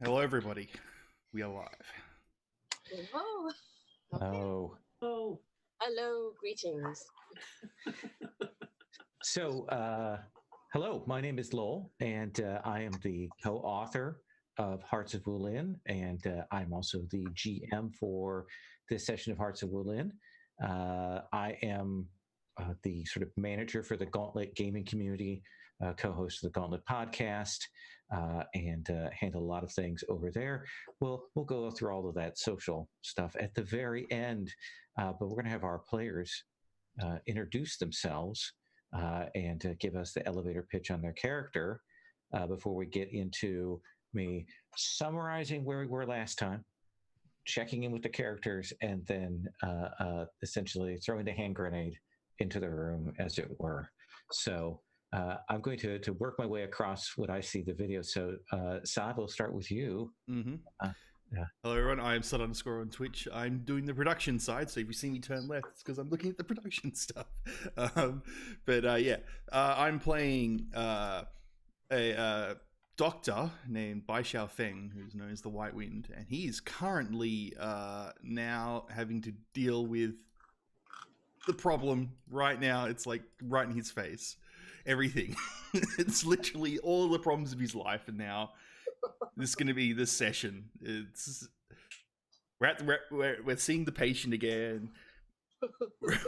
Hello, everybody. We are live. Oh, okay. Oh. Hello, greetings. So, hello, my name is Lowell, and I am the co-author of Hearts of Wulin, and I'm also the GM for this session of Hearts of Wulin. I am the sort of manager for the Gauntlet gaming community, co-host of the Gauntlet podcast, and handle a lot of things over there. We'll go through all of that social stuff at the very end, but we're going to have our players introduce themselves and give us the elevator pitch on their character before we get into me summarizing where we were last time, checking in with the characters, and then essentially throwing the hand grenade into the room, as it were. So I'm going to work my way across what I see the video. So Saad, we'll start with you. Mm-hmm. Yeah. Hello, everyone. I am Sud _ on Twitch. I'm doing the production side, so if you see me turn left, it's because I'm looking at the production stuff. I'm playing a doctor named Bai Xiaofeng, who's known as the White Wind, and he's currently now having to deal with the problem right now. It's like right in his face. Everything. It's literally all the problems of his life, and now this is going to be this session. We're seeing the patient again.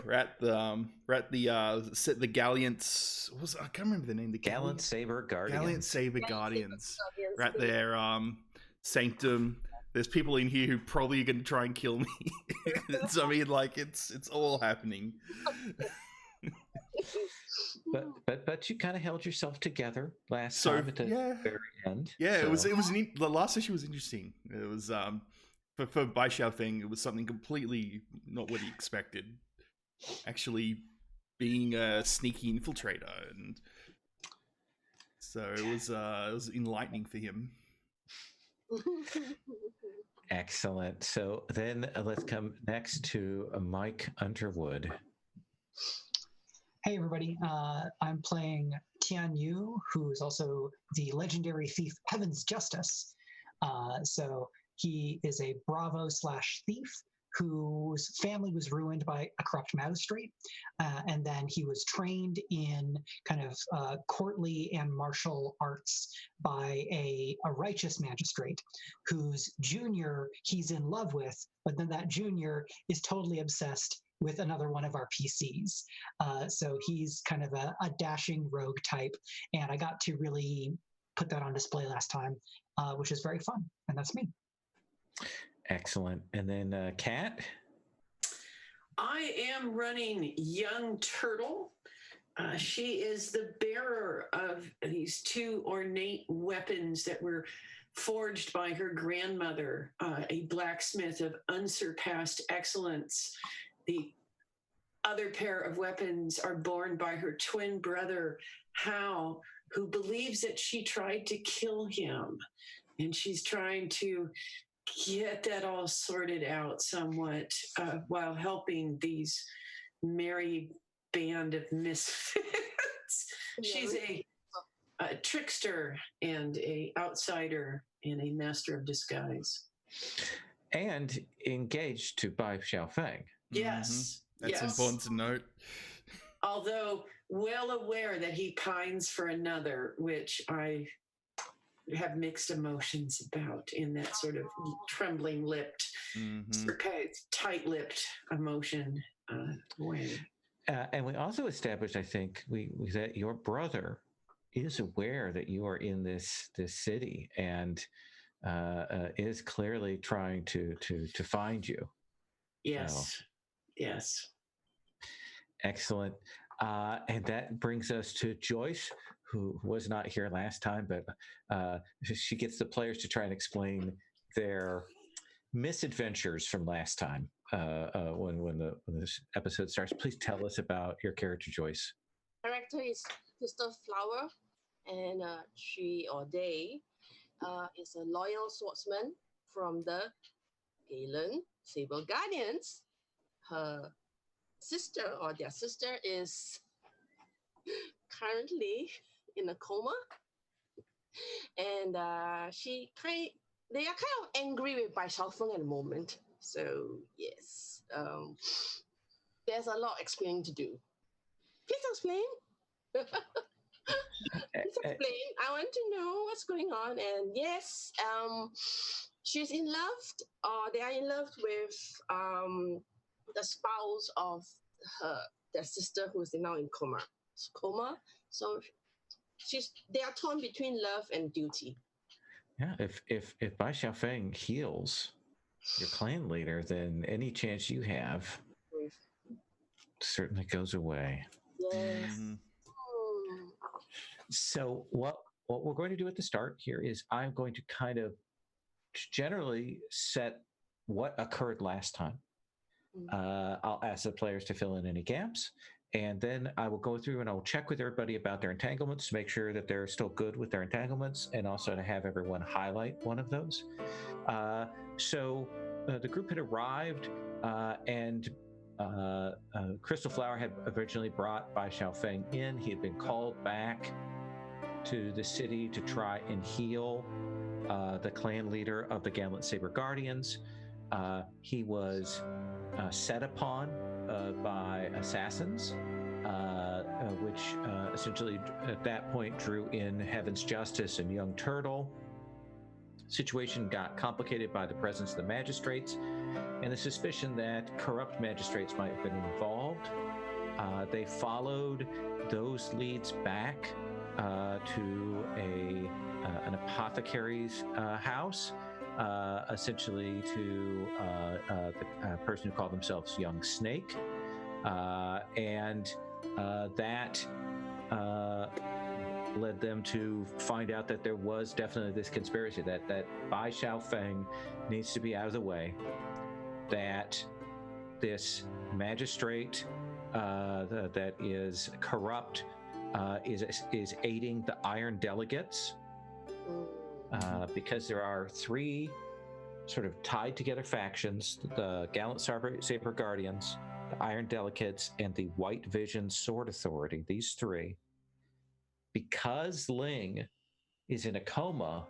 We're at the Gallant. I can't remember the name. The Gallant Saber Guardians. Gallant Saber Guardians. We're at their sanctum. There's people in here who probably are going to try and kill me. So, I mean, like it's all happening. But you kind of held yourself together last time at the very end. Yeah, so. The last session was interesting. It was for Bai Xiaofeng, it was something completely not what he expected. Actually, being a sneaky infiltrator, and so it was enlightening for him. Excellent. So then let's come next to Mike Underwood. Hey everybody, I'm playing Tian Yu, who is also the legendary thief Heaven's Justice. So he is a Bravo / thief whose family was ruined by a corrupt magistrate, and then he was trained in kind of courtly and martial arts by a righteous magistrate whose junior he's in love with, but then that junior is totally obsessed with another one of our PCs. So he's kind of a dashing rogue type, and I got to really put that on display last time, which is very fun, and that's me. Excellent. And then Kat? I am running Young Turtle. She is the bearer of these two ornate weapons that were forged by her grandmother, a blacksmith of unsurpassed excellence. The other pair of weapons are borne by her twin brother, Hao, who believes that she tried to kill him. And she's trying to get that all sorted out somewhat while helping these merry band of misfits. She's a trickster and a outsider and a master of disguise. And engaged to Bai Xiaofeng. Yes. Mm-hmm. That's important to note. Although well aware that he pines for another, which I have mixed emotions about in that sort of trembling-lipped, tight-lipped emotion way. And we also established, I think, that your brother is aware that you are in this city and is clearly trying to find you. Yes. So. Yes. Excellent. And that brings us to Joyce, who was not here last time, but she gets the players to try and explain their misadventures from last time when this episode starts. Please tell us about your character, Joyce. Character is Crystal Flower, and she or they is a loyal swordsman from the Galen Saber Guardians. Her sister or their sister is currently in a coma, and she they are kind of angry with Bai Xiaofeng at the moment. So yes, there's a lot explaining to do. Please explain. Please explain. I want to know what's going on. And yes, she's in love, or they are in love with the spouse of their sister who is now in coma. So they are torn between love and duty. Yeah, if Bai Xiaofeng heals your clan leader, then any chance you have certainly goes away. Yes. Mhm. So what we're going to do at the start here is I'm going to kind of generally set what occurred last time. I'll ask the players to fill in any gaps, and then I will go through and I'll check with everybody about their entanglements to make sure that they're still good with their entanglements, and also to have everyone highlight one of those. So the group had arrived, and Crystal Flower had originally brought Bai Xiaofeng in. He had been called back to the city to try and heal the clan leader of the Gallant Saber Guardians. He was set upon by assassins, which essentially at that point drew in Heaven's Justice and Young Turtle. Situation got complicated by the presence of the magistrates and the suspicion that corrupt magistrates might have been involved. They followed those leads back to an apothecary's house, essentially to the person who called themselves Young Snake, and that led them to find out that there was definitely this conspiracy, that Bai Xiaofeng needs to be out of the way, that this magistrate that is corrupt is aiding the Iron Delegates, because there are three sort of tied together factions: the Gallant Saber Guardians, the Iron Delegates, and the White Vision Sword Authority. These three, because Ling is in a coma,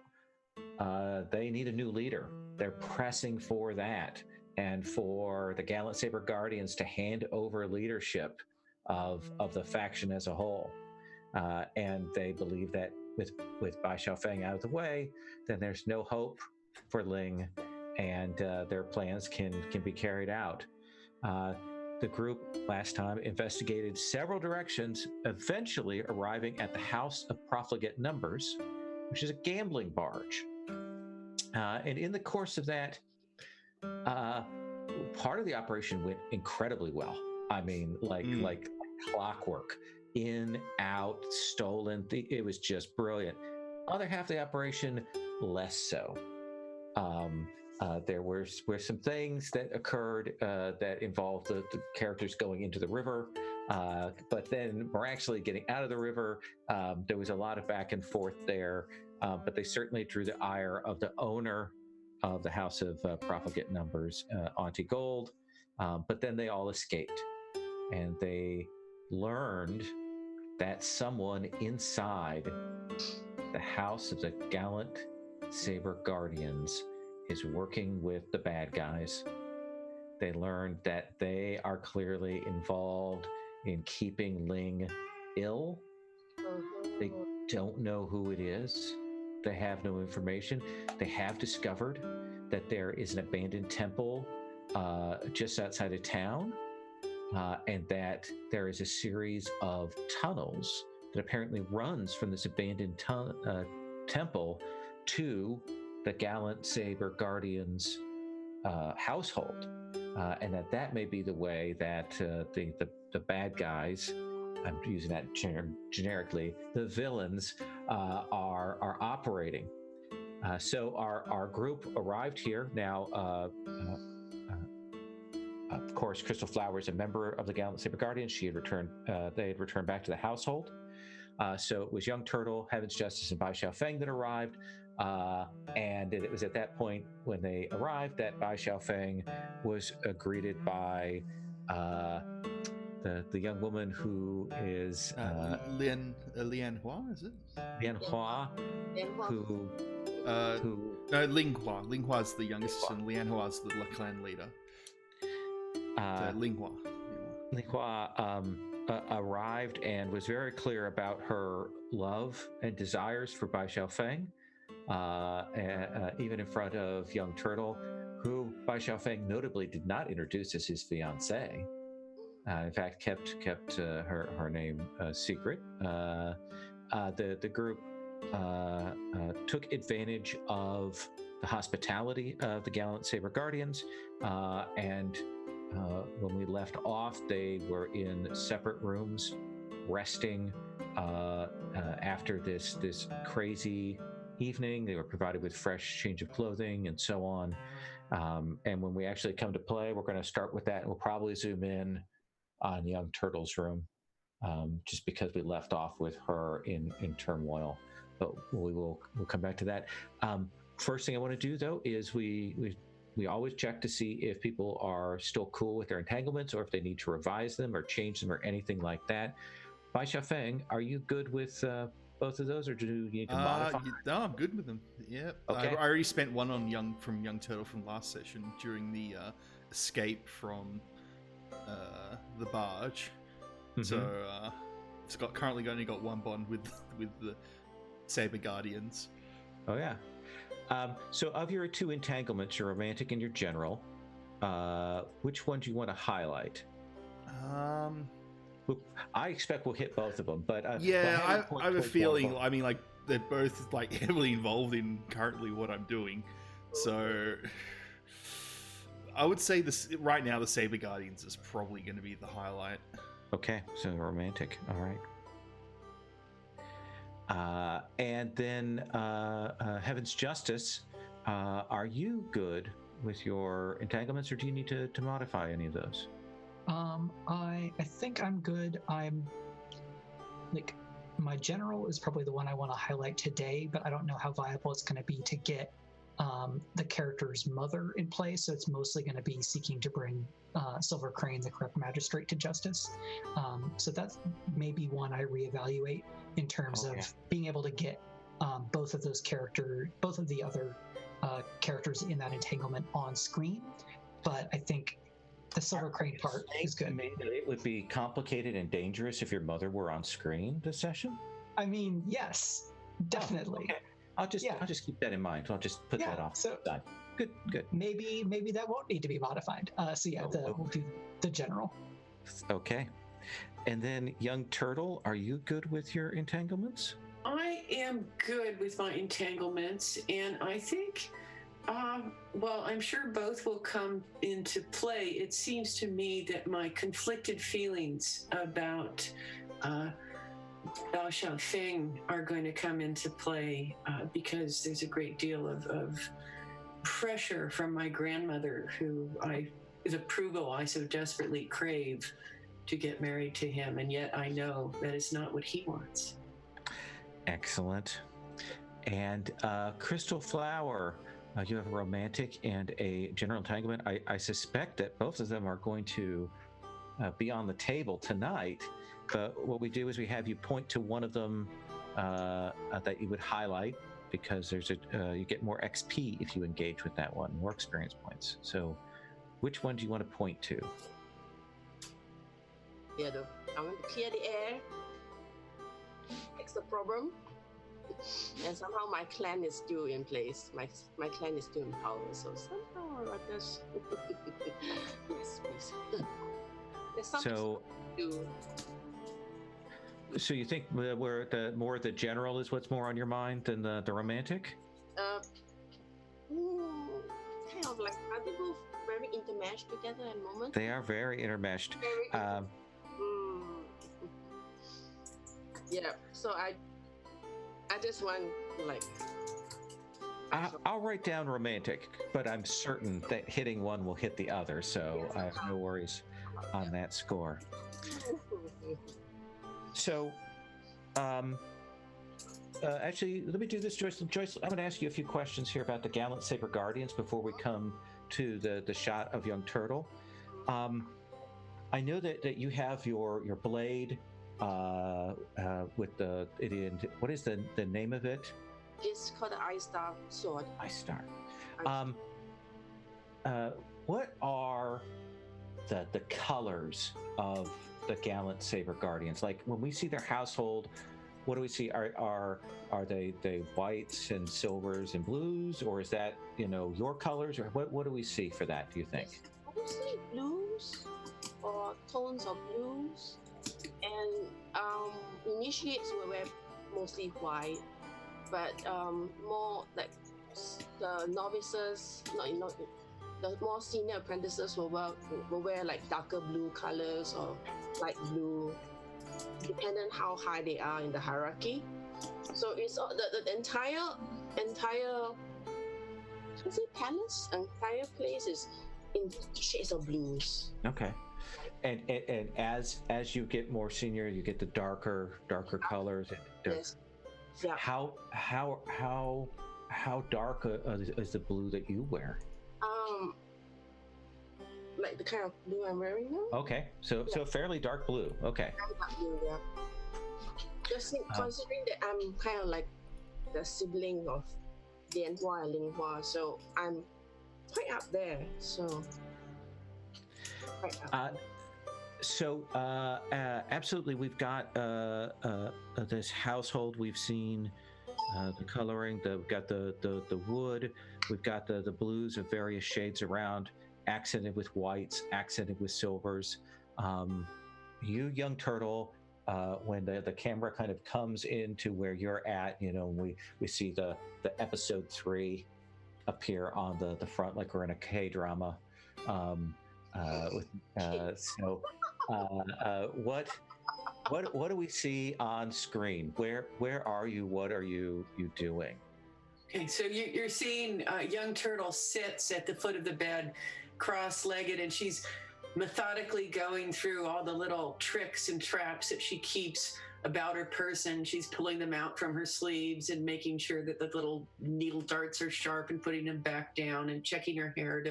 they need a new leader. They're pressing for that, and for the Gallant Saber Guardians to hand over leadership of the faction as a whole. And they believe that with Bai Xiaofeng out of the way, then there's no hope for Ling, and their plans can be carried out. The group last time investigated several directions, eventually arriving at the House of Profligate Numbers, which is a gambling barge. And in the course of that, part of the operation went incredibly well. I mean, like clockwork. In, out, stolen. It was just brilliant. Other half of the operation, less so. There were some things that occurred that involved the characters going into the river, but then miraculously getting out of the river. There was a lot of back and forth there, but they certainly drew the ire of the owner of the House of Profligate Numbers, Auntie Gold. But then they all escaped, and they learned that someone inside the House of the Gallant Saber Guardians is working with the bad guys. They learned that they are clearly involved in keeping Ling ill. They don't know who it is. They have no information. They have discovered that there is an abandoned temple just outside of town, and that there is a series of tunnels that apparently runs from this abandoned temple to the Gallant Saber Guardians household, and that may be the way that the bad guys, I'm using that generically, the villains are operating. So our group arrived here. Now, of course, Crystal Flower is a member of the Gallant Saber Guardians. She had returned. They had returned back to the household. So it was Young Turtle, Heaven's Justice, and Bai Xiaofeng that arrived. And it was at that point when they arrived that Bai Xiaofeng was greeted by the young woman who is Lian Hua, is it? Lian Hua, who no, Ling Hua. Ling Hua's the youngest, and Lian Hua's the clan leader. Ling Hua. Ling Hua arrived and was very clear about her love and desires for Bai Xiaofeng, even in front of young Turtle, who Bai Xiaofeng notably did not introduce as his fiancée. In fact, kept her name secret. The group took advantage of the hospitality of the gallant Saber Guardians, and when we left off, they were in separate rooms, resting after this crazy evening. They were provided with fresh change of clothing and so on. And when we actually come to play, we're going to start with that. We'll probably zoom in on young Turtle's room, just because we left off with her in turmoil. But we'll come back to that. First thing I want to do, though, is we always check to see if people are still cool with their entanglements, or if they need to revise them or change them or anything like that. Bai Xiaofeng, are you good with both of those, or do you need to modify? No, I'm good with them. Yeah. Okay. I already spent one on young Turtle from last session during the escape from the barge. Mm-hmm. So it's currently only got one bond with the Saber Guardians. Oh yeah. So of your two entanglements, your romantic and your general, which one do you want to highlight? I expect we'll hit both of them, but yeah, I have a feeling. I mean, like they're both like heavily involved in currently what I'm doing, so I would say this right now. The Saber Guardians is probably going to be the highlight. Okay, so romantic. All right. And then Heaven's Justice. Are you good with your entanglements, or do you need to modify any of those? I think I'm good. I'm like, my general is probably the one I want to highlight today, but I don't know how viable it's going to be to get the character's mother in place. So it's mostly going to be seeking to bring Silver Crane, the corrupt magistrate, to justice. So that's maybe one I reevaluate in terms of being able to get both of the other characters in that entanglement on screen. But I think the Silver Crane part is good. It would be complicated and dangerous if your mother were on screen this session? I mean, yes, definitely. Okay. I'll just keep that in mind. I'll just put that off. So good. Maybe that won't need to be modified. We'll do the general. Okay. And then young Turtle, are you good with your entanglements? I am good with my entanglements, and I think I'm sure both will come into play. It seems to me that my conflicted feelings about Bao Xiaofeng are going to come into play because there's a great deal of pressure from my grandmother, with approval I so desperately crave to get married to him, and yet I know that is not what he wants. Excellent. And Crystal Flower, you have a romantic and a general entanglement. I suspect that both of them are going to be on the table tonight. But what we do is we have you point to one of them that you would highlight, because there's you get more XP if you engage with that one, more experience points. So which one do you want to point to? Yeah, I want to clear the air. Fix the problem. And somehow my clan is still in place. My clan is still in power. So somehow I just yes, please. There's something to do. So you think where the general is what's more on your mind than the romantic? Kind of like, are they both very intermeshed together at the moment? They are very intermeshed. Yeah. So I just want like. I'll write down romantic, but I'm certain that hitting one will hit the other, so I have no worries on that score. So, actually, let me do this, Joyce. Joyce, I'm going to ask you a few questions here about the gallant Saber Guardians before we come to the shot of young Turtle. I know that you have your blade with what is the name of it? It's called the Ice Star sword. Ice Star. Ice What are the colors of the gallant Saber Guardians? Like when we see their household, what do we see? Are they whites and silvers and blues, or is that your colors, or what do we see for that? Do you think? I would say blues or tones of blues, and initiates will wear mostly white, but more like the novices, not the more senior apprentices will wear like darker blue colors or light blue, depending how high they are in the hierarchy. So it's the entire I say palace, entire place is in shades of blues. Okay. And as you get more senior, you get the darker colors. Yes. Yeah. How dark is the blue that you wear? Like the kind of blue I'm wearing now. Okay, so fairly dark blue. Okay. Dark blue, yeah. Just considering that I'm kind of like the sibling of Dianhua and Linghua, so I'm quite up there. So quite up. Absolutely, we've got this household. We've seen the coloring. We've got the wood. We've got the blues of various shades around, accented with whites, accented with silvers. You, young turtle, when the camera kind of comes into where you're at, we see the episode 3 appear on the front, like we're in a K-drama. What do we see on screen? Where are you? What are you doing? Okay, so you're seeing young turtle sits at the foot of the bed, cross-legged, and she's methodically going through all the little tricks and traps that she keeps about her person. She's pulling them out from her sleeves and making sure that the little needle darts are sharp and putting them back down and checking her hair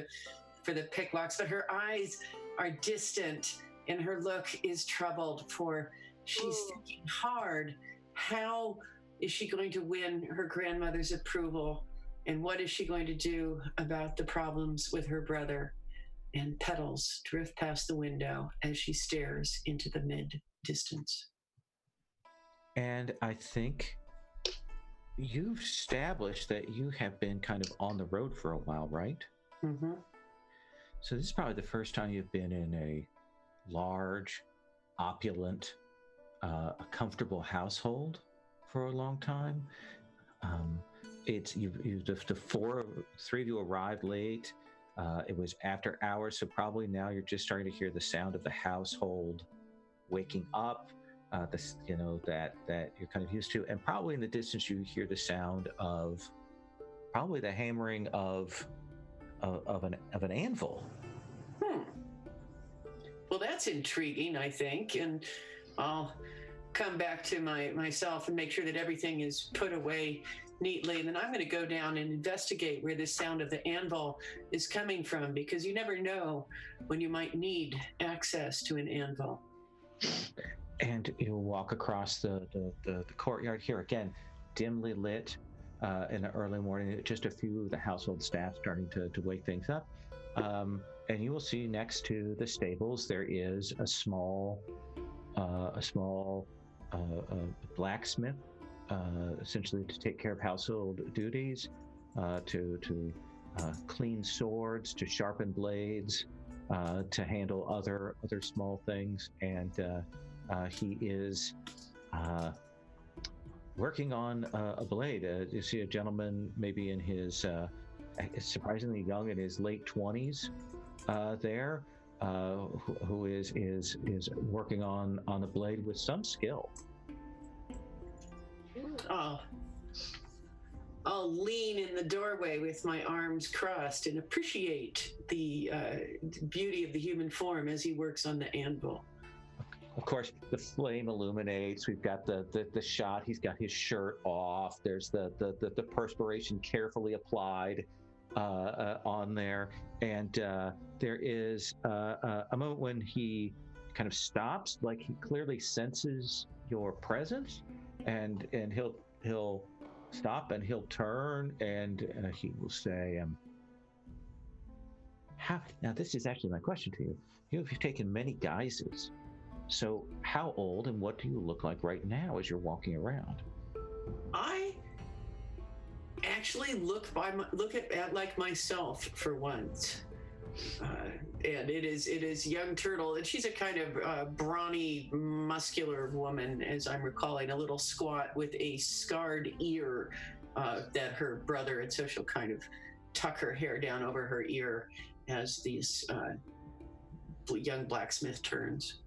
for the pick locks. But her eyes are distant and her look is troubled, for she's thinking hard. How is she going to win her grandmother's approval? And what is she going to do about the problems with her brother? And petals drift past the window as she stares into the mid-distance. And I think you've established that you have been kind of on the road for a while, right? Mm-hmm. So this is probably the first time you've been in a large, opulent, a comfortable household for a long time. Three of you arrived late. It was after hours, so probably now you're just starting to hear the sound of the household waking up. That you're kind of used to, and probably in the distance you hear the sound of probably the hammering of an anvil. Well, that's intriguing, I think, and I'll come back to myself and make sure that everything is put away neatly, and then I'm going to go down and investigate where this sound of the anvil is coming from, because you never know when you might need access to an anvil. And you'll walk across the courtyard here, again, dimly lit in the early morning, just a few of the household staff starting to wake things up. And you will see next to the stables, there is a small blacksmith, essentially to take care of household duties, to clean swords, to sharpen blades, to handle other small things. And he is working on a blade. You see a gentleman, maybe in his surprisingly young, in his late 20s, there, who is working on the blade with some skill. I'll lean in the doorway with my arms crossed and appreciate the beauty of the human form as he works on the anvil. Of course, the flame illuminates. We've got the shot. He's got his shirt off. There's the perspiration carefully applied on there. And there is a moment when he kind of stops, like he clearly senses your presence, and he'll stop and he'll turn and he will say, now this is actually my question to you. You've taken many guises. So how old and what do you look like right now as you're walking around? I actually look at like myself for once. And it is young Turtle, and she's a kind of brawny, muscular woman, as I'm recalling, a little squat with a scarred ear that her brother, and so she'll kind of tuck her hair down over her ear as these young blacksmith turns.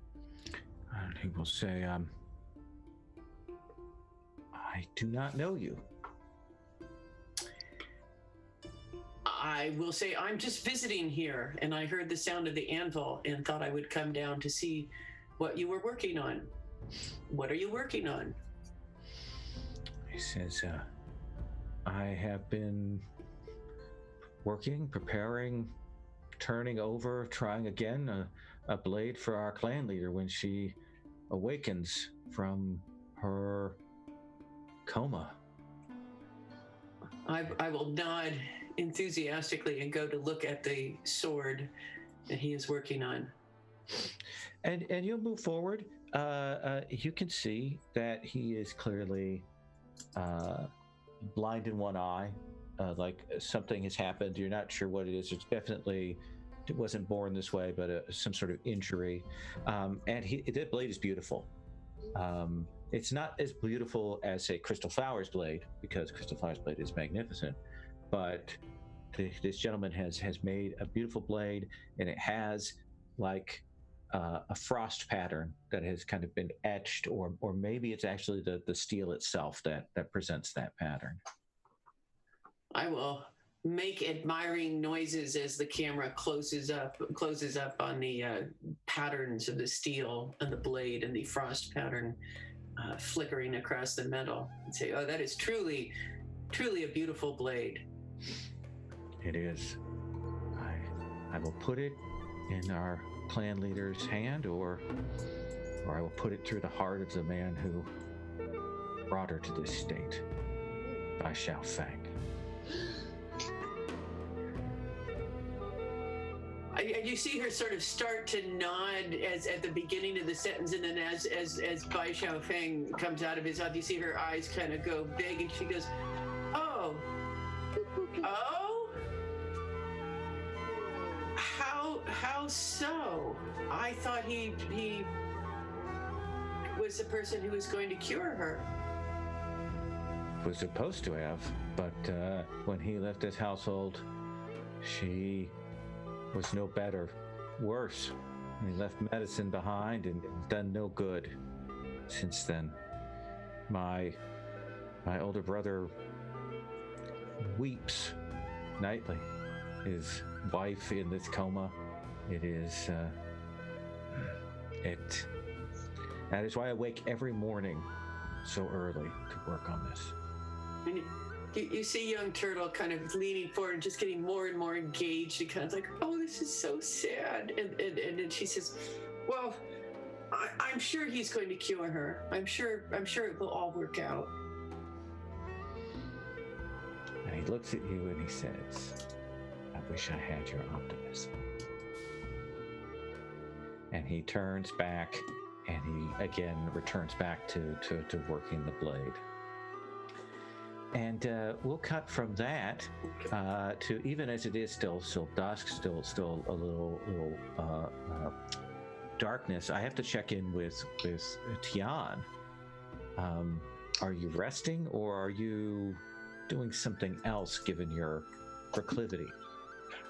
And he will say, I do not know you. I will say, I'm just visiting here, and I heard the sound of the anvil and thought I would come down to see what you were working on. What are you working on? He says, I have been working, preparing, turning over, trying again a blade for our clan leader when she awakens from her coma. I will nod enthusiastically and go to look at the sword that he is working on. And you'll move forward. You can see that he is clearly blind in one eye, like something has happened. You're not sure what it is. It's definitely, it wasn't born this way, but some sort of injury. And that blade is beautiful. It's not as beautiful as, say, Crystal Flower's blade, because Crystal Flower's blade is magnificent, but this gentleman has made a beautiful blade, and it has like a frost pattern that has kind of been etched, or maybe it's actually the steel itself that presents that pattern. I will make admiring noises as the camera closes up on the patterns of the steel and the blade and the frost pattern flickering across the metal, and say, oh, that is truly a beautiful blade. It is. I will put it in our clan leader's hand, or I will put it through the heart of the man who brought her to this state, Bai Xiao Feng. You see her sort of start to nod as at the beginning of the sentence, and then as Bai Xiao Feng comes out of his mouth, you see her eyes kind of go big, and she goes, "Oh, how so? I thought he was the person who was going to cure her." Was supposed to have, but when he left his household, she was no better, worse. He left medicine behind and done no good since then. My older brother weeps nightly. His wife in this coma. It is that is why I wake every morning so early to work on this. And you see young Turtle kind of leaning forward and just getting more and more engaged, and kind of like, oh, this is so sad. And then she says, well, I'm sure he's going to cure her. I'm sure it will all work out. And he looks at you and he says, I wish I had your optimism. And he turns back and he again returns back to working the blade. And we'll cut from that to, even as it is still dusk, still a little darkness. I have to check in with Tian. Are you resting, or are you doing something else given your proclivity?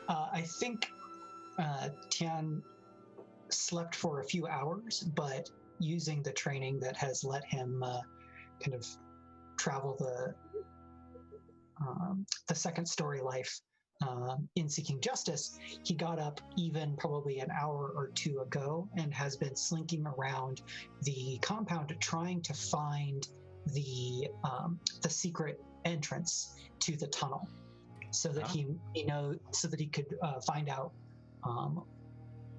I think Tian slept for a few hours, but using the training that has let him kind of travel the second story life in seeking justice, he got up even probably an hour or two ago and has been slinking around the compound trying to find the secret entrance to the tunnel, so that he could find out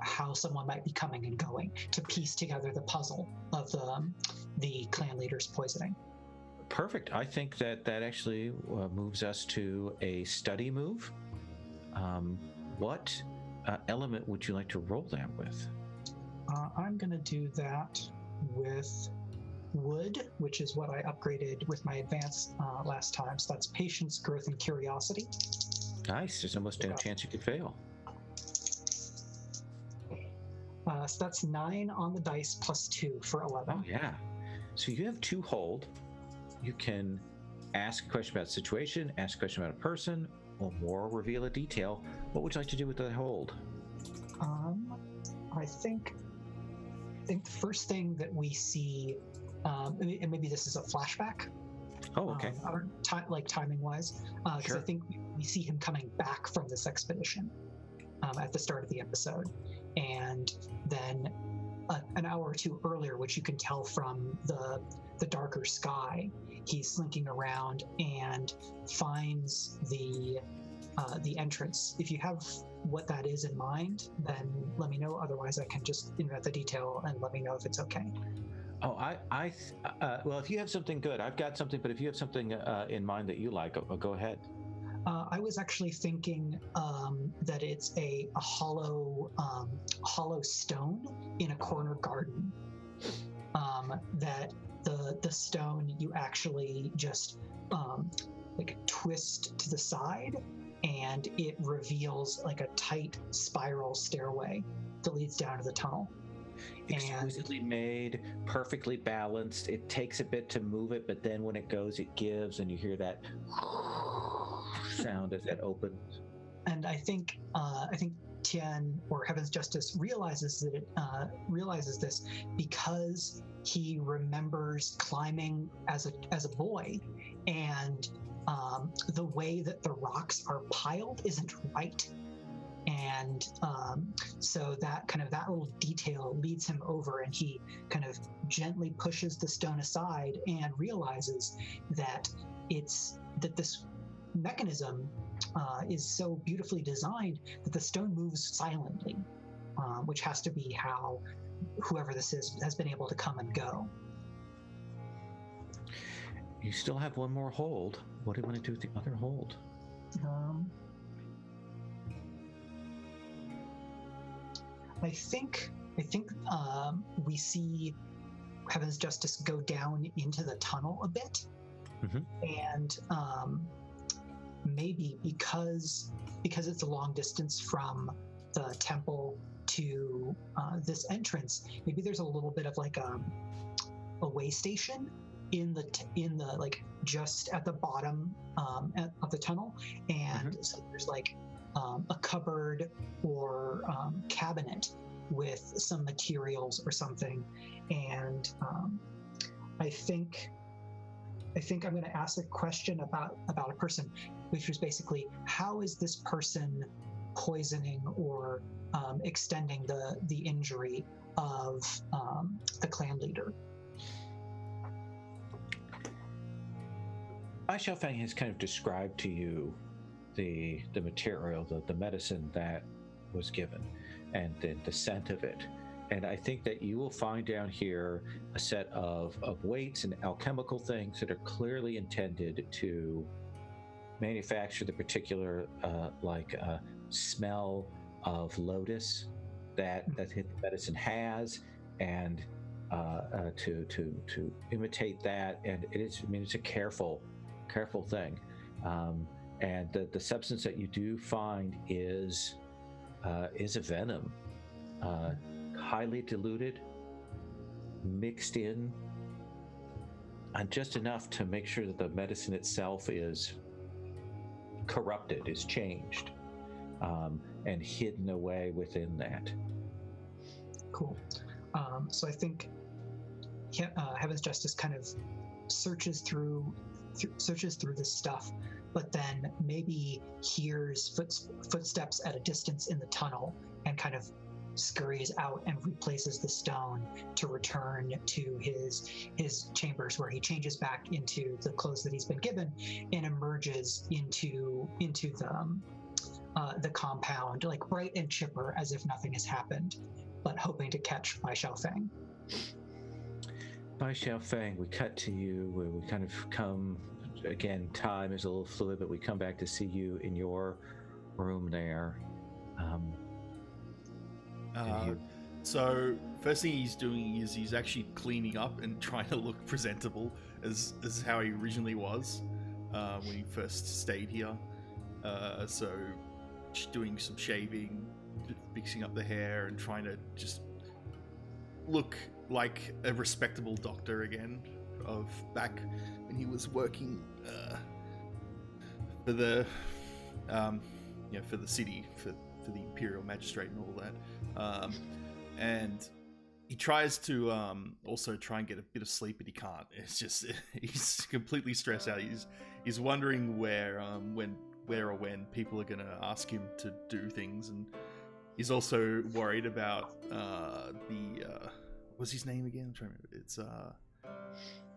how someone might be coming and going to piece together the puzzle of the clan leader's poisoning. Perfect. I think that actually moves us to a study move. What element would you like to roll that with? I'm going to do that with wood, which is what I upgraded with my advance last time. So that's patience, growth, and curiosity. Nice. There's almost no chance you could fail. So that's 9 on the dice plus 2 for 11. Oh, yeah. So you have 2 hold. You can ask a question about the situation, ask a question about a person, or reveal a detail. What would you like to do with the hold? I think the first thing that we see, and maybe this is a flashback. Oh, okay. Like timing wise, because Sure. I think we see him coming back from this expedition at the start of the episode, and then an hour or two earlier, which you can tell from the darker sky, he's slinking around and finds the entrance. If you have what that is in mind, then let me know. Otherwise, I can just invent the detail and let me know if it's okay. Oh, well, if you have something good, I've got something, but if you have something in mind that you like, go ahead. I was actually thinking that it's a hollow stone in a corner garden. That the stone you actually just like twist to the side, and it reveals like a tight spiral stairway that leads down to the tunnel. Exquisitely made, perfectly balanced. It takes a bit to move it, but then when it goes, it gives, and you hear that sound as it opens. And I think Tien, or Heaven's Justice, realizes this because he remembers climbing as a boy, and the way that the rocks are piled isn't right. And so that little detail leads him over, and he kind of gently pushes the stone aside and realizes that this mechanism is so beautifully designed that the stone moves silently, which has to be how whoever this is has been able to come and go. You still have one more hold. What do you want to do with the other hold? I think we see Heaven's Justice go down into the tunnel a bit, and maybe because it's a long distance from the temple to this entrance, maybe there's a little bit of like a way station in the like just at the bottom of the tunnel, and so there's like a cupboard or cabinet with some materials or something. And I think I'm going to ask a question about a person, which was basically, how is this person poisoning or extending the injury of the clan leader? Bai Xiaofeng has kind of described to you the material, the medicine that was given, and the scent of it. And I think that you will find down here a set of weights and alchemical things that are clearly intended to manufacture the particular smell of lotus that the medicine has, and to imitate that. And it's a careful thing. And the substance that you do find is a venom, highly diluted, mixed in, and just enough to make sure that the medicine itself is corrupted, is changed, and hidden away within that. Cool. So I think Heaven's Justice kind of searches through this stuff, but then maybe hears footsteps at a distance in the tunnel and kind of scurries out and replaces the stone to return to his chambers, where he changes back into the clothes that he's been given and emerges into the compound, like bright and chipper as if nothing has happened, but hoping to catch Bai Xiaofeng. Bai Xiaofeng, we cut to you where we kind of come, again, time is a little fluid, but we come back to see you in your room there. So first thing he's doing is he's actually cleaning up and trying to look presentable as how he originally was when he first stayed here. So doing some shaving, fixing up the hair, and trying to just look like a respectable doctor again of back when he was working for the for the city, for the Imperial Magistrate and all that. And he tries to also try and get a bit of sleep, but he can't. It's just he's completely stressed out. He's wondering where or when people are going to ask him to do things, and he's also worried about what's his name again? I'm trying to remember. It's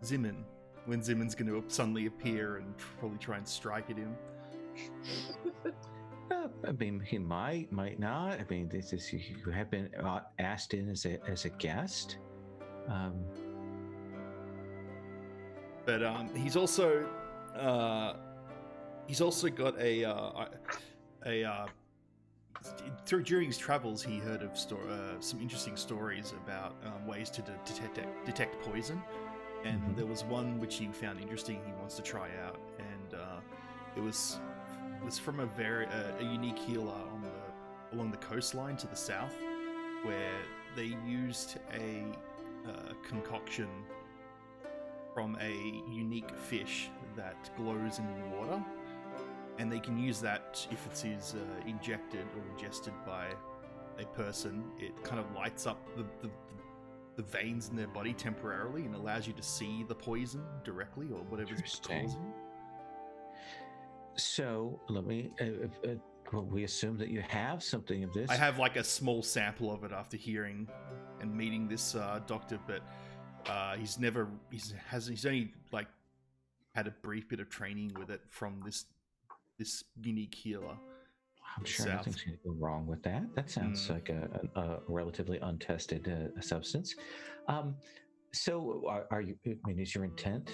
Zimmon. When Zimmon's going to suddenly appear and probably try and strike at him. I mean, he might not. I mean, you have been asked in as a guest. But he's also got during his travels, he heard of some interesting stories about ways to detect poison, and there was one which he found interesting. He wants to try out, and it was from a very unique healer along the coastline to the south, where they used a concoction from a unique fish that glows in water, and they can use that if it is injected or ingested by a person. It kind of lights up the veins in their body temporarily and allows you to see the poison directly or whatever's causing. So let me. We assume that you have something of this. I have like a small sample of it after hearing and meeting this doctor, but he's only like had a brief bit of training with it from this unique healer. I'm sure nothing's going to go wrong with that. That sounds like a relatively untested substance. So are you? I mean, is your intent?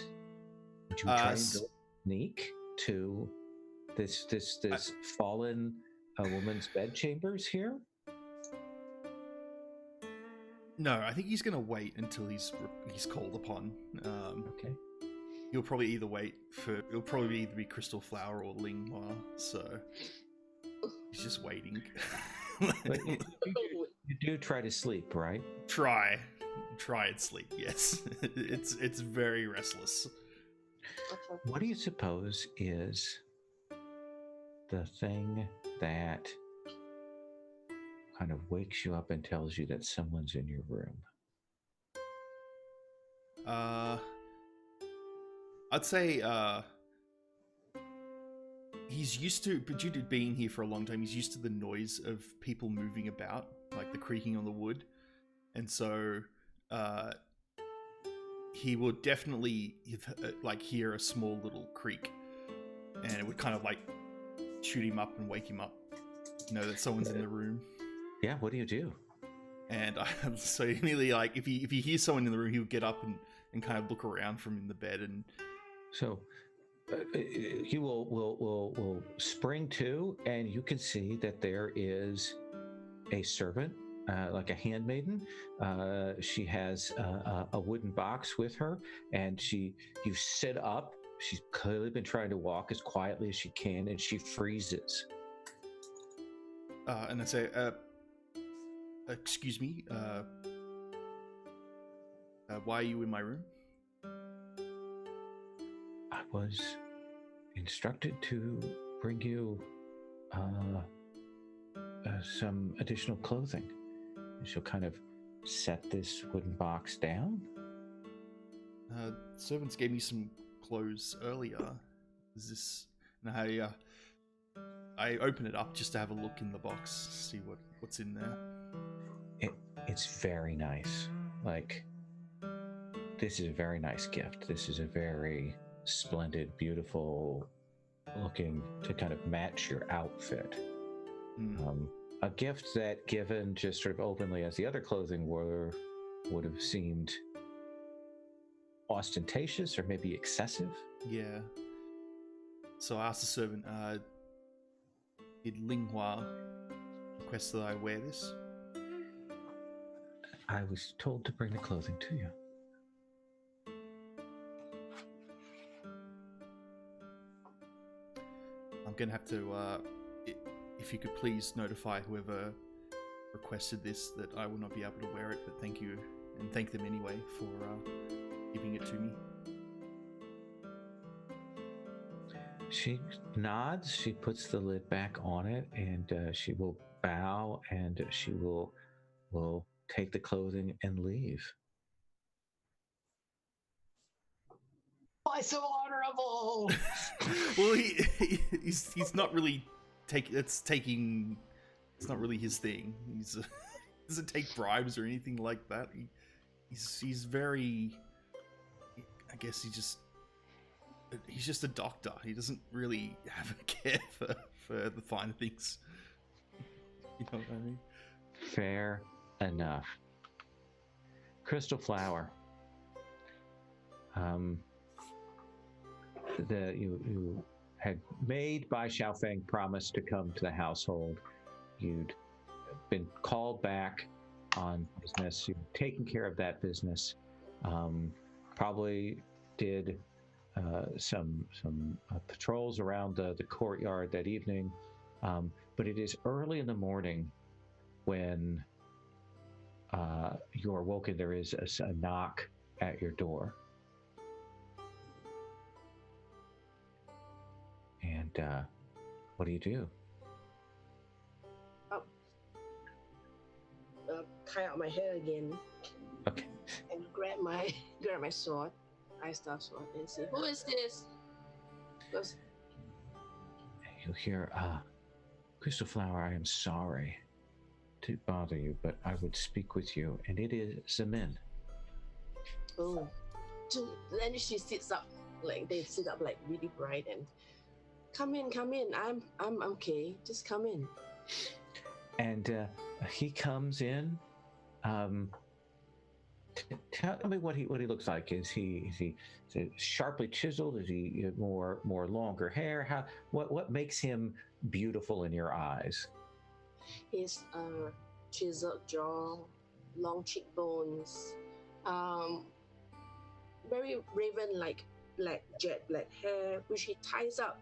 Would you try and sneak to this fallen woman's bedchambers here? No, I think he's going to wait until he's called upon. Okay. He'll probably either be Crystal Flower or Linghua, so he's just waiting. But you do try to sleep, right? Try and sleep. Yes, it's very restless. What do you suppose is the thing that kind of wakes you up and tells you that someone's in your room? I'd say he's used to, but due to being here for a long time, he's used to the noise of people moving about, like the creaking on the wood, and so he would definitely like hear a small little creak, and it would kind of like shoot him up and wake him up, know that someone's in the room. Yeah, what do you do? And so immediately, like if he hears someone in the room, he would get up and kind of look around from in the bed. And so he will spring to, and you can see that there is a servant, like a handmaiden. She has a wooden box with her, and you sit up. She's clearly been trying to walk as quietly as she can, and she freezes. And I say, excuse me, why are you in my room? I was instructed to bring you some additional clothing. And she'll kind of set this wooden box down. Servants gave me some clothes earlier. Is this? And I open it up just to have a look in the box, see what's in there. It's very nice. Like, this is a very nice gift. This is a very splendid, beautiful looking to kind of match your outfit. A gift that, given just sort of openly as the other clothing were, would have seemed ostentatious or maybe excessive. Yeah. So I asked the servant, did Ling Hua request that I wear this? I was told to bring the clothing to you. I'm going to have to, if you could please notify whoever requested this that I will not be able to wear it, but thank you, and thank them anyway for giving it to me. She nods, she puts the lid back on it, and she will bow, and she will take the clothing and leave. Why so honorable? Well, he's not really it's not really his thing. He's doesn't take bribes or anything like that. He's very, I guess he's just a doctor. He doesn't really have a care for the finer things. You know what I mean? Fair enough. Crystal Flower. You had made Bai Xiaofeng promise to come to the household. You'd been called back on business. You'd taken care of that business. Probably did some patrols around the courtyard that evening. But it is early in the morning when you're woken. There is a knock at your door. And what do you do? Tie out my hair again. Okay. And grab my sword, iStar sword, and say, "Who is this?" Because You hear, Crystal Flower, I am sorry to bother you, but I would speak with you, and it is Zemin. oh, then she sits up, like they sit up like really bright and come in. I'm okay. Just come in. And he comes in. Tell me what he looks like. Is he sharply chiseled? Is he more longer hair? What makes him beautiful in your eyes? His chiseled jaw, long cheekbones, very raven-like jet black hair, which he ties up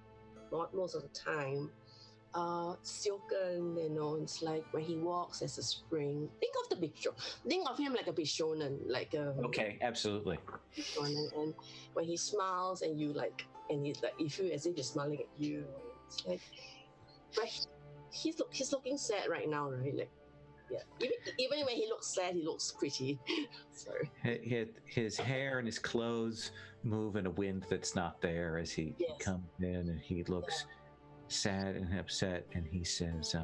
most of the time. Silken, it's like when he walks as a spring. Think of him like a Bishonen, like a Okay, absolutely. Bishonen, and when he smiles and you feel as if he's smiling at you. It's like, but he's looking sad right now, right? Like, yeah. Even when he looks sad, he looks pretty. Sorry. His hair and his clothes move in a wind that's not there as he comes in, and he looks sad and upset, and he says,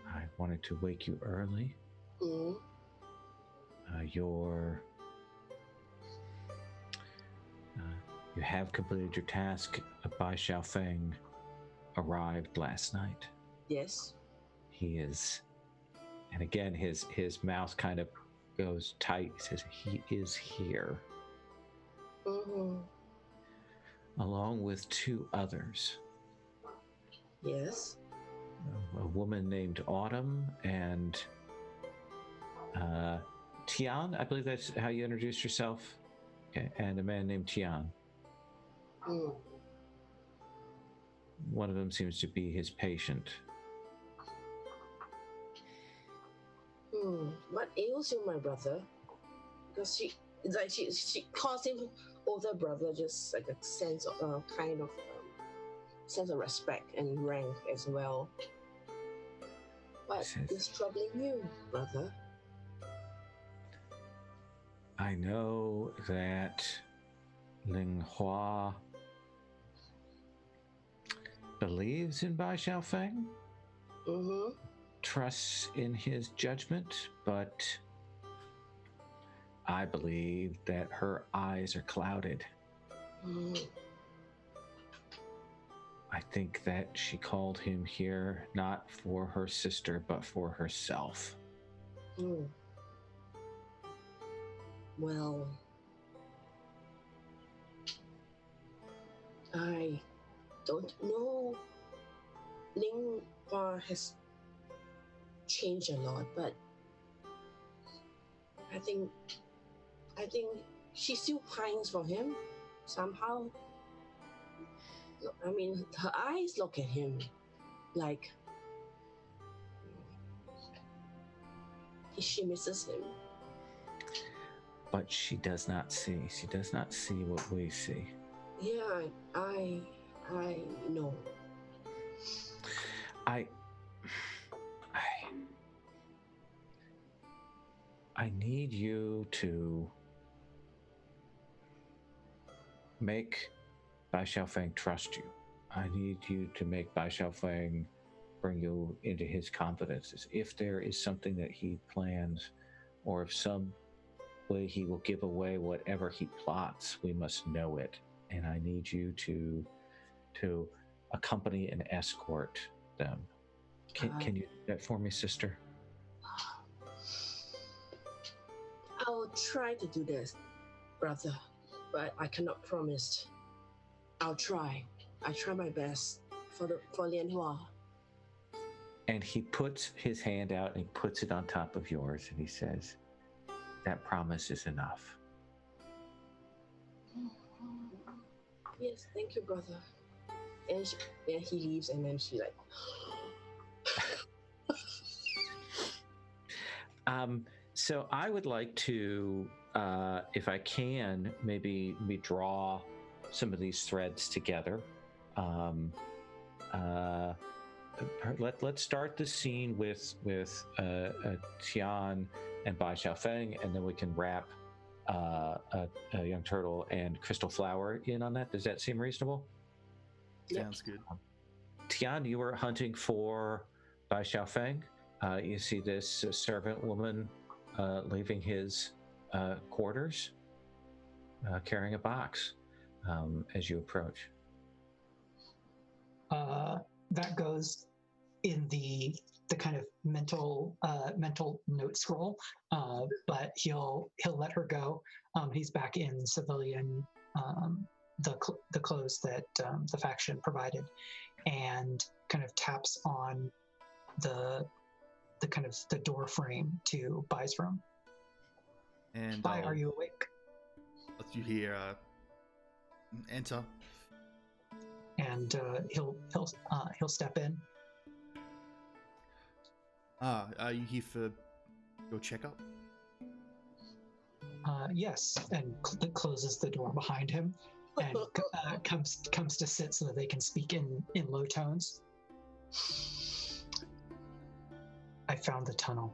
I wanted to wake you early. Mm-hmm. You have completed your task. Bai Xiaofeng arrived last night. Yes. He is, and again, his mouth kind of goes tight. He says, he is here. Mm-hmm. Along with two others. Yes. A woman named Autumn and Tian, I believe that's how you introduced yourself. Okay. And a man named Tian. Mm. One of them seems to be his patient. What ails you, my brother? Because she calls him older brother, just like a sense of sense of respect and rank as well. What is troubling you, brother? I know that Ling Hua believes in Bai Xiaofeng, trusts in his judgment, but I believe that her eyes are clouded. I think that she called him here not for her sister, but for herself. Hmm. Well, I don't know. Ling Hua has changed a lot, but I think she still pines for him somehow. I mean, her eyes look at him like she misses him. But she does not see. She does not see what we see. Yeah, I know. I need you to make Bai Xiaofeng trust you. I need you to make Bai Xiaofeng bring you into his confidences. If there is something that he plans, or if some way he will give away whatever he plots, we must know it. And I need you to accompany and escort them. Can you do that for me, sister? I'll try to do this, brother, but I cannot promise. I'll try. I try my best for Lian Hua. And he puts his hand out and he puts it on top of yours and he says, "That promise is enough." Yes, thank you, brother. And he leaves, and then she like. So I would like to, if I can, maybe draw some of these threads together. Let's start the scene with Tian and Bai Xiaofeng, and then we can wrap a young turtle and Crystal Flower in on that. Does that seem reasonable? Sounds good. Tian, you were hunting for Bai Xiaofeng. You see this servant woman leaving his quarters, carrying a box as you approach. That goes in the kind of mental note scroll, but he'll let her go. He's back in civilian, the clothes that the faction provided, and kind of taps on the kind of the door frame to Bai's room. And Bai, are you awake? Let you hear enter. And he'll step in. Are you here for your checkup? Yes, and closes the door behind him, and comes to sit so that they can speak in low tones. I found the tunnel.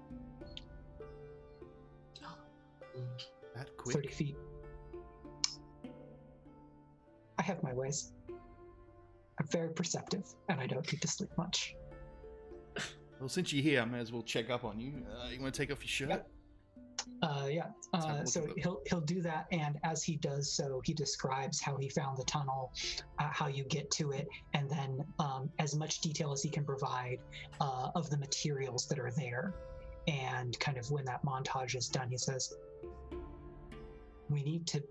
That quick? 30 feet. I have my ways. I'm very perceptive, and I don't need to sleep much. Well, since you're here, I may as well check up on you. You want to take off your shirt? Yep. So he'll do that, and as he does so, he describes how he found the tunnel, how you get to it, and then as much detail as he can provide of the materials that are there. And kind of when that montage is done, he says, "We need to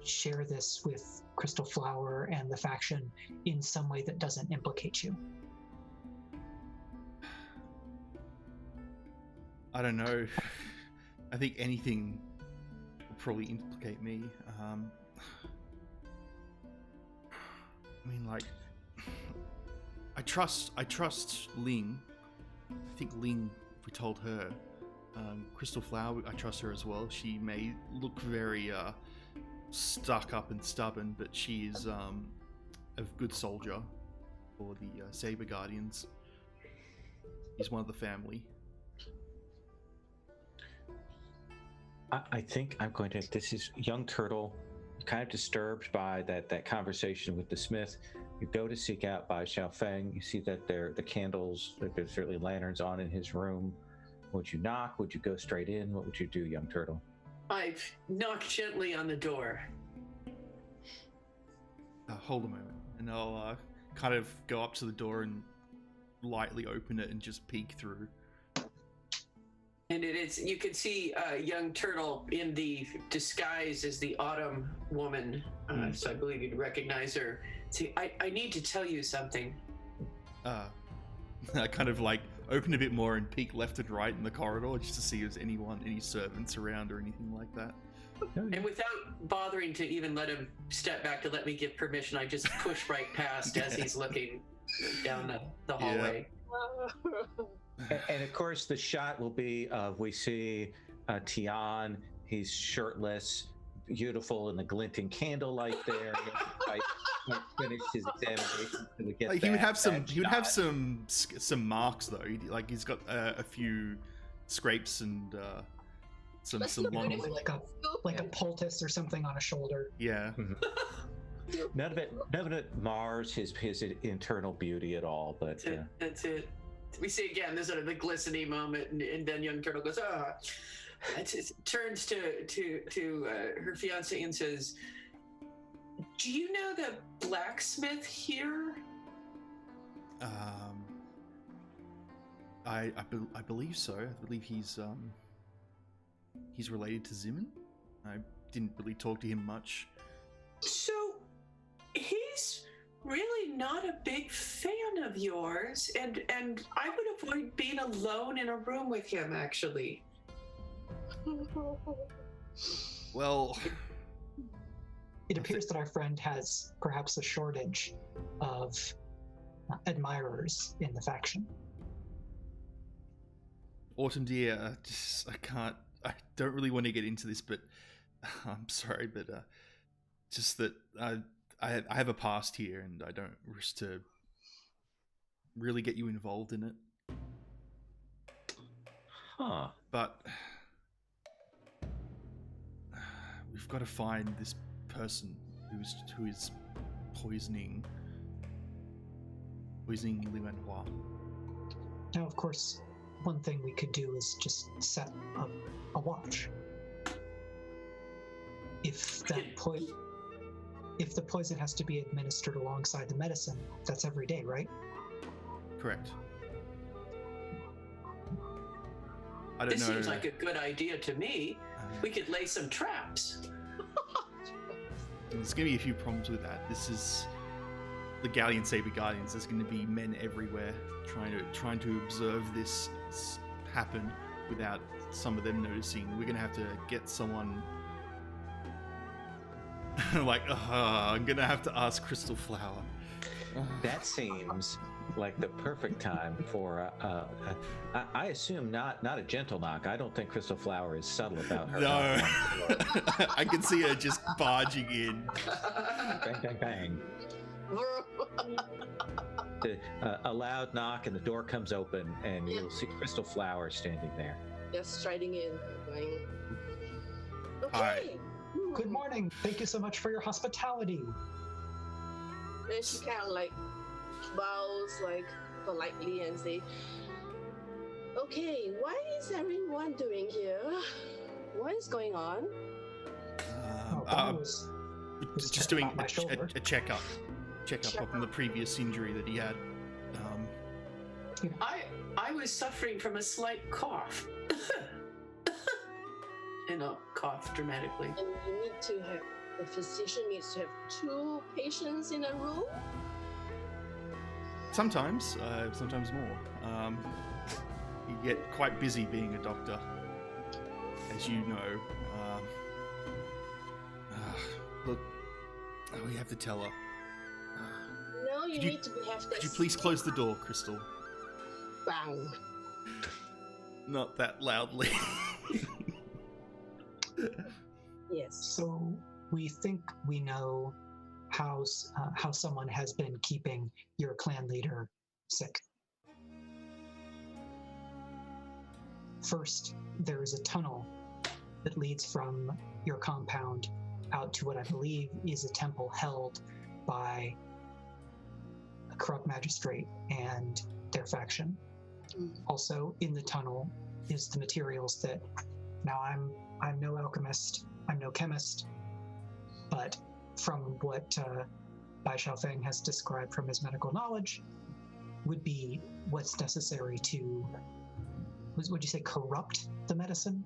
share this with Crystal Flower and the faction in some way that doesn't implicate you." I don't know. I think anything will probably implicate me. I mean, like, I trust Ling. I think Ling, if we told her, Crystal Flower, I trust her as well. She may look very stuck up and stubborn, but she is a good soldier for the Saber Guardians. He's one of the family. I think I'm going to. This is young turtle, kind of disturbed by that conversation with the smith. You go to seek out Bai Xiaofeng. You see that the candles, that there's certainly lanterns on in his room. Would you knock? Would you go straight in? What would you do, young turtle? I've knocked gently on the door. Hold a moment, and I'll kind of go up to the door and lightly open it and just peek through. And it is, you can see a young turtle in the disguise as the Autumn Woman. So I believe you'd recognize her. See, I need to tell you something. I kind of like open a bit more and peek left and right in the corridor just to see if there's any servants around or anything like that. And without bothering to even let him step back to let me give permission, I just push right past as he's looking down the hallway. And of course, the shot will be we see Tian. He's shirtless, beautiful in the glinting candlelight there. Finish his examination. So we get Like, he would have some marks though. He's got a few scrapes and some long. Like a poultice or something on a shoulder. Yeah. None of it mars his internal beauty at all. But that's it. We see again this sort of the glistening moment, and then young turtle goes, turns to her fiance and says, "Do you know the blacksmith here?" I believe so. I believe he's related to Zimmon. I didn't really talk to him much. So he's really not a big fan of yours, and I would avoid being alone in a room with him, actually. Well, it appears that our friend has perhaps a shortage of admirers in the faction. Autumn dear, I don't really want to get into this, but I'm sorry, but just that I have a past here, and I don't wish to really get you involved in it. Huh. But we've got to find this person who is poisoning Limanoir. Now, of course, one thing we could do is just set up a watch. If the poison has to be administered alongside the medicine, that's every day, right? Correct. I don't know. This seems like a good idea to me. We could lay some traps. There's going to be a few problems with that. This is the Galleon Saber Guardians. There's going to be men everywhere trying to observe this happen without some of them noticing. We're going to have to get someone like, I'm going to have to ask Crystal Flower. That seems like the perfect time for I assume not a gentle knock. I don't think Crystal Flower is subtle about her. No. I can see her just barging in. Bang, bang, bang. A loud knock and the door comes open and you'll see Crystal Flower standing there. Just striding in, going, okay. Hi. Good morning. Thank you so much for your hospitality. Then she kind of like bows like politely and say, okay, what is everyone doing here? What is going on? Just doing a checkup on the previous injury that he had. I was suffering from a slight cough. And I'll cough dramatically. And you need to have, the physician needs to have 2 patients in a room? Sometimes more. You get quite busy being a doctor, as you know. Look, we have to tell her. No, you need to have that. Could you please close the door, Crystal? Bang. Not that loudly. Yes. So we think we know how someone has been keeping your clan leader sick. First, there is a tunnel that leads from your compound out to what I believe is a temple held by a corrupt magistrate and their faction. Also, in the tunnel is the materials that, now I'm no alchemist, I'm no chemist, but from what Bai Xiaofeng has described from his medical knowledge would be what's necessary to, would you say, corrupt the medicine?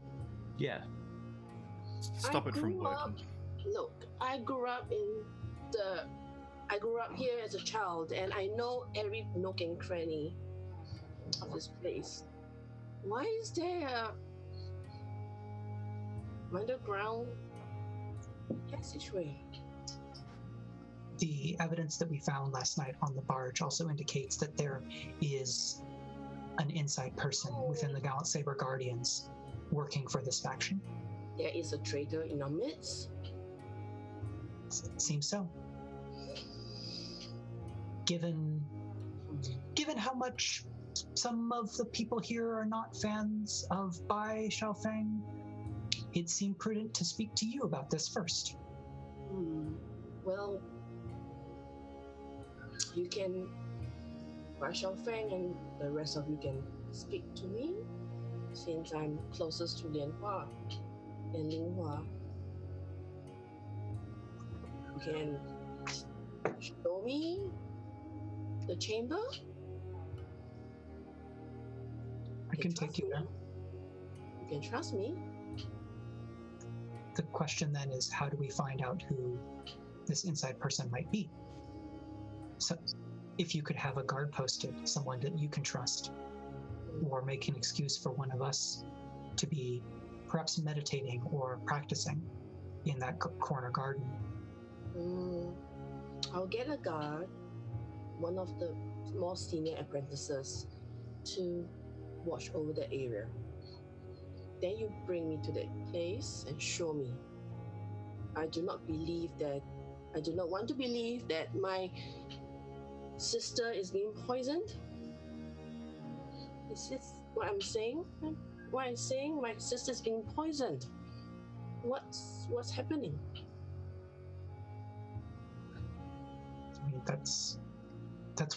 Yeah. Stop it from working. Look, I grew up here as a child, and I know every nook and cranny of this place. Why is there a underground passageway? The evidence that we found last night on the barge also indicates that there is an inside person within the Gallant Saber Guardians working for this faction. There is a traitor in our midst. Seems so. Given how much some of the people here are not fans of Bai Xiaofeng, it seemed prudent to speak to you about this first. Well, you can, Bai Xiaofeng and the rest of you can speak to me, since I'm closest to Lianhua and Linghua. You can show me the chamber. I can take you there. You can trust me. The question then is, how do we find out who this inside person might be? So, if you could have a guard posted, someone that you can trust, or make an excuse for one of us to be perhaps meditating or practicing in that corner garden. I'll get a guard, one of the more senior apprentices, to watch over the area. Then you bring me to that place and show me. I do not want to believe that my sister is being poisoned. Is this what I'm saying? What I'm saying, my sister's being poisoned. What's happening? I mean, that's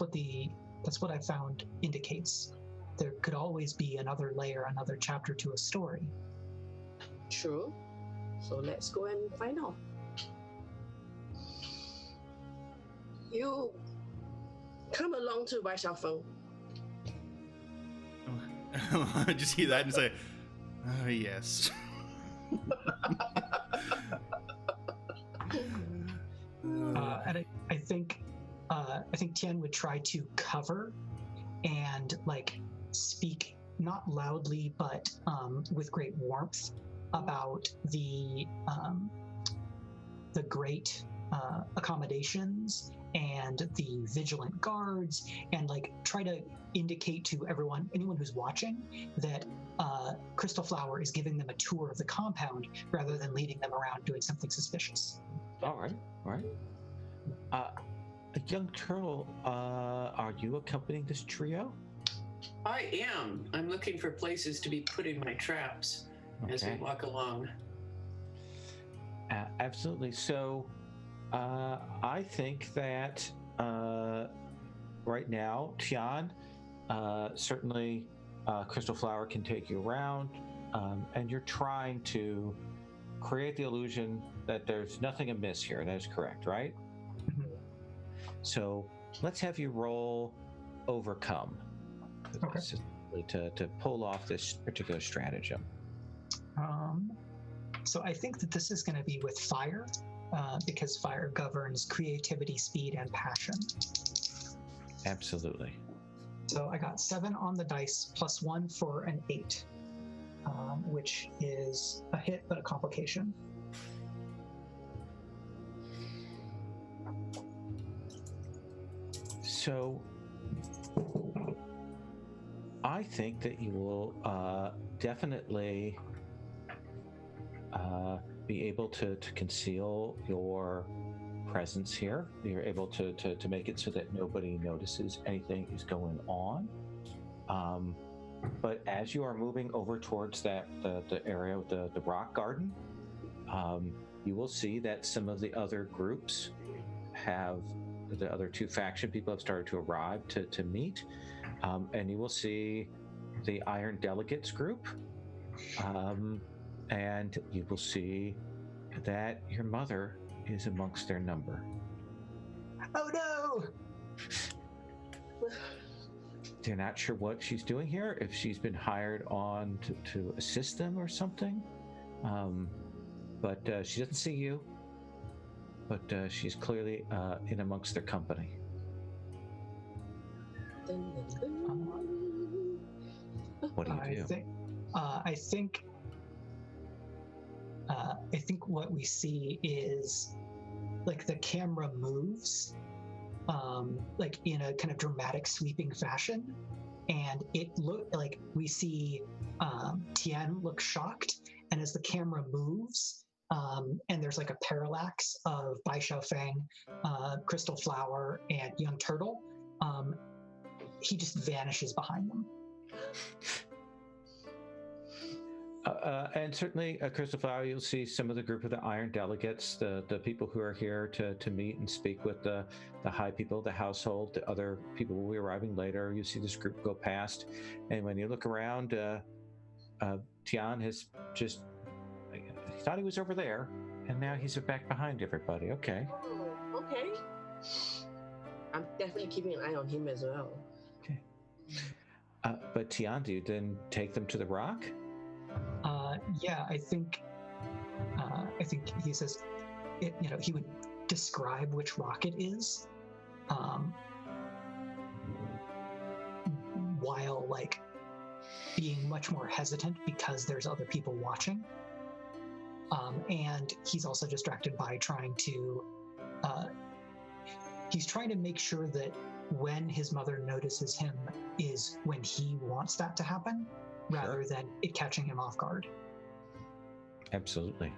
what I found indicates. There could always be another layer, another chapter to a story. True. So let's go and find out. You come along to Bai Xiaofeng. I just hear that and say, "Oh yes." And I think Tian would try to cover and speak not loudly but with great warmth about the great accommodations and the vigilant guards, and try to indicate to anyone who's watching, that Crystal Flower is giving them a tour of the compound rather than leading them around doing something suspicious. All right. Young Turtle, are you accompanying this trio? I am. I'm looking for places to be putting my traps as we walk along. Absolutely. So I think that right now, Tian, certainly Crystal Flower can take you around, and you're trying to create the illusion that there's nothing amiss here. That is correct, right? Mm-hmm. So let's have you roll Overcome. Okay. To pull off this particular stratagem. So I think that this is going to be with fire, because fire governs creativity, speed, and passion. Absolutely. So I got 7 on the dice, +1 for an 8, which is a hit but a complication. So I think that you will definitely be able to conceal your presence here. You're able to make it so that nobody notices anything is going on. But as you are moving over towards the area with the rock garden, you will see that some of the other groups the other 2 faction people have started to arrive to meet. And you will see the Iron Delegates group, and you will see that your mother is amongst their number. Oh no! They're not sure what she's doing here, if she's been hired on to assist them or something. But she doesn't see you. But she's clearly in amongst their company. What do you do? I think what we see is like the camera moves, like in a kind of dramatic sweeping fashion, and it look like we see Tian look shocked, and as the camera moves, and there's like a parallax of Bai Xiaofeng, Crystal Flower, and Young Turtle, he just vanishes behind them. And certainly, Crystal Flower, you'll see some of the group of the Iron Delegates, the people who are here to meet and speak with the high people of the household. The other people will be arriving later. You see this group go past. And when you look around, Tian has just, he thought he was over there, and now he's back behind everybody. Okay. Oh, okay. I'm definitely keeping an eye on him as well. Okay. But Tian, do you then take them to the rock? Yeah, I think he says, he would describe which rock it is, while like being much more hesitant because there's other people watching. And he's also distracted by he's trying to make sure that when his mother notices him is when he wants that to happen, rather than it catching him off guard. Absolutely.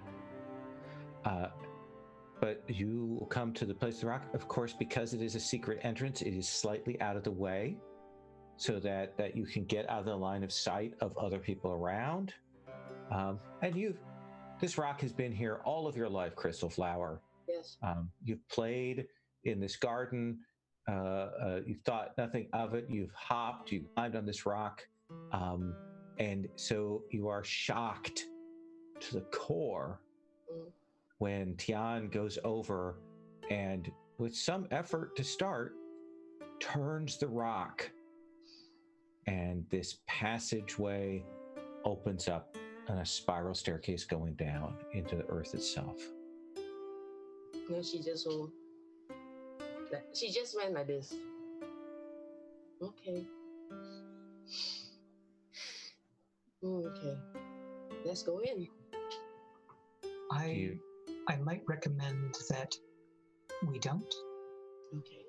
But you come to the place of the rock, of course, because it is a secret entrance, it is slightly out of the way so that you can get out of the line of sight of other people around. And this rock has been here all of your life, Crystal Flower. Yes. You've played in this garden. You've thought nothing of it. You've hopped, you've climbed on this rock. And so you are shocked to the core when Tian goes over and, with some effort to start, turns the rock. And this passageway opens up and a spiral staircase going down into the earth itself. No, she just went like this. Okay. Okay. Let's go in. I might recommend that we don't. Okay.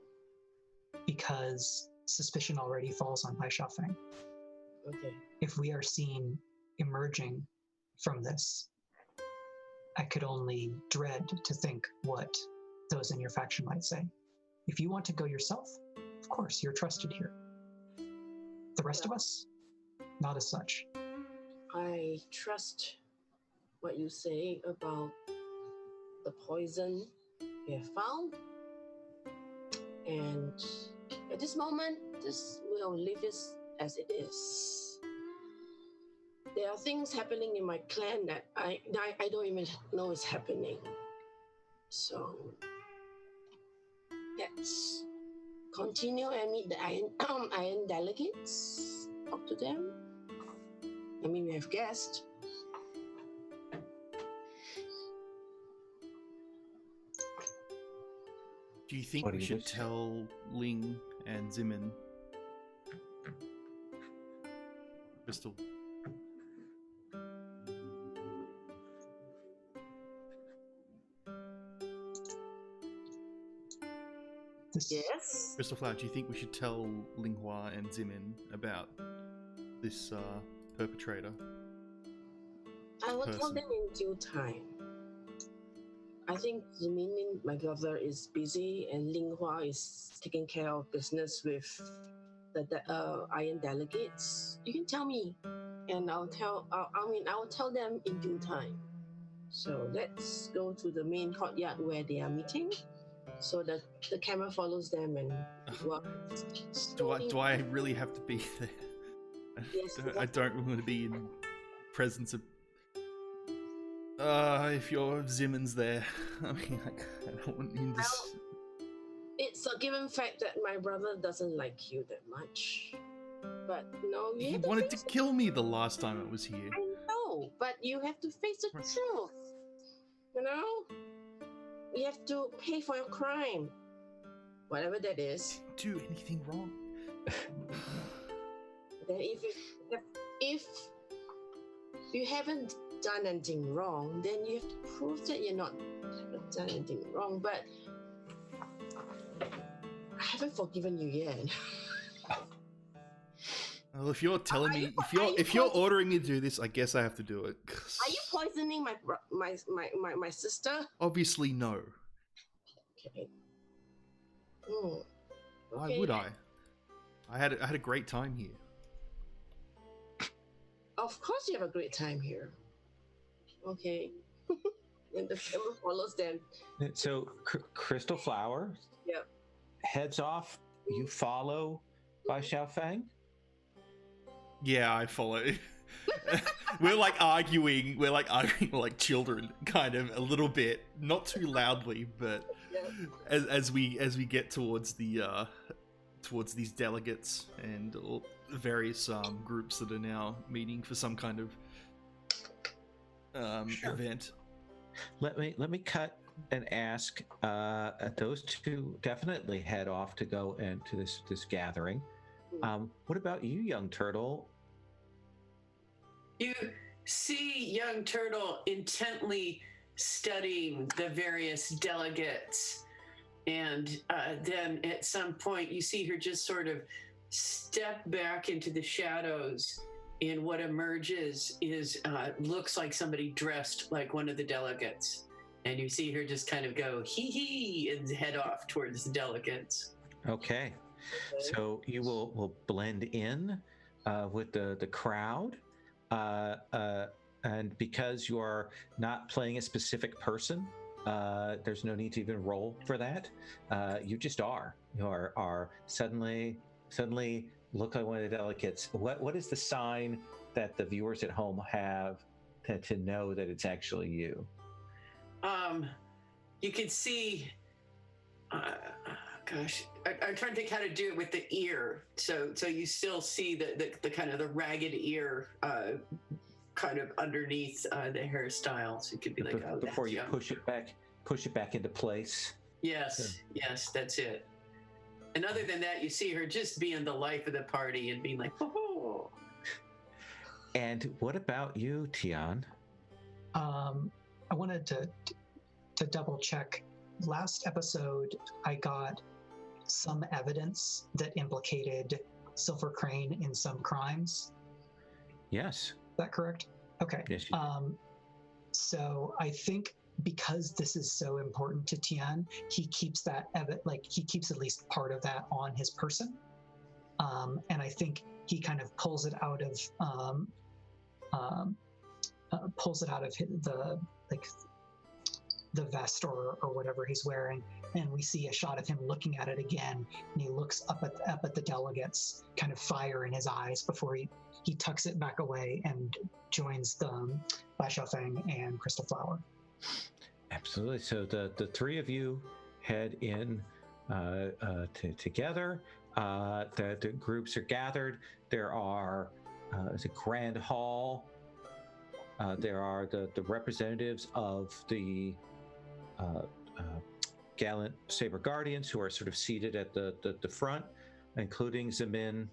Because suspicion already falls on Bai Xiaofeng. Okay. If we are seen emerging from this, I could only dread to think what those in your faction might say. If you want to go yourself, of course, you're trusted here. The rest of us, not as such. I trust what you say about the poison we have found. And at this moment, we'll leave this as it is. There are things happening in my clan that I don't even know is happening. So let's continue and meet the Iron Delegates. Talk to them. I mean, we have guests. Do you think we should tell Ling and Zimin? Crystal. Yes. Crystal Flower, do you think we should tell Linghua and Zimin about this perpetrator? I will tell them in due time. I think Zimin, my brother, is busy, and Linghua is taking care of business with the Iron Delegates. You can tell me, and I'll tell them in due time. So let's go to the main courtyard where they are meeting, so that the camera follows them and do I really have to be there? Yes, I don't want to be in presence of. If your Zimin's there, I mean, I don't want you to. it's a given fact that my brother doesn't like you that much. But no, you He have to wanted to face kill me the last time it was here. I know, but you have to face the truth. You know? You have to pay for your crime. Whatever that is. Didn't do anything wrong. Then if you haven't done anything wrong, then you have to prove that you haven't done anything wrong. But I haven't forgiven you yet. Well, if you're telling me, you if you're ordering me to do this, I guess I have to do it. Are you poisoning my sister? Obviously, no. Okay. Hmm. Why would I? I had a great time here. Of course, you have a great time here. Okay. And the camera follows them. So, Crystal Flower. Yep. Heads off. You follow Bai Xiaofeng. Yeah, I follow. We're like arguing like children, kind of a little bit, not too loudly, but as we get towards towards these delegates and all various groups that are now meeting for some kind of event. Let me cut and ask. Those two definitely head off to go into this gathering. What about you, young turtle? You see young turtle intently studying the various delegates, and then at some point you see her just sort of step back into the shadows, and what emerges is looks like somebody dressed like one of the delegates, and you see her just kind of go hee hee and head off towards the delegates. Okay. So you will blend in with the crowd, and because you are not playing a specific person, there's no need to even roll for that. You just are. You are suddenly look like one of the delegates. What is the sign that the viewers at home have to know that it's actually you? You can see. Gosh, I'm trying to think how to do it with the ear. So you still see the kind of the ragged ear kind of underneath the hairstyle. So you could be like, oh, before that's you young. push it back into place. Yes, yes, that's it. And other than that, you see her just being the life of the party and being like, oh. And what about you, Tian? I wanted to double check. Last episode, I got some evidence that implicated Silver Crane in some crimes. Yes. Is that correct? Okay. Yes. You did. So I think because this is so important to Tian, he keeps that he keeps at least part of that on his person, and I think he kind of pulls it out of the vest or whatever he's wearing, and we see a shot of him looking at it again, and he looks up at the delegates, kind of fire in his eyes before he tucks it back away and joins the Bai Xiaofeng and Crystal Flower. Absolutely. So the three of you head in together. The groups are gathered. There are it's a grand hall. There are the representatives of the gallant Saber Guardians who are sort of seated at the front, including Zemin,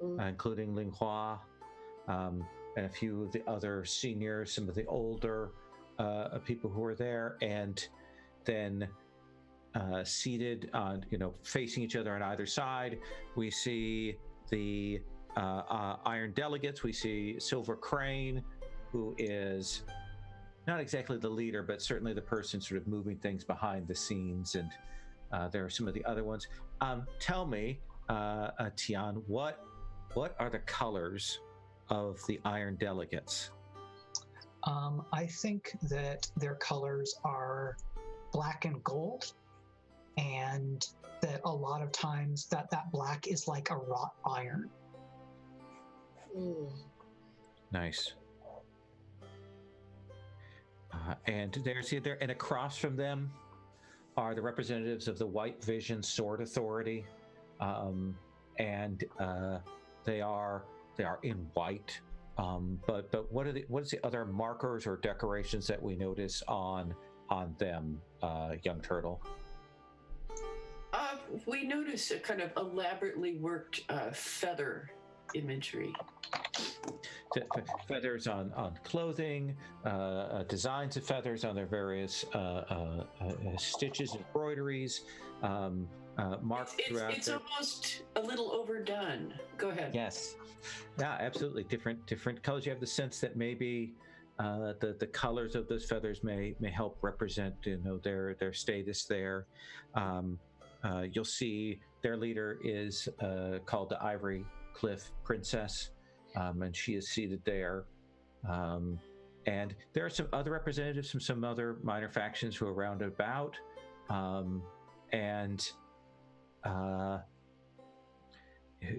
including Ling Hua, and a few of the other seniors, some of the older people who are there, and then seated on, facing each other on either side, we see the Iron Delegates. We see Silver Crane, who is not exactly the leader, but certainly the person sort of moving things behind the scenes. And there are some of the other ones. Tell me, Tian, what are the colors of the Iron Delegates? I think that their colors are black and gold, and that a lot of times that black is like a wrought iron. Nice. And and across from them are the representatives of the White Vision Sword Authority, and they are in white. But what is the other markers or decorations that we notice on them, young turtle? We notice a kind of elaborately worked feather imagery. Feathers on clothing, designs of feathers on their various stitches, embroideries, marked throughout. It's almost a little overdone. Go ahead. Yes, yeah, absolutely. Different colors. You have the sense that maybe the colors of those feathers may help represent their status there. You'll see their leader is called the Ivory Cliff Princess, and she is seated there. And there are some other representatives from some other minor factions who are round about. And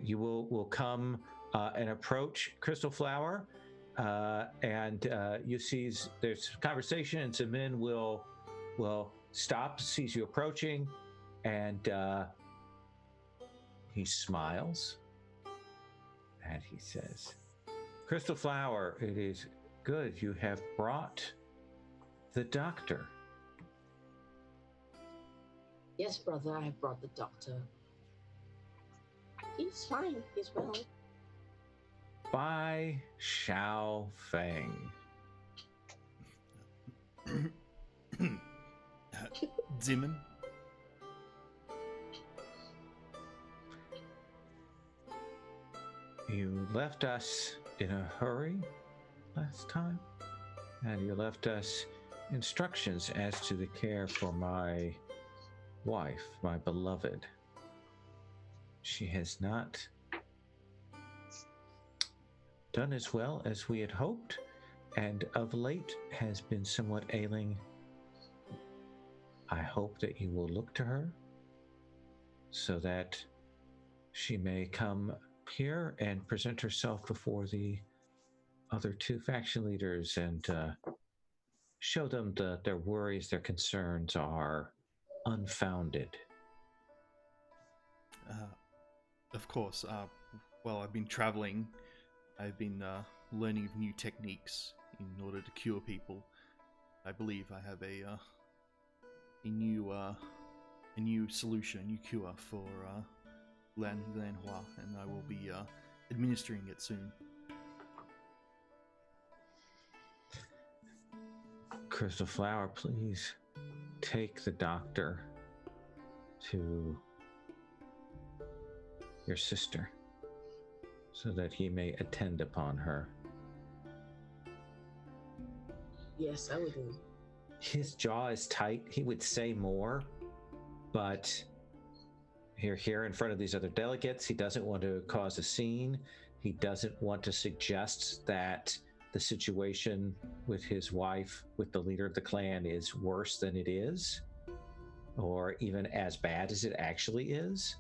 you will come and approach Crystal Flower, and you see there's conversation, and some men will stop, sees you approaching, and he smiles and he says, "Crystal Flower, it is good you have brought the doctor." Yes, brother, I have brought the doctor. He's fine. He's well. By Xiao Feng. Zimmern. You left us in a hurry last time, and you left us instructions as to the care for my wife, my beloved. She has not done as well as we had hoped, and of late has been somewhat ailing. I hope that you will look to her so that she may come here and present herself before the other two faction leaders and show them that their worries, their concerns are unfounded. Of course. While I've been traveling, I've been learning of new techniques in order to cure people. I believe I have a new solution, a new cure for Lanhua, and I will be administering it soon. Crystal Flower, please take the doctor to your sister so that he may attend upon her. Yes, I will do. His jaw is tight. He would say more, but here in front of these other delegates, he doesn't want to cause a scene. He doesn't want to suggest that the situation with his wife, with the leader of the clan, is worse than it is, or even as bad as it actually is.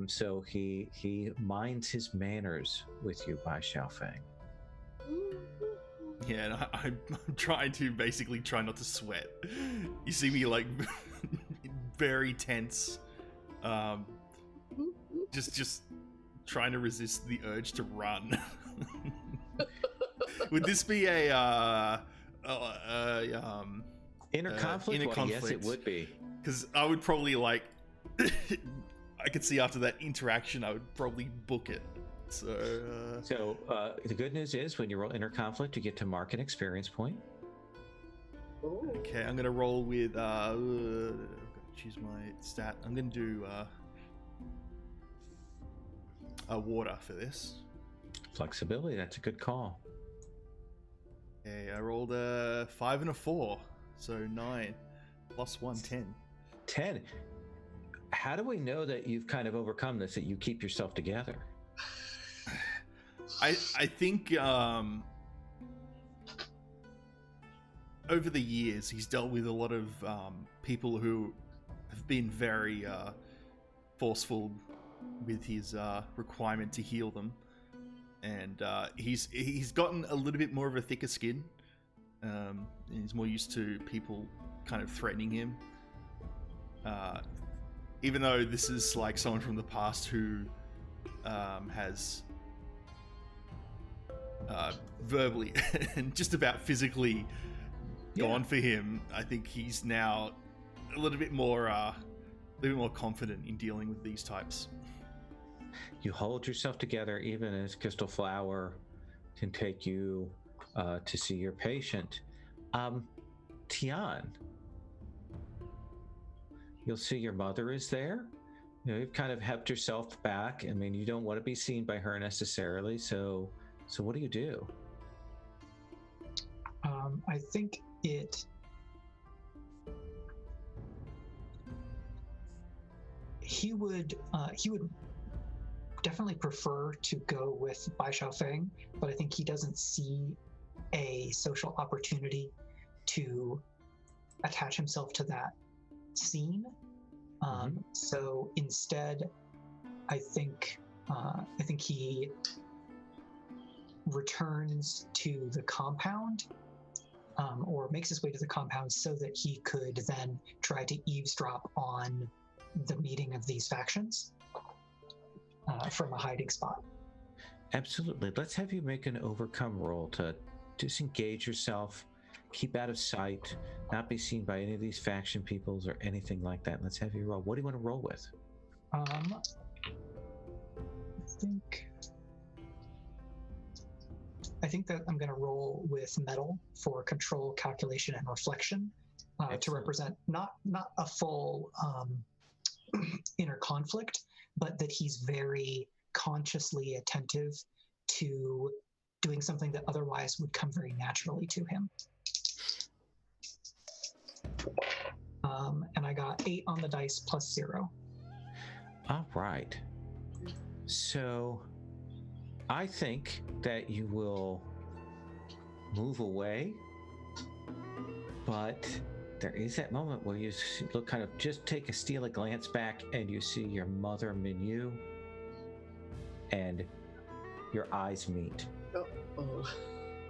So he minds his manners with you, Bai Xiaofeng. Yeah, and I'm trying to basically try not to sweat. You see me like very tense. Just trying to resist the urge to run. Would this be a inner conflict? Well, yes, it would be. Because I would probably like. I could see after that interaction, I would probably book it. So the good news is, when you roll inner conflict, you get to mark an experience point. Okay, I'm gonna roll with. I've got to choose my stat. I'm gonna do water for this. Flexibility. That's a good call. Okay, I rolled a 5 and a 4, so 9 plus 1, 10. 10. How do we know that you've kind of overcome this? That you keep yourself together? I think over the years he's dealt with a lot of people who have been very forceful with his requirement to heal them, and he's gotten a little bit more of a thicker skin. And he's more used to people kind of threatening him, even though this is like someone from the past who has verbally and just about physically gone for him, I think he's now a little bit more confident in dealing with these types. You hold yourself together even as Crystal Flower can take you to see your patient. Tian, you'll see your mother is there. You've kind of helped yourself back. I mean, you don't want to be seen by her necessarily. So what do you do? I think he would definitely prefer to go with Bai Xiaofeng, but I think he doesn't see a social opportunity to attach himself to that scene. So instead, I think he returns to the compound, or makes his way to the compound so that he could then try to eavesdrop on the meeting of these factions from a hiding spot. Absolutely. Let's have you make an overcome roll to disengage yourself, keep out of sight, not be seen by any of these faction peoples or anything like that. Let's have you roll. What do you want to roll with? I think that I'm going to roll with metal for control, calculation, and reflection to represent not a full inner conflict, but that he's very consciously attentive to doing something that otherwise would come very naturally to him. And I got 8 on the dice plus 0. All right. So I think that you will move away, but there is that moment where you look kind of steal a glance back and you see your mother Minyu and your eyes meet. Uh-oh.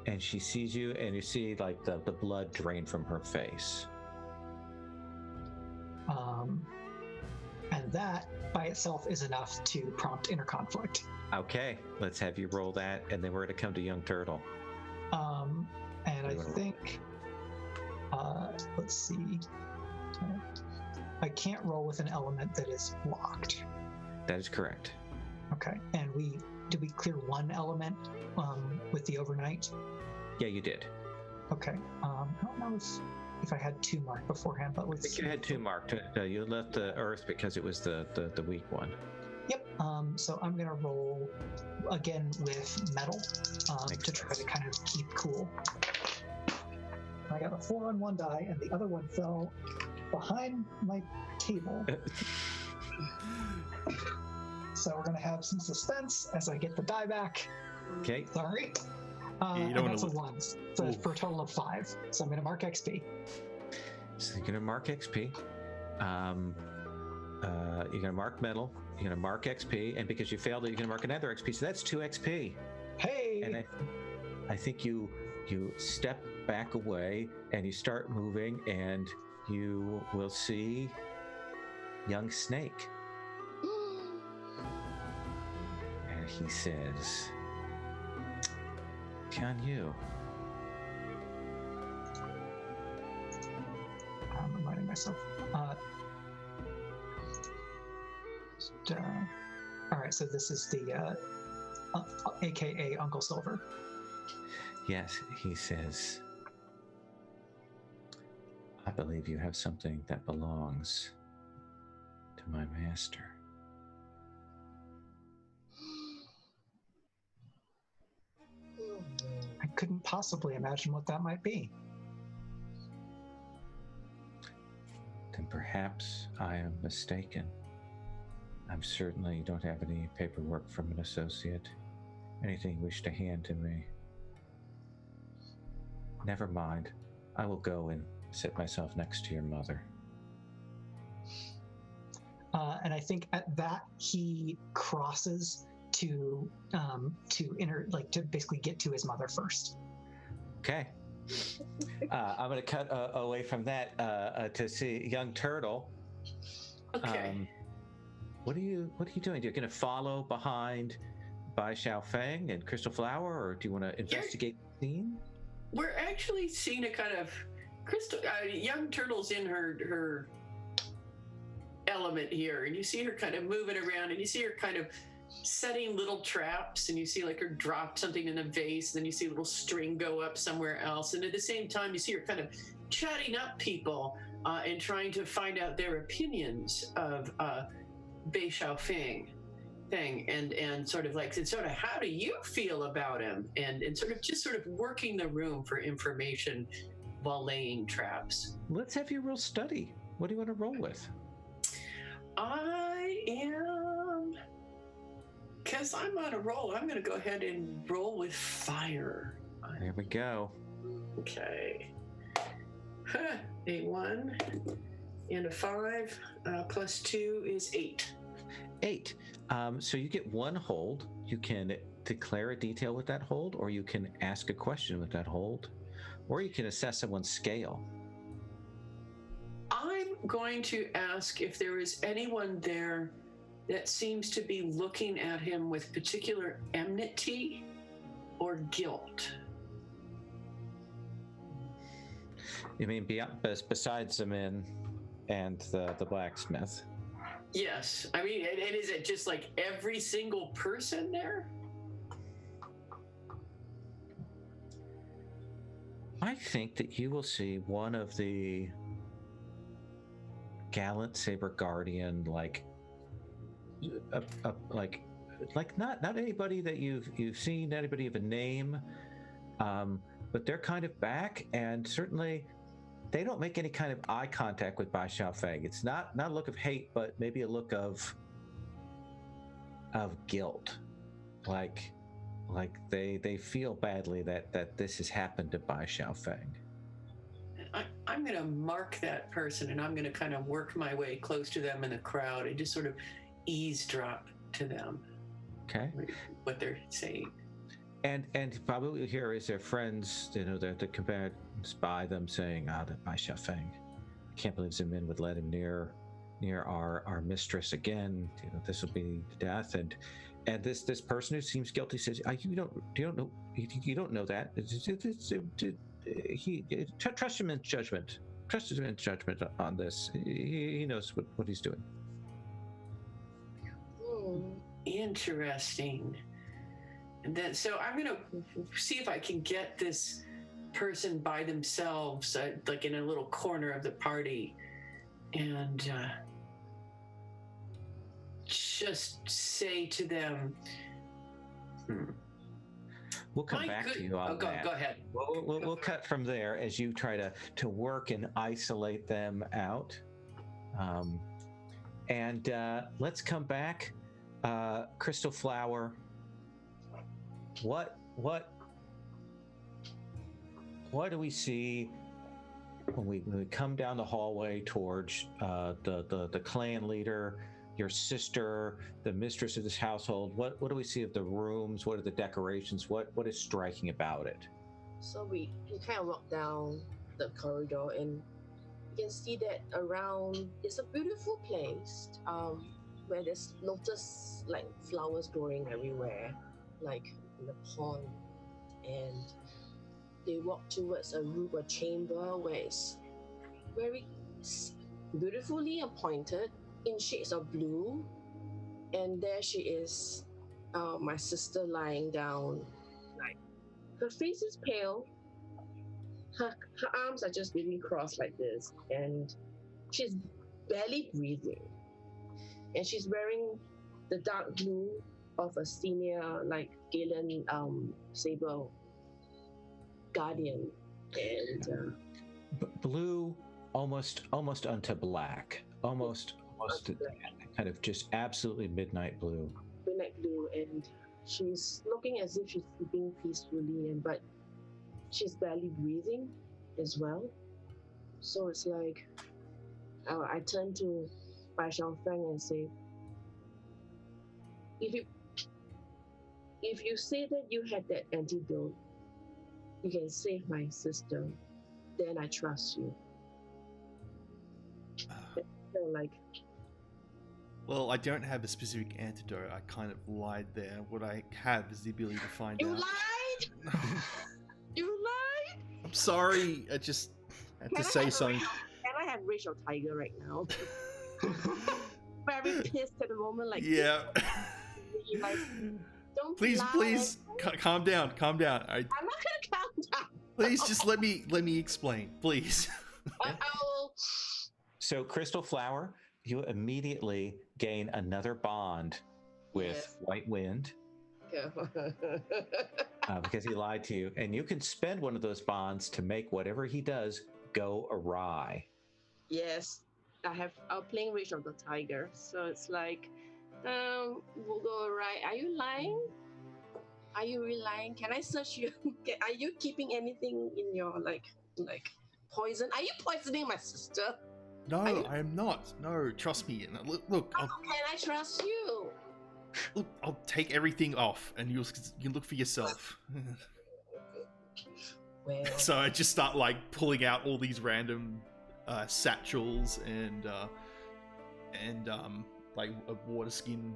And she sees you and you see like the blood drain from her face. And that by itself is enough to prompt inner conflict. Okay, let's have you roll that, and then we're going to come to Young Turtle. And I think, let's see. I can't roll with an element that is locked. That is correct. Okay, and did we clear one element with the overnight? Yeah, you did. Okay, I don't know if I had 2 marked beforehand, but I think you had 2 marked. You left the Earth because it was the weak one. Yep. So I'm gonna roll again with metal to try to kind of keep cool. I got a 4 on one die, and the other one fell behind my table. So we're gonna have some suspense as I get the die back. Okay. Sorry. You don't and that's a 1, so for a total of 5. So I'm gonna mark XP. So you're gonna mark XP. You're gonna mark metal. You're gonna mark XP, and because you failed it, you're gonna mark another XP. So that's 2 XP. Hey! And I think you step back away and you start moving, and you will see young Snake. And he says, "Can you?" I'm reminding myself. All right, so this is the AKA Uncle Silver. Yes, he says, "I believe you have something that belongs to my master." I couldn't possibly imagine what that might be. Then perhaps I am mistaken. I'm certainly don't have any paperwork from an associate. Anything you wish to hand to me. Never mind. I will go and sit myself next to your mother. And I think at that he crosses to basically get to his mother first. Okay. I'm going to cut away from that to see Young Turtle. Okay. What are you doing? You're going to follow behind Bai Xiaofeng and Crystal Flower, or do you want to investigate the scene? We're actually seeing a kind of young turtle's in her element here, and you see her kind of moving around, and you see her kind of setting little traps, and you see like her drop something in a vase, and then you see a little string go up somewhere else, and at the same time you see her kind of chatting up people and trying to find out their opinions of Bei Xiaofeng thing, and sort of how do you feel about him, and sort of working the room for information while laying traps. Let's have you roll study. What do you want to roll with? I am, because I'm on a roll, I'm going to go ahead and roll with fire. There we go. Okay. A 1 and a 5 plus 2 is 8. 8. So you get one hold. You can declare a detail with that hold, or you can ask a question with that hold, or you can assess someone's scale. I'm going to ask if there is anyone there that seems to be looking at him with particular enmity or guilt. You mean besides the men and the blacksmith? Yes. I mean, and is it just like every single person there? I think that you will see one of the gallant Saber Guardian, like not anybody that you've seen, anybody of a name, but they're kind of back, and certainly they don't make any kind of eye contact with Bai Xiaofeng. It's not a look of hate, but maybe a look of guilt, like they feel badly that this has happened to Bai Xiaofeng. I'm going to mark that person, and I'm going to kind of work my way close to them in the crowd and just sort of eavesdrop to them. Okay. What they're saying. And probably here is their friends, the combatants by them saying, that Bai Xiaofeng, I can't believe some men would let him near our mistress again. This will be death. And this person who seems guilty says, you don't know that. Trust him in judgment. Trust him in judgment on this. He knows what he's doing. Interesting. And then, so I'm going to see if I can get this person by themselves, like in a little corner of the party, and just say to them, We'll come back to you on that. Go ahead. We'll cut from there as you try to work and isolate them out. And let's come back. Crystal Flower, what do we see when we come down the hallway towards the clan leader, your sister, the mistress of this household? What do we see of the rooms? What are the decorations? What is striking about it? So we kind of walk down the corridor, and you can see that around it's a beautiful place where there's lotus like flowers growing everywhere, like in the pond. And they walk towards a chamber where it's very beautifully appointed in shades of blue, and there she is, my sister lying down. Like, her face is pale, her arms are just really crossed like this, and she's barely breathing, and she's wearing the dark blue of a senior, like Galen Saber Guardian, and blue almost unto black, almost kind of just absolutely midnight blue. And she's looking as if she's sleeping peacefully, but she's barely breathing as well. So it's like I turn to Bai Xiaofeng and say, if you say that you had that antidote, you can save my sister, then I trust you. So like, Well, I don't have a specific antidote. I kind of lied there. What I have is the ability to find You out. lied. You lied. I'm sorry. I just had to Can say something. Can I have Rachel Tiger right now? Very pissed at the moment. Like, Yeah. like, don't Please, lie. please, calm down. Calm down. I'm not gonna calm down. Please, just let me explain, please. Uh-oh. So, Crystal Flower, you immediately gain another bond with Yes. White Wind because he lied to you, and you can spend one of those bonds to make whatever he does go awry. Yes, I'm playing Rage of the Tiger, so it's like, we'll go right. Are you lying? Are you really lying? Can I search you? Are you keeping anything in your like poison? Are you poisoning my sister? No, I am not. No, trust me. Look, How can I trust you? I'll take everything off, and you can look for yourself. Well, So I just start like pulling out all these random satchels and like a water skin,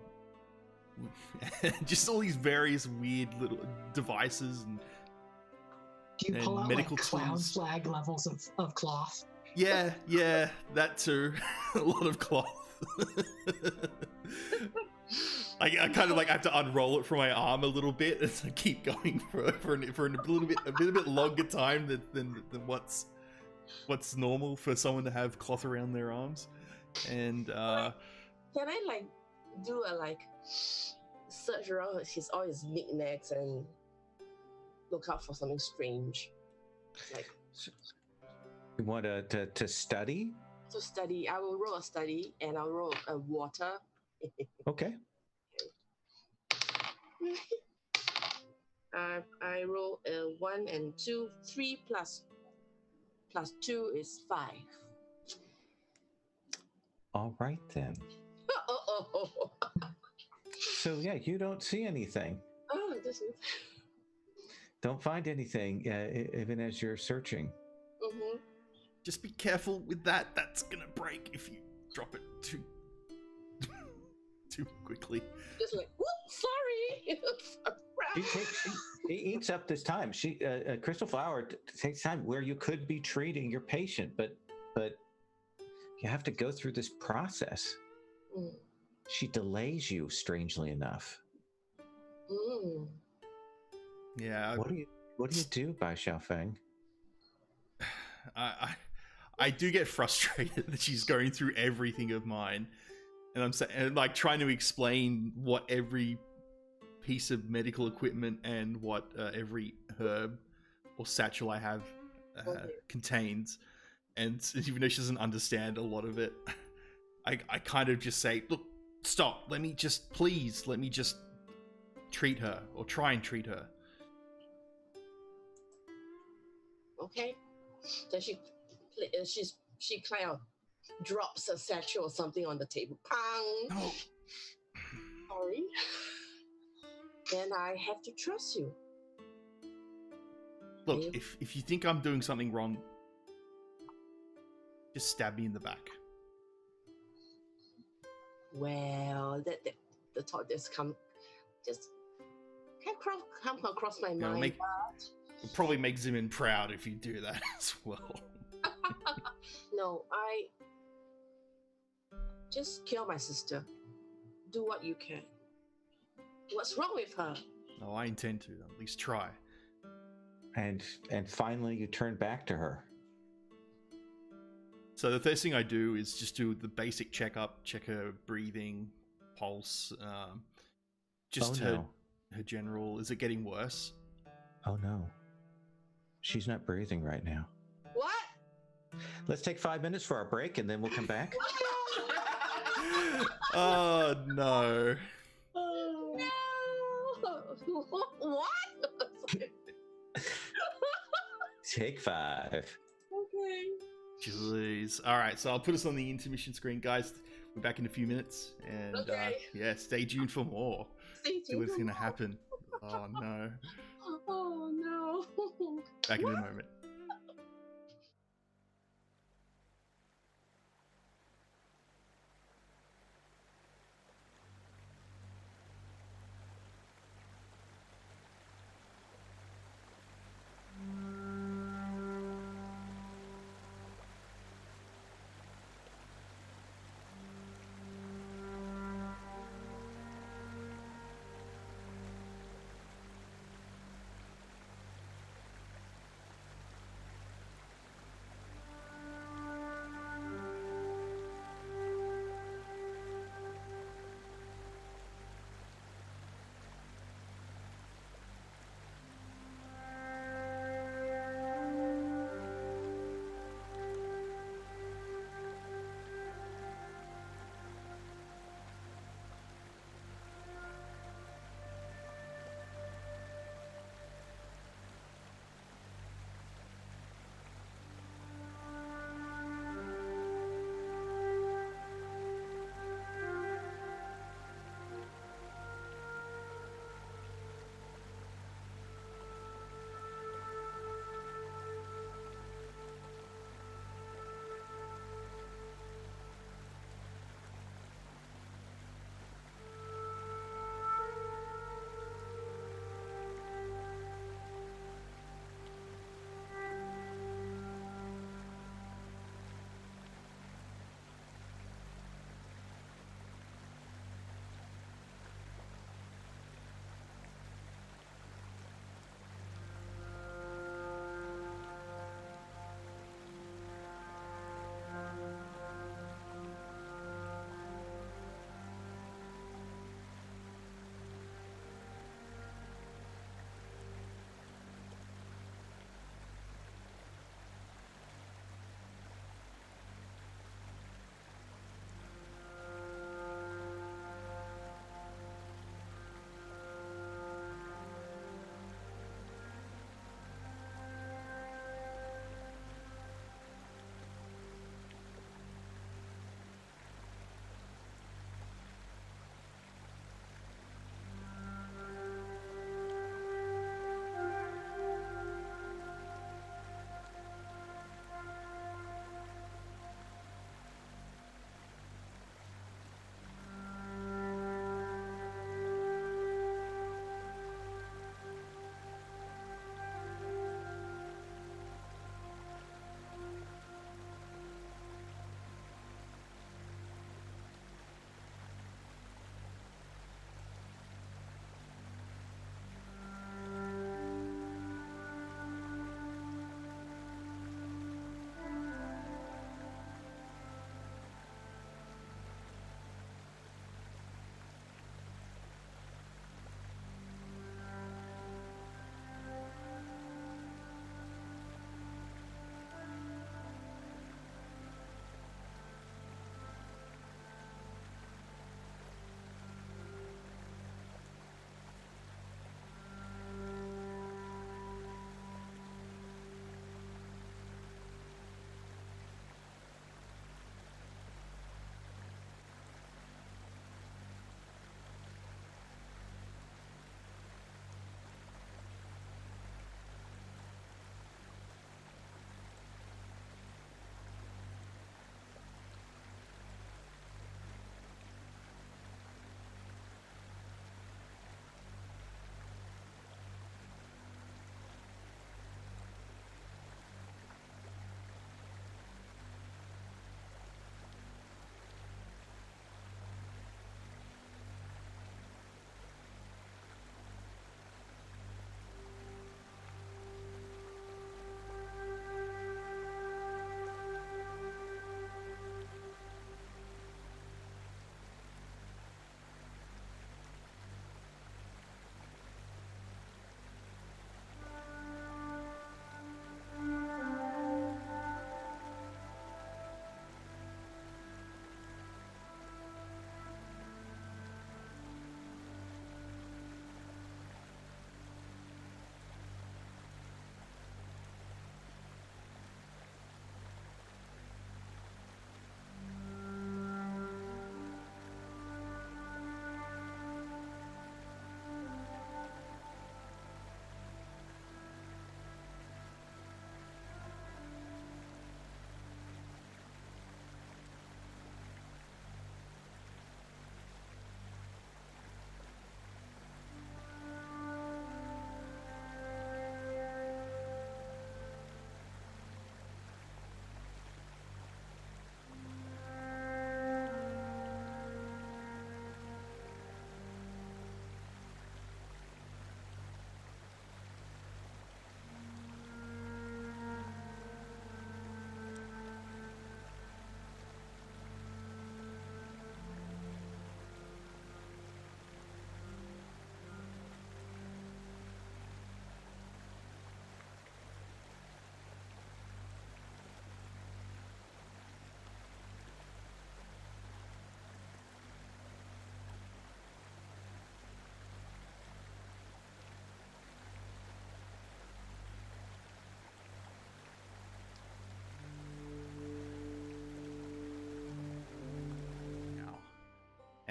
just all these various weird little devices and Do you and pull out medical like cloud tools. flag levels of cloth? yeah, that too. A lot of cloth. I kind of like have to unroll it from my arm a little bit as I keep going for a little bit longer time than what's normal for someone to have cloth around their arms. And can I like do a like search around all his knickknacks and look out for something strange, like You want to study? to study? I will roll a study, and I'll roll a water. Okay. I roll a 1 and 2, 3 plus 2 is 5. All right then. Oh, So yeah, you don't see anything. this is. Don't find anything, even as you're searching. Mm-hmm. just be careful with that. That's gonna break if you drop it too quickly. Just like, whoop, sorry. She eats up this time. Crystal Flower takes time where you could be treating your patient, but you have to go through this process. Mm. She delays you, strangely enough. Mm. Yeah. What do you do, Bai Xiaofeng? I do get frustrated that she's going through everything of mine, and I'm saying, and like trying to explain what every piece of medical equipment and what every herb or satchel I have contains, and even though she doesn't understand a lot of it, I kind of just say, look, stop. Let me just treat her, or try and treat her. Okay. Then she kind of drops a satchel or something on the table. Pang. No. Sorry. Then I have to trust you. Look, if you think I'm doing something wrong, just stab me in the back. Well, the thought just come across my mind. It'll probably make Zimin proud if you do that as well. No, I just kill my sister. Do what you can. What's wrong with her? No, I intend to at least try. And finally, you turn back to her. So the first thing I do is just do the basic checkup, check her breathing, pulse, her general. Is it getting worse? Oh no, she's not breathing right now. What? Let's take 5 minutes for our break, and then we'll come back. Oh no. No. What? Take 5. Okay. Jeez. All right, so I'll put us on the intermission screen, guys. We're back in a few minutes, and Okay. stay tuned for more. Stay See what's tuned. gonna happen. Oh no. Oh no. Back in a moment.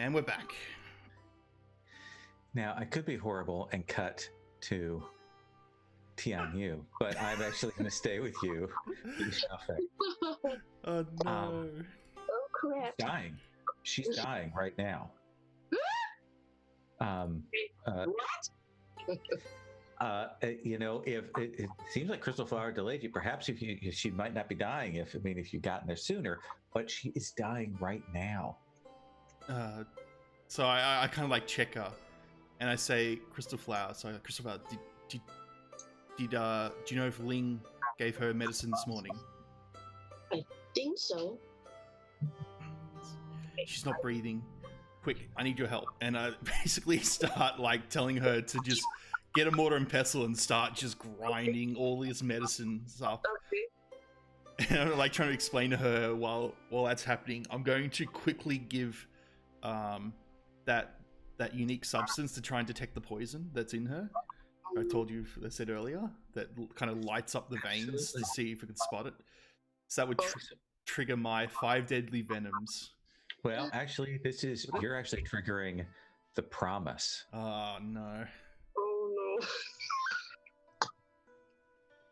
And we're back. Now, I could be horrible and cut to Tianyu, but I'm actually going to stay with you. Oh no. Oh crap. She's dying right now. What? If it seems like Crystal Flower delayed you, perhaps she might not be dying if you'd gotten there sooner, but she is dying right now. So I kind of like check her, and I say, Crystal Flower. So Crystal Flower, do you know if Ling gave her medicine this morning? I think so. She's not breathing. Quick, I need your help. And I basically start like telling her to just get a mortar and pestle and start just grinding all these medicines up. Okay. And I'm like trying to explain to her while that's happening, I'm going to quickly give that unique substance to try and detect the poison that's in her. I told you, I said earlier, that kind of lights up the veins to see if we can spot it. So that would trigger my 5 deadly venoms. Well, actually, you're actually triggering the promise. Oh no. Oh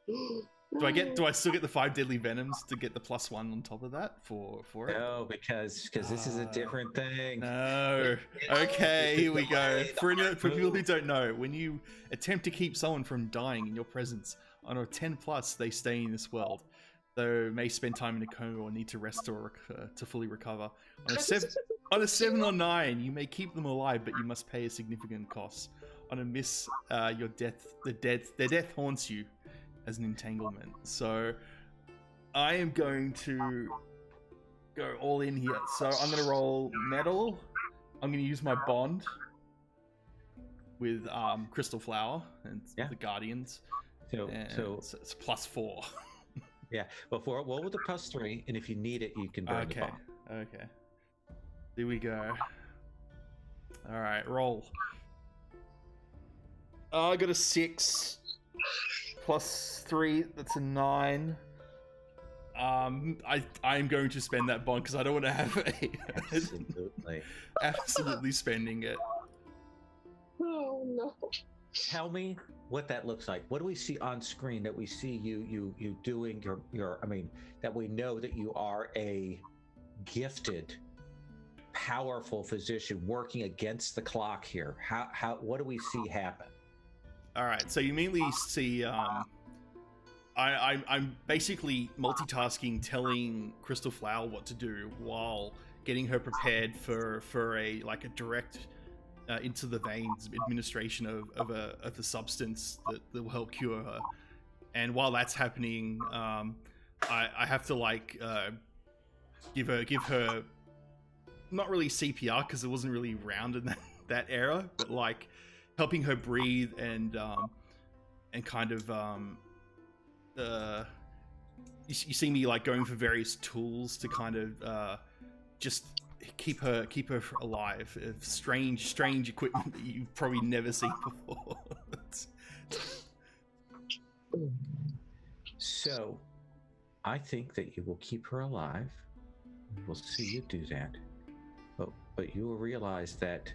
no. Do I still get the 5 deadly venoms to get the +1 on top of that for it? No, because this is a different thing. No. Okay, here we go. For people who don't know, when you attempt to keep someone from dying in your presence, on a 10+, they stay in this world. Though may spend time in a coma or need to rest or to fully recover. On a 7 or 9, you may keep them alive, but you must pay a significant cost. On a miss, their death haunts you as an entanglement. So I am going to go all in here. So I'm going to roll metal. I'm going to use my bond with Crystal Flower and the Guardians. So it's +4. Yeah, before roll with the +3, and if you need it, you can burn the bomb. Okay. Here we go. All right, roll. I got a 6 +3. That's a 9. I'm going to spend that bond because I don't want to have absolutely spending it. Oh no. Tell me what that looks like. What do we see on screen that we see you doing your that we know that you are a gifted, powerful physician working against the clock here? What do we see happen? All right, so you mainly see I'm basically multitasking, telling Crystal Flower what to do while getting her prepared for a direct into the veins administration of a substance that will help cure her. And while that's happening, I have to give her not really CPR because it wasn't really around in that era, but helping her breathe and kind of you see me going for various tools to kind of just keep her alive. Strange equipment that you've probably never seen before. So I think that you will keep her alive. We'll see you do that. But you will realize that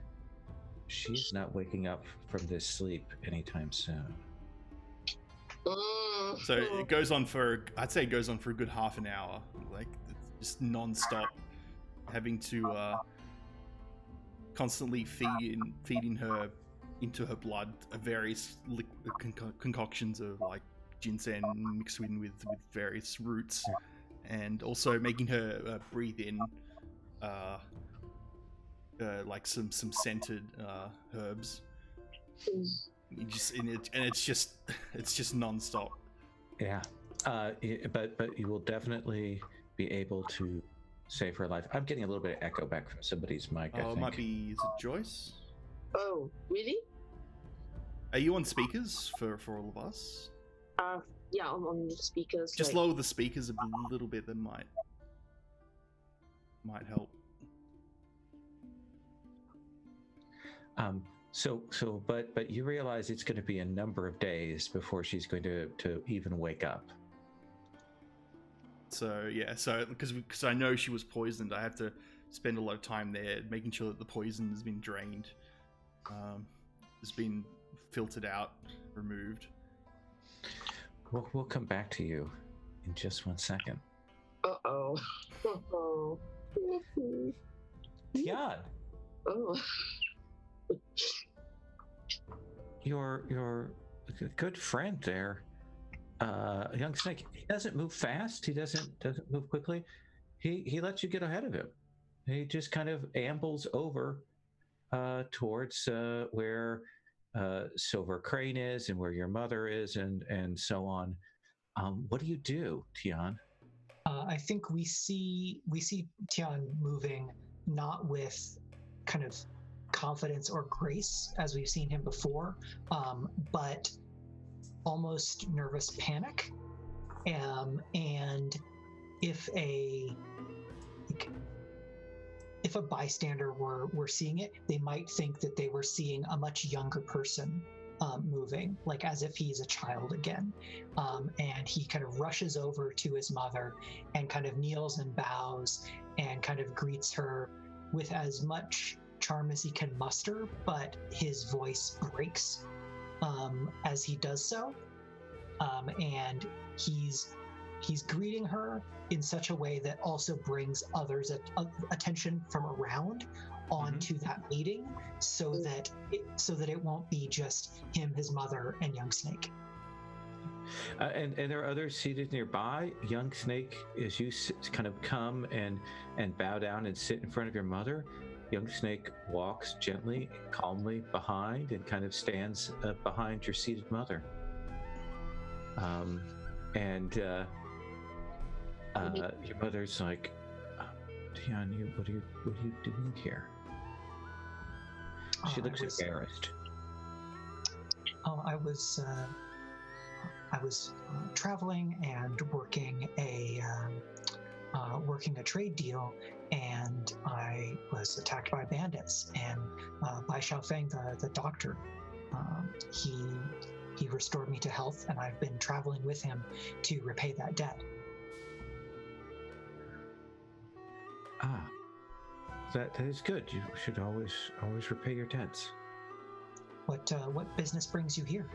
she's not waking up from this sleep anytime soon. So it goes on for, I'd say it goes on for a good half an hour. It's just non-stop, having to constantly feeding her into her blood various concoctions of ginseng mixed in with various roots, and also making her breathe in some scented herbs. It's just non-stop. Yeah, but you will definitely be able to save her life. I'm getting a little bit of echo back from somebody's mic. I think. It might be, is it Joyce? Oh, really? Are you on speakers for all of us? Yeah, I'm on the speakers. Just lower the speakers a little bit. That might help. But you realize it's going to be a number of days before she's going to even wake up. So yeah, because I know she was poisoned, I have to spend a lot of time there, making sure that the poison has been drained, has been filtered out, removed. We'll come back to you in just 1 second. Uh-oh. Uh-oh. Tian, Oh. your good friend there, young snake. He doesn't move fast. He doesn't move quickly. He lets you get ahead of him. He just kind of ambles over towards where Silver Crane is and where your mother is, and so on. What do you do, Tian? I think we see Tian moving not with kind of confidence or grace as we've seen him before, but almost nervous panic. And if a bystander were seeing it, they might think that they were seeing a much younger person moving, like as if he's a child again. And he kind of rushes over to his mother and kind of kneels and bows and kind of greets her with as much charm as he can muster, but his voice breaks as he does so. And he's greeting her in such a way that also brings others' attention from around onto that meeting, so that it won't be just him, his mother, and young snake. And there are others seated nearby. Young snake, as you kind of come and bow down and sit in front of your mother, young snake walks gently, calmly behind, and kind of stands behind your seated mother. Your mother's like, Tian, what are you doing here? She looks embarrassed. I was traveling and working a trade deal, and I was attacked by bandits. And Bai Xiaofeng, the doctor, he restored me to health, and I've been traveling with him to repay that debt. That is good. You should always repay your debts. What business brings you here?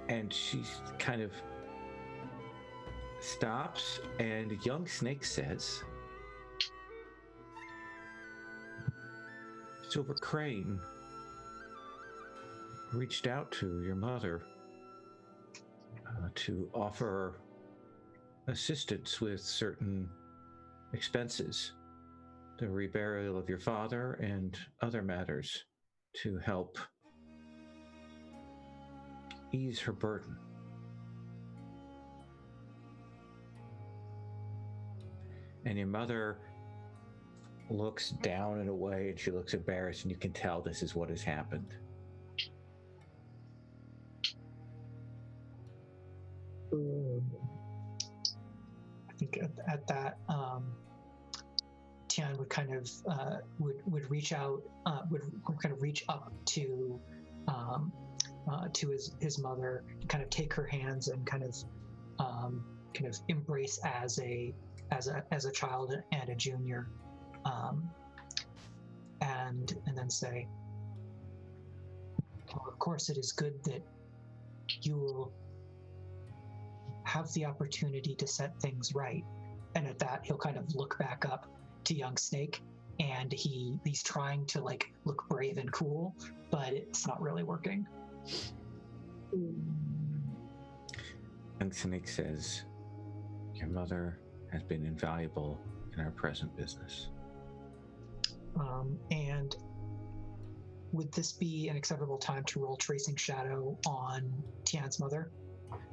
And she kind of stops, and young snake says, Silver Crane reached out to your mother to offer assistance with certain expenses, the reburial of your father and other matters, to help ease her burden. And your mother looks down and away, and she looks embarrassed, and you can tell this is what has happened. I think at that, Tian would kind of would reach out, would kind of reach up to his mother, to kind of take her hands and kind of embrace as a child and a junior, and then say, well, of course, it is good that you will have the opportunity to set things right. And at that, he'll kind of look back up to young snake, and he's trying to like look brave and cool, but it's not really working. Young snake says, your mother has been invaluable in our present business. And would this be an acceptable time to roll Tracing Shadow on Tian's mother?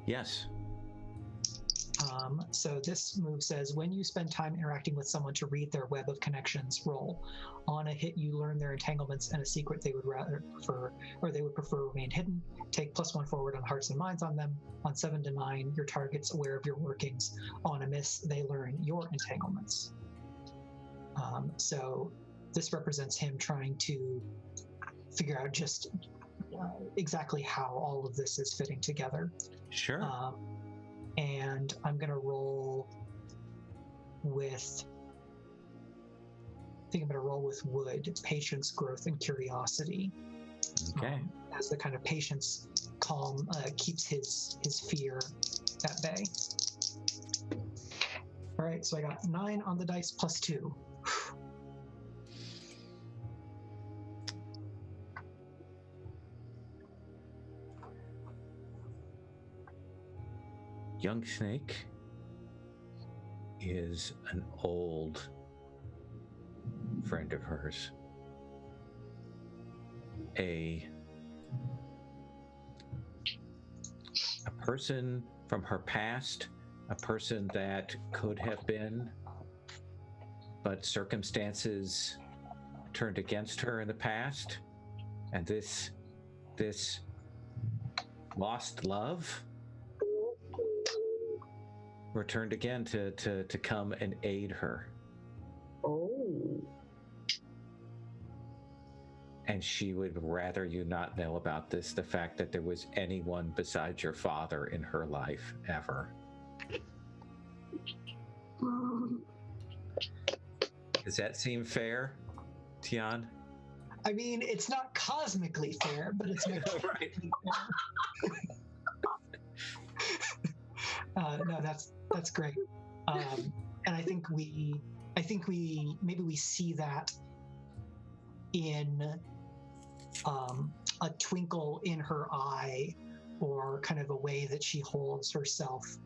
Yes. So this move says, when you spend time interacting with someone to read their web of connections, roll. On a hit, you learn their entanglements and a secret they would prefer remain hidden. Take +1 forward on hearts and minds on them. On 7 to 9, your target's aware of your workings. On a miss, they learn your entanglements. So this represents him trying to figure out just exactly how all of this is fitting together. Sure. and I'm going to roll with. I think I'm going to roll with wood, patience, growth, and curiosity. Okay. As the kind of patience calm keeps his fear at bay. All right, so I got 9 on the dice plus 2. Young Snake is an old friend of hers. A person from her past, a person that could have been, but circumstances turned against her in the past, and this lost love returned again to come and aid her. Oh. And she would rather you not know about this, the fact that there was anyone besides your father in her life ever. Does that seem fair, Tian? I mean, it's not cosmically fair, but it's mechanically fair. No, that's great. And I think we see that in a twinkle in her eye, or kind of a way that she holds herself.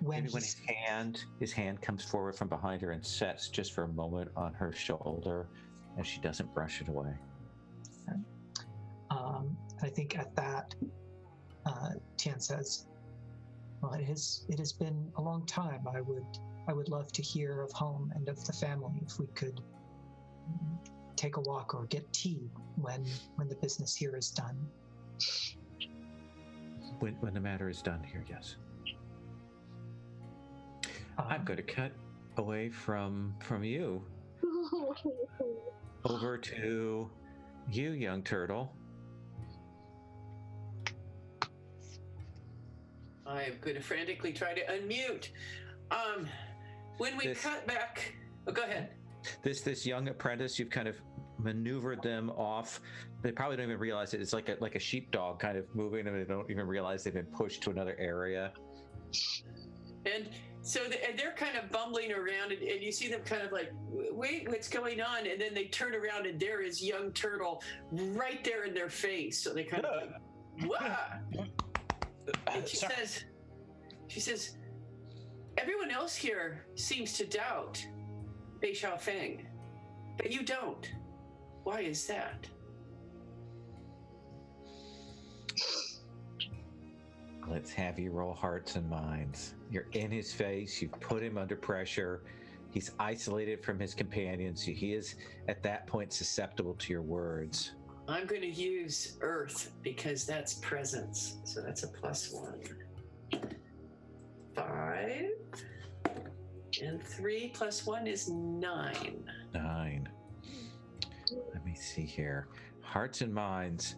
When his hand comes forward from behind her and sets just for a moment on her shoulder, and she doesn't brush it away. I think at that, Tian says, "Well, it has been a long time. I would love to hear of home and of the family. If we could take a walk or get tea when the business here is done." When the matter is done here, yes. I'm going to cut away from you over to you, young turtle. I'm going to frantically try to unmute. When we cut back, go ahead. This young apprentice, you've kind of maneuvered them off. They probably don't even realize it. It's like a sheepdog kind of moving, and they don't even realize they've been pushed to another area. And so they're kind of bumbling around, and you see them kind of like, wait, what's going on? And then they turn around, and there is young turtle right there in their face. So they kind of like, wah! And she says, everyone else here seems to doubt Bei Xiaofeng, but you don't. Why is that? Let's have you roll hearts and minds. You're in his face. You've put him under pressure. He's isolated from his companions. He is, at that point, susceptible to your words. I'm going to use Earth because that's presence. So that's a +1. 5. And 3 + 1 is 9. 9. Let me see here. Hearts and minds.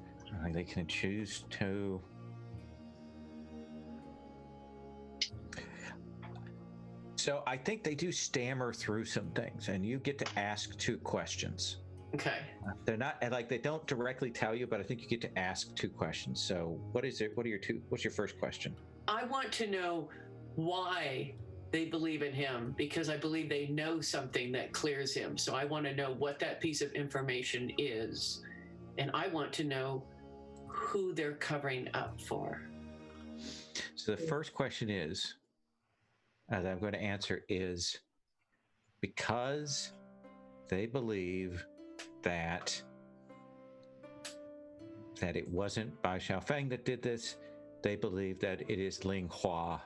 They can choose to. So I think they do stammer through some things, and you get to ask 2 questions. Okay. They're not like they don't directly tell you, but I think you get to ask 2 questions. So what is it? What are your 2? What's your first question? I want to know why they believe in him, because I believe they know something that clears him. So I want to know what that piece of information is, and I want to know who they're covering up for. So the first question is, that I'm going to answer, is because they believe that it wasn't Bai Xiaofeng that did this. They believe that it is Ling Hua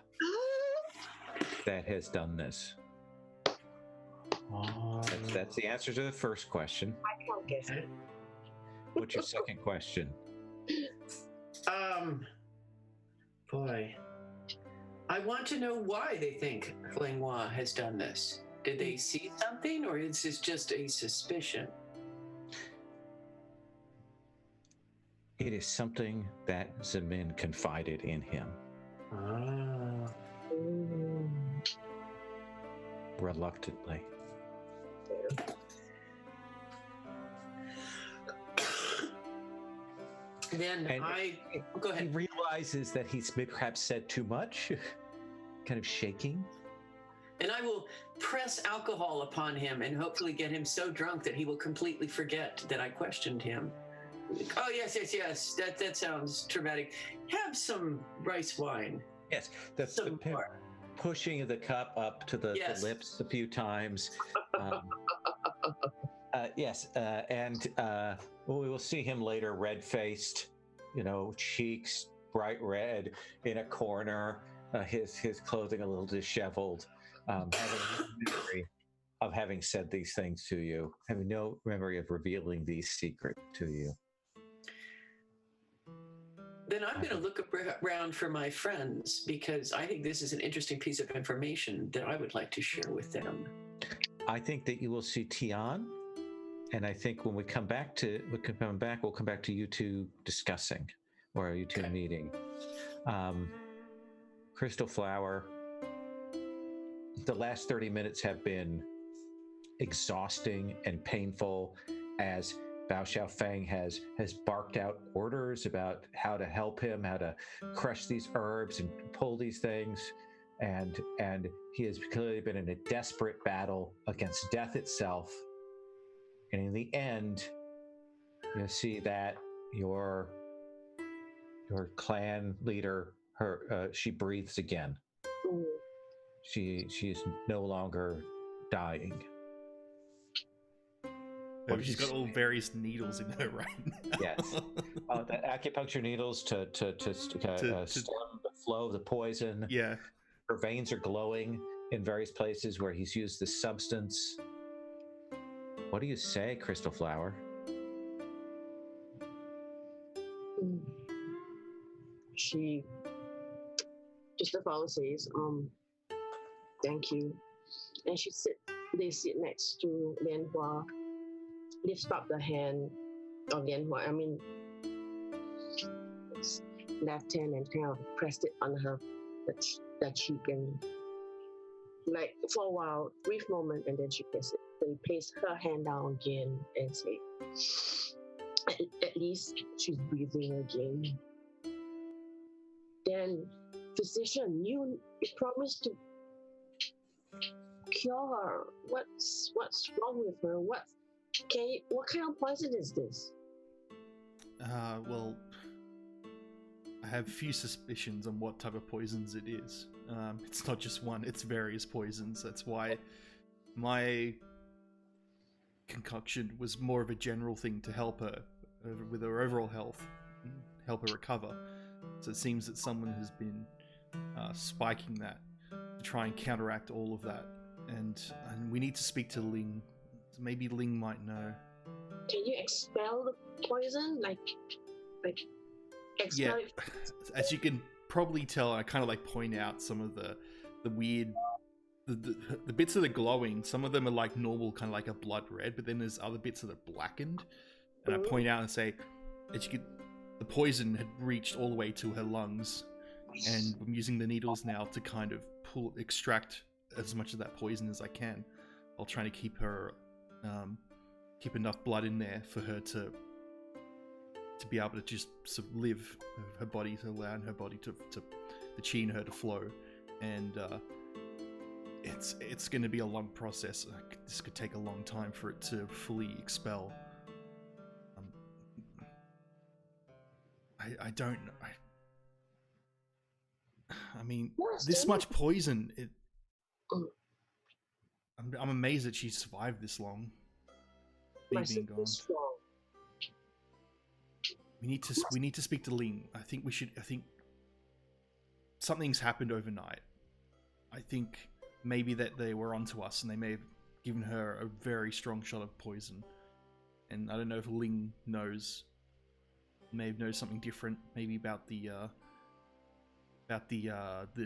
that has done this. That's the answer to the first question. I can't guess it. What's your second question? Boy, I want to know why they think Ling Hua has done this. Did they see something, or is this just a suspicion? It is something that Zemin confided in him. Ah. Mm. Reluctantly. Then And go he ahead. realizes that he's perhaps said too much, kind of shaking. And I will press alcohol upon him and hopefully get him so drunk that he will completely forget that I questioned him. Oh, yes. That sounds traumatic. Have some rice wine. Yes, Some more. pushing the cup up to the Yes. lips a few times. Yes, and we will see him later, red-faced, cheeks bright red in a corner, his clothing a little disheveled, having no memory of having said these things to you, having no memory of revealing these secrets to you. Then I'm going to look around for my friends because I think this is an interesting piece of information that I would like to share with them. I think that you will see Tian, and I think when we'll come back to you two discussing, or you two meeting. Crystal Flower, the last 30 minutes have been exhausting and painful as Bao Xiaofeng has barked out orders about how to help him, how to crush these herbs and pull these things. And he has clearly been in a desperate battle against death itself. And in the end, you'll see that your clan leader, she breathes again. Mm. She is no longer dying. Maybe she's got all various needles in her right now. Yes. The acupuncture needles to stem the flow of the poison. Yeah. Her veins are glowing in various places where he's used this substance. What do you say, Crystal Flower? She just the flower says, thank you. And they sit next to Lianhua, lifts up the hand of Lianhua. I mean, left hand and kind of pressed it on her that cheek, and like for a while, brief moment, and then she pressed it. Then placed her hand down again and say, at least she's breathing again. Then, physician, you promised to cure her. What's wrong with her? What kind of poison is this? Well, I have few suspicions on what type of poisons it is. It's not just one; it's various poisons. That's why my concoction was more of a general thing to help her with her overall health, help her recover. So it seems that someone has been spiking that to try and counteract all of that. And we need to speak to Ling. Maybe Ling might know. Can you expel the poison? Like expel it? As you can probably tell, I kind of like point out some of the weird the bits that are glowing. Some of them are like normal, kind of like a blood red, but then there's other bits that are blackened. And I point out and say, as you could, the poison had reached all the way to her lungs, and I'm using the needles now to kind of extract as much of that poison as I can, while trying to keep her, keep enough blood in there for her to be able to just sort of live, her body to allow her body to the chi in her to flow, and it's going to be a long process. This could take a long time for it to fully expel. I don't know. I mean, this much poison. I'm amazed that she survived this long. Me being gone. We need to speak to Ling. I think something's happened overnight. I think maybe that they were onto us and they may have given her a very strong shot of poison. And I don't know if Ling knows. May have known something different, maybe about the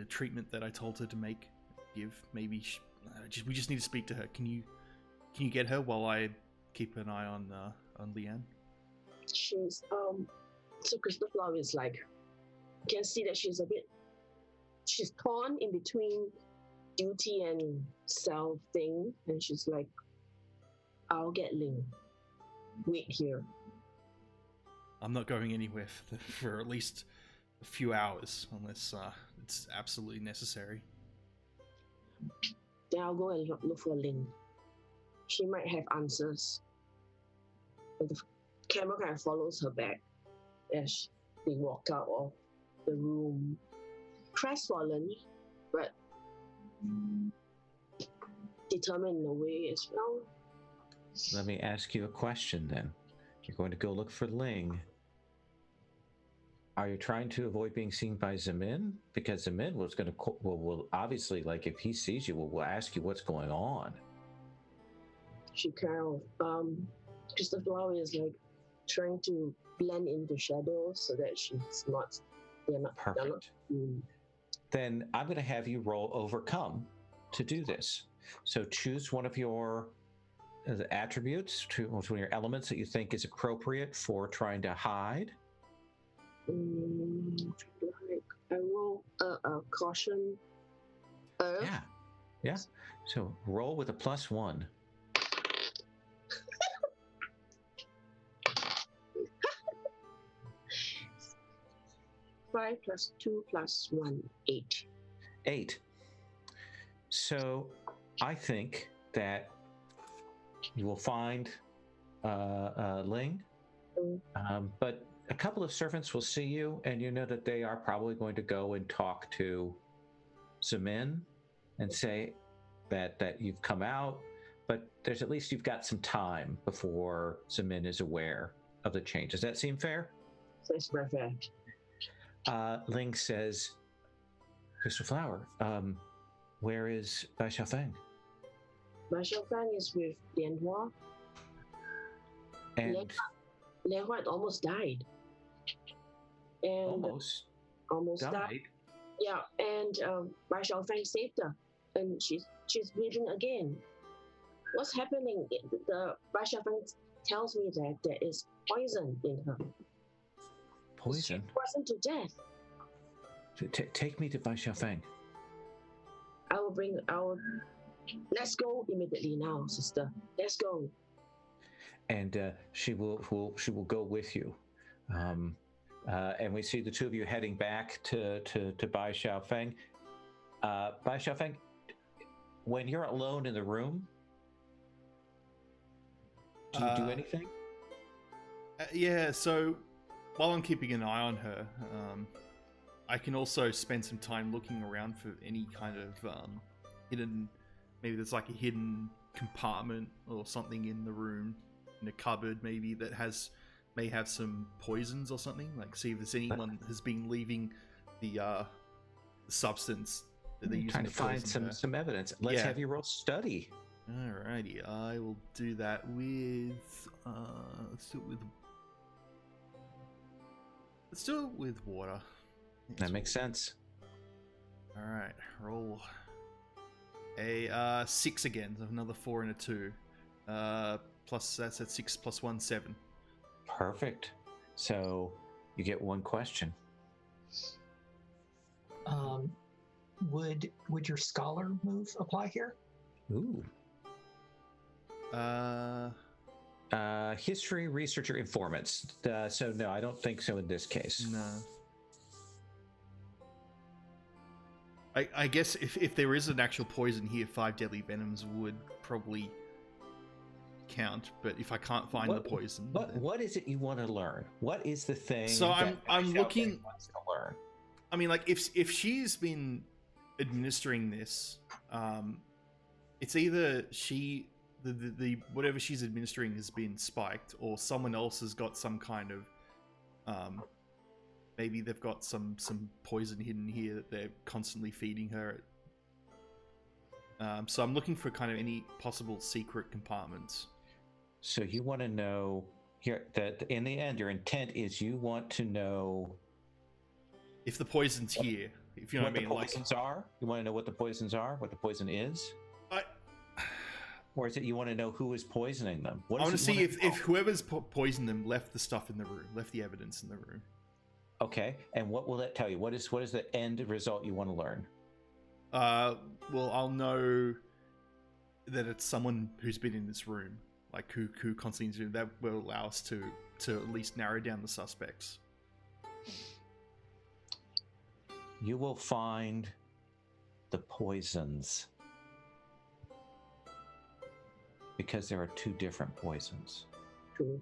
treatment that I told her to give. Maybe we just need to speak to her. Can you get her while I keep an eye on Leanne? She's so Crystal Flower is like, you can see that she's a bit she's torn in between duty and self thing, and she's like, I'll get Ling. Wait here. I'm not going anywhere for at least a few hours, unless it's absolutely necessary. Then I'll go and look for Ling. She might have answers. And the camera kind of follows her back as they walk out of the room. Crestfallen, but determined in a way as well. Let me ask you a question then. You're going to go look for Ling. Are you trying to avoid being seen by Zemin? Because Zemin was going to, will obviously, like, if he sees you, will ask you what's going on. She kind of, Crystal Flower is like trying to blend into shadows so that they're not. Perfect. Then I'm going to have you roll Overcome to do this. So choose one of your attributes, one of your elements that you think is appropriate for trying to hide. I roll a caution. Yeah. So roll with a +1. 5 + 2 + 1, 8. 8. So I think that you will find Ling, but a couple of servants will see you, and you know that they are probably going to go and talk to Zemin and say that you've come out, but there's at least you've got some time before Zemin is aware of the change. Does that seem fair? That's perfect. Ling says, Crystal Flower, where is Bai Xiaofeng? Bai Xiaofeng is with Lian Hua. And Lian Hua almost died. And almost died. Yeah, and Bai Xiaofeng saved her, and she's bleeding again. What's happening? The Bai Xiaofeng tells me that there is poison in her. Poison? She's poisoned to death. Take me to Bai Xiaofeng. Let's go immediately now, sister. Let's go. And she will go with you. And we see the two of you heading back to Bai Xiaofeng. Bai Xiaofeng, when you're alone in the room, do you do anything? Yeah, so while I'm keeping an eye on her, I can also spend some time looking around for any kind of hidden, maybe there's like a hidden compartment or something in the room, in a cupboard maybe, that may have some poisons or something, like see if there's anyone has been leaving the substance that they're using trying to find poison some evidence. Let's have you roll study. Alrighty, I will do that with let's do it with water. That makes sense. Alright, roll a 6 again, so another 4 and a 2. Plus that's at 6 + 1, 7. Perfect. So you get one question. Would your scholar move apply here? Ooh. History, researcher, informants. So no, I don't think so in this case. No. I guess if there is an actual poison here, 5 deadly venoms would probably count. But if I can't find the poison, what is it you want to learn? What is the thing? So I'm looking. Wants to learn? I mean, like if she's been administering this, it's either the whatever she's administering has been spiked, or someone else has got some kind of maybe they've got some poison hidden here that they're constantly feeding her. So I'm looking for kind of any possible secret compartments. So you want to know here that in the end, your intent is you want to know if the poison's here. If you know what I mean, the poisons are. You want to know what the poisons are, what the poison is. Or is it you want to know who is poisoning them? I want to see if whoever's poisoned them left the stuff in the room, left the evidence in the room. Okay, and what will that tell you? What is the end result you want to learn? Well, I'll know that it's someone who's been in this room, like who constantly. That will allow us to at least narrow down the suspects. You will find the poisons, because there are 2 different poisons. Cool.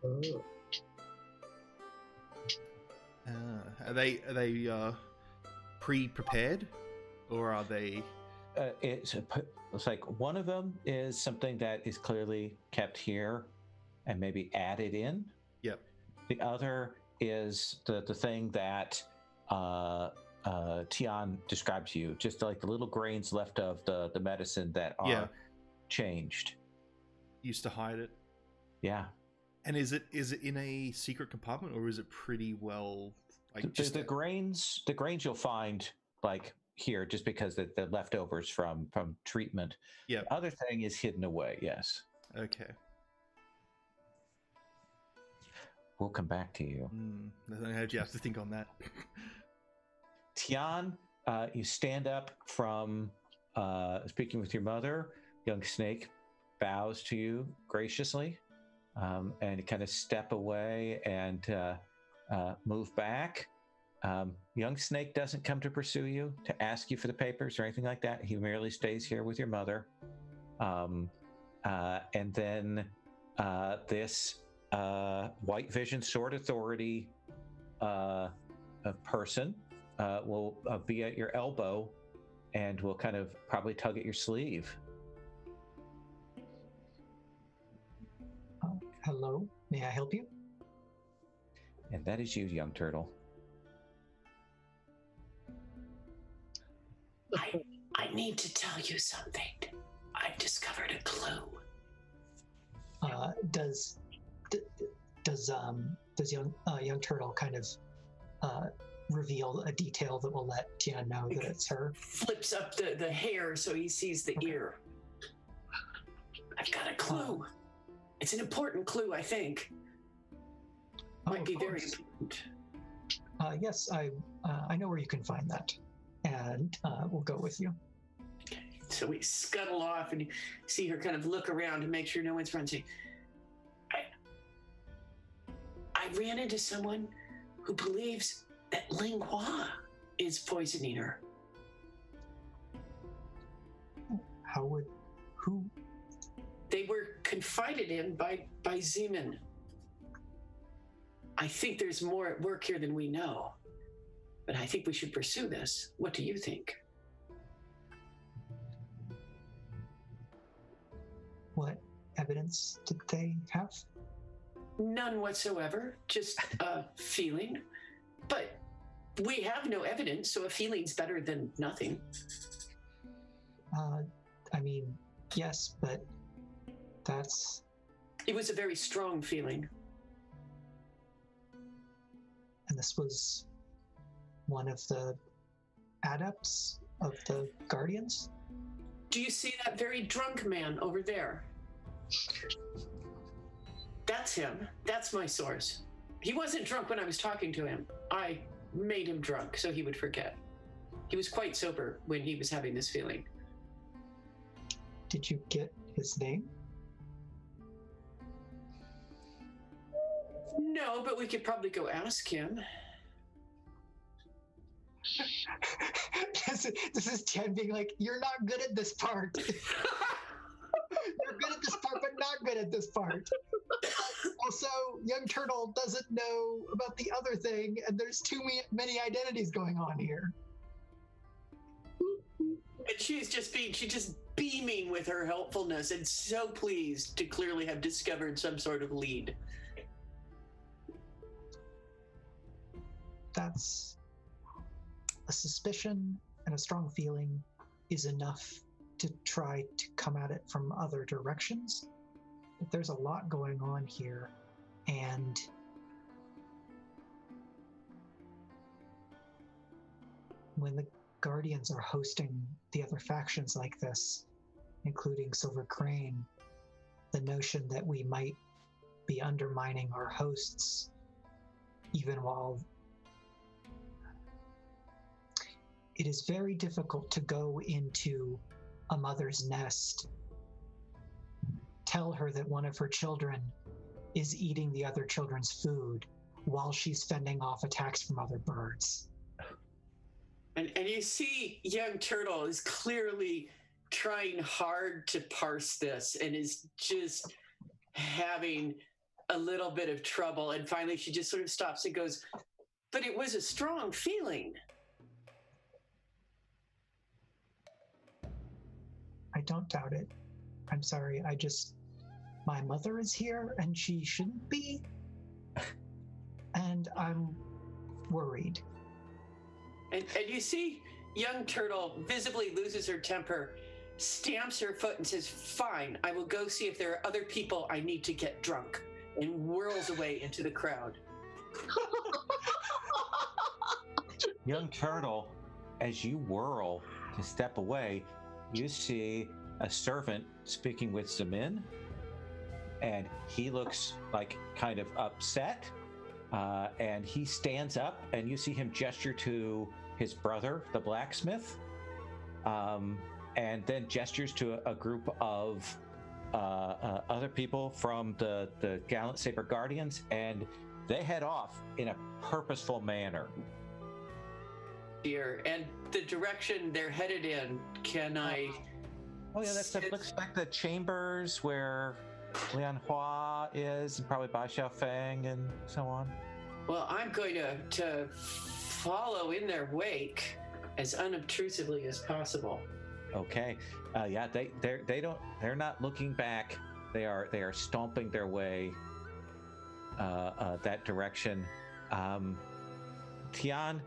Oh. Are they pre-prepared, or are they? It's like one of them is something that is clearly kept here and maybe added in. Yep. The other is the thing that Tian describes to you, just like the little grains left of the medicine that are changed. Used to hide it. Yeah. And is it in a secret compartment, or is it pretty well like the grains you'll find like here just because the leftovers from treatment. Yeah. The other thing is hidden away. Yes. Okay. We'll come back to you. You have to think on that. Tian, you stand up from speaking with your mother. Young Snake bows to you graciously, and you kind of step away and move back. Young Snake doesn't come to pursue you, to ask you for the papers or anything like that. He merely stays here with your mother. And then this White Vision Sword Authority person will be at your elbow and will kind of probably tug at your sleeve. Hello, may I help you? And that is you, young turtle. I need to tell you something. I've discovered a clue. Does young turtle kind of reveal a detail that will let Tian know that it's her? Flips up the hair so he sees the ear. I've got a clue. It's an important clue, I think. Might be very important. Yes, I know where you can find that, and we'll go with you. So we scuttle off, and you see her kind of look around to make sure no one's running. I ran into someone who believes that Linghua is poisoning her. Who? They were confided in by Zeman. I think there's more at work here than we know, but I think we should pursue this. What do you think? What evidence did they have? None whatsoever, just a feeling. But we have no evidence, so a feeling's better than nothing. I mean, yes, but that's... It was a very strong feeling. And this was one of the adepts of the Guardians? Do you see that very drunk man over there? That's him. That's my source. He wasn't drunk when I was talking to him. I made him drunk so he would forget. He was quite sober when he was having this feeling. Did you get his name? No, but we could probably go ask him. This is Tian being like, you're not good at this part. You're good at this part, but not good at this part. Also, young turtle doesn't know about the other thing, and there's too many identities going on here. And she's just beaming with her helpfulness and so pleased to clearly have discovered some sort of lead. That's a suspicion and a strong feeling is enough to try to come at it from other directions. But there's a lot going on here, and when the Guardians are hosting the other factions like this, including Silver Crane, the notion that we might be undermining our hosts, even while it is very difficult to go into a mother's nest, tell her that one of her children is eating the other children's food while she's fending off attacks from other birds. And you see young Turtle is clearly trying hard to parse this and is just having a little bit of trouble. And finally she just sort of stops and goes, but it was a strong feeling. I don't doubt it. I'm sorry, my mother is here and she shouldn't be. And I'm worried. And you see young Turtle visibly loses her temper, stamps her foot and says, fine, I will go see if there are other people I need to get drunk, and whirls away into the crowd. Young Turtle, as you whirl to step away, you see a servant speaking with Zamin, and he looks like kind of upset, and he stands up, and you see him gesture to his brother, the blacksmith, and then gestures to a group of other people from the Gallant Saber Guardians, and they head off in a purposeful manner. Dear, and the direction they're headed in, can I... Oh yeah, looks like the chambers where Lian Hua is, and probably Bai Xiaofeng and so on. Well, I'm going to follow in their wake as unobtrusively as possible. Okay. Yeah, they're not looking back. They are stomping their way that direction. Tian,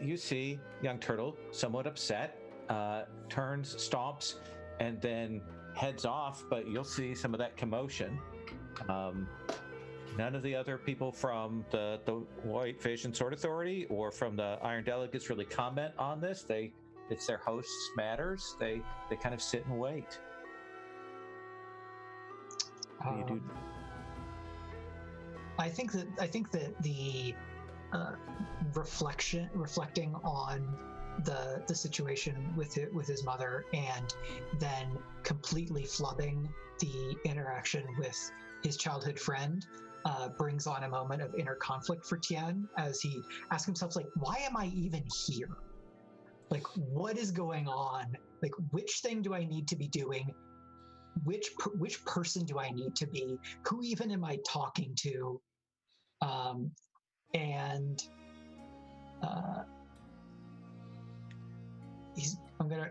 you see young Turtle somewhat upset, turns, stomps, and then heads off, but you'll see some of that commotion. None of the other people from the White Fish and Sword Authority or from the Iron Delegates really comment on this. It's their host's matters. They kind of sit and wait. What do you do? I think that the reflecting on the situation with his mother, and then completely flubbing the interaction with his childhood friend, brings on a moment of inner conflict for Tian, as he asks himself, like, why am I even here? Like, what is going on? Like, which thing do I need to be doing? Which person do I need to be? Who even am I talking to?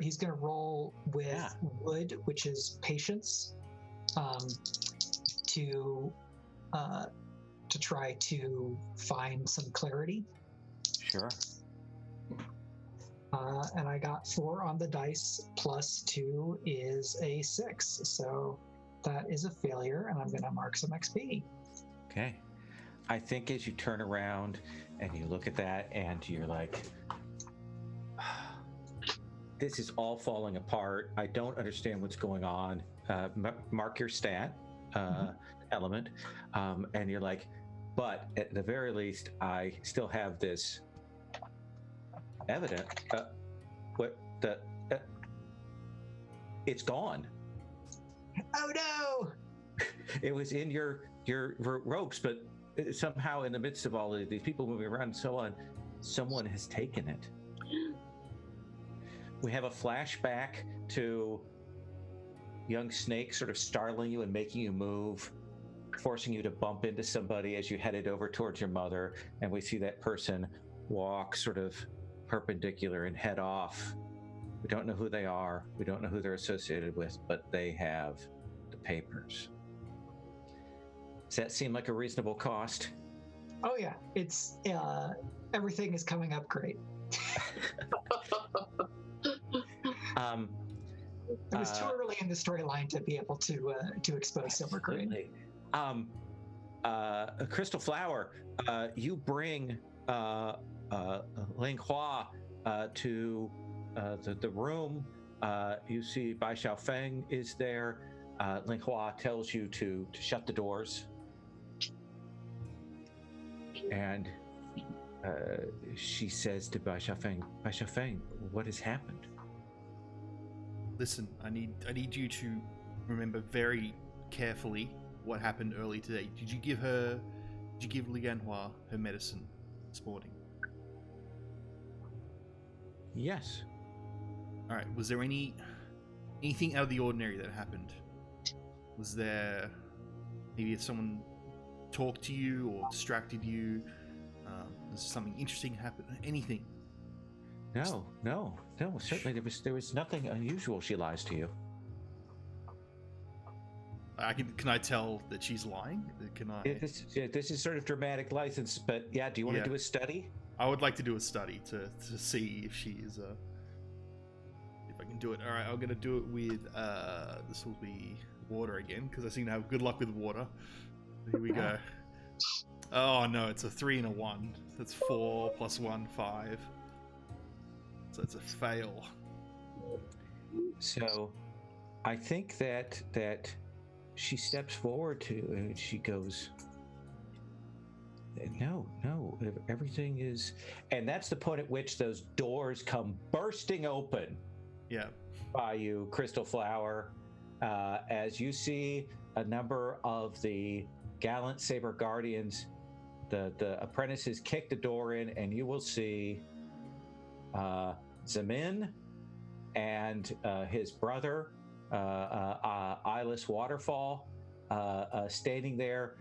He's gonna roll with wood, which is patience, to try to find some clarity. Sure. And I got 4 on the dice, plus 2 is a 6. So that is a failure, and I'm going to mark some XP. Okay. I think as you turn around and you look at that and you're like, this is all falling apart. I don't understand what's going on. Mark your stat element. And you're like, but at the very least, I still have this evidence. It's gone. Oh no! It was in your ropes, but somehow in the midst of all of these people moving around and so on, someone has taken it. We have a flashback to young Snake sort of startling you and making you move, forcing you to bump into somebody as you headed over towards your mother, and we see that person walk sort of perpendicular and head off. We don't know who they are. We don't know who they're associated with, but they have the papers. Does that seem like a reasonable cost? Oh yeah, it's everything is coming up great. It was too early in the storyline to be able to expose Silver Green. Crystal Flower, you bring Ling Hua to the room. You see Bai Xiaofeng is there. Ling Hua tells you to shut the doors. And she says to Bai Xiaofeng, what has happened? Listen, I need you to remember very carefully what happened early today. Did you give Lianhua her medicine this morning? Yes. All right. Was there anything out of the ordinary that happened? Was there maybe if someone talked to you or distracted you? Was something interesting happen? Anything? No. Certainly, there was nothing unusual. She lies to you. Can I tell that she's lying? Can I? This is sort of dramatic license, but yeah. Do you want to do a study? I would like to do a study to see if she is if I can do it. All right, I'm gonna do it with this will be water again because I seem to have good luck with water. Here we go. Oh no, it's a 3 and a 1. That's 4 plus 1, 5. So it's a fail. So, I think that she steps forward and she goes, no, everything is, and that's the point at which those doors come bursting open. Yeah. By you, Crystal Flower, as you see a number of the gallant Saber Guardians, the apprentices kick the door in, and you will see Zemin and his brother, Eyeless Waterfall, standing there.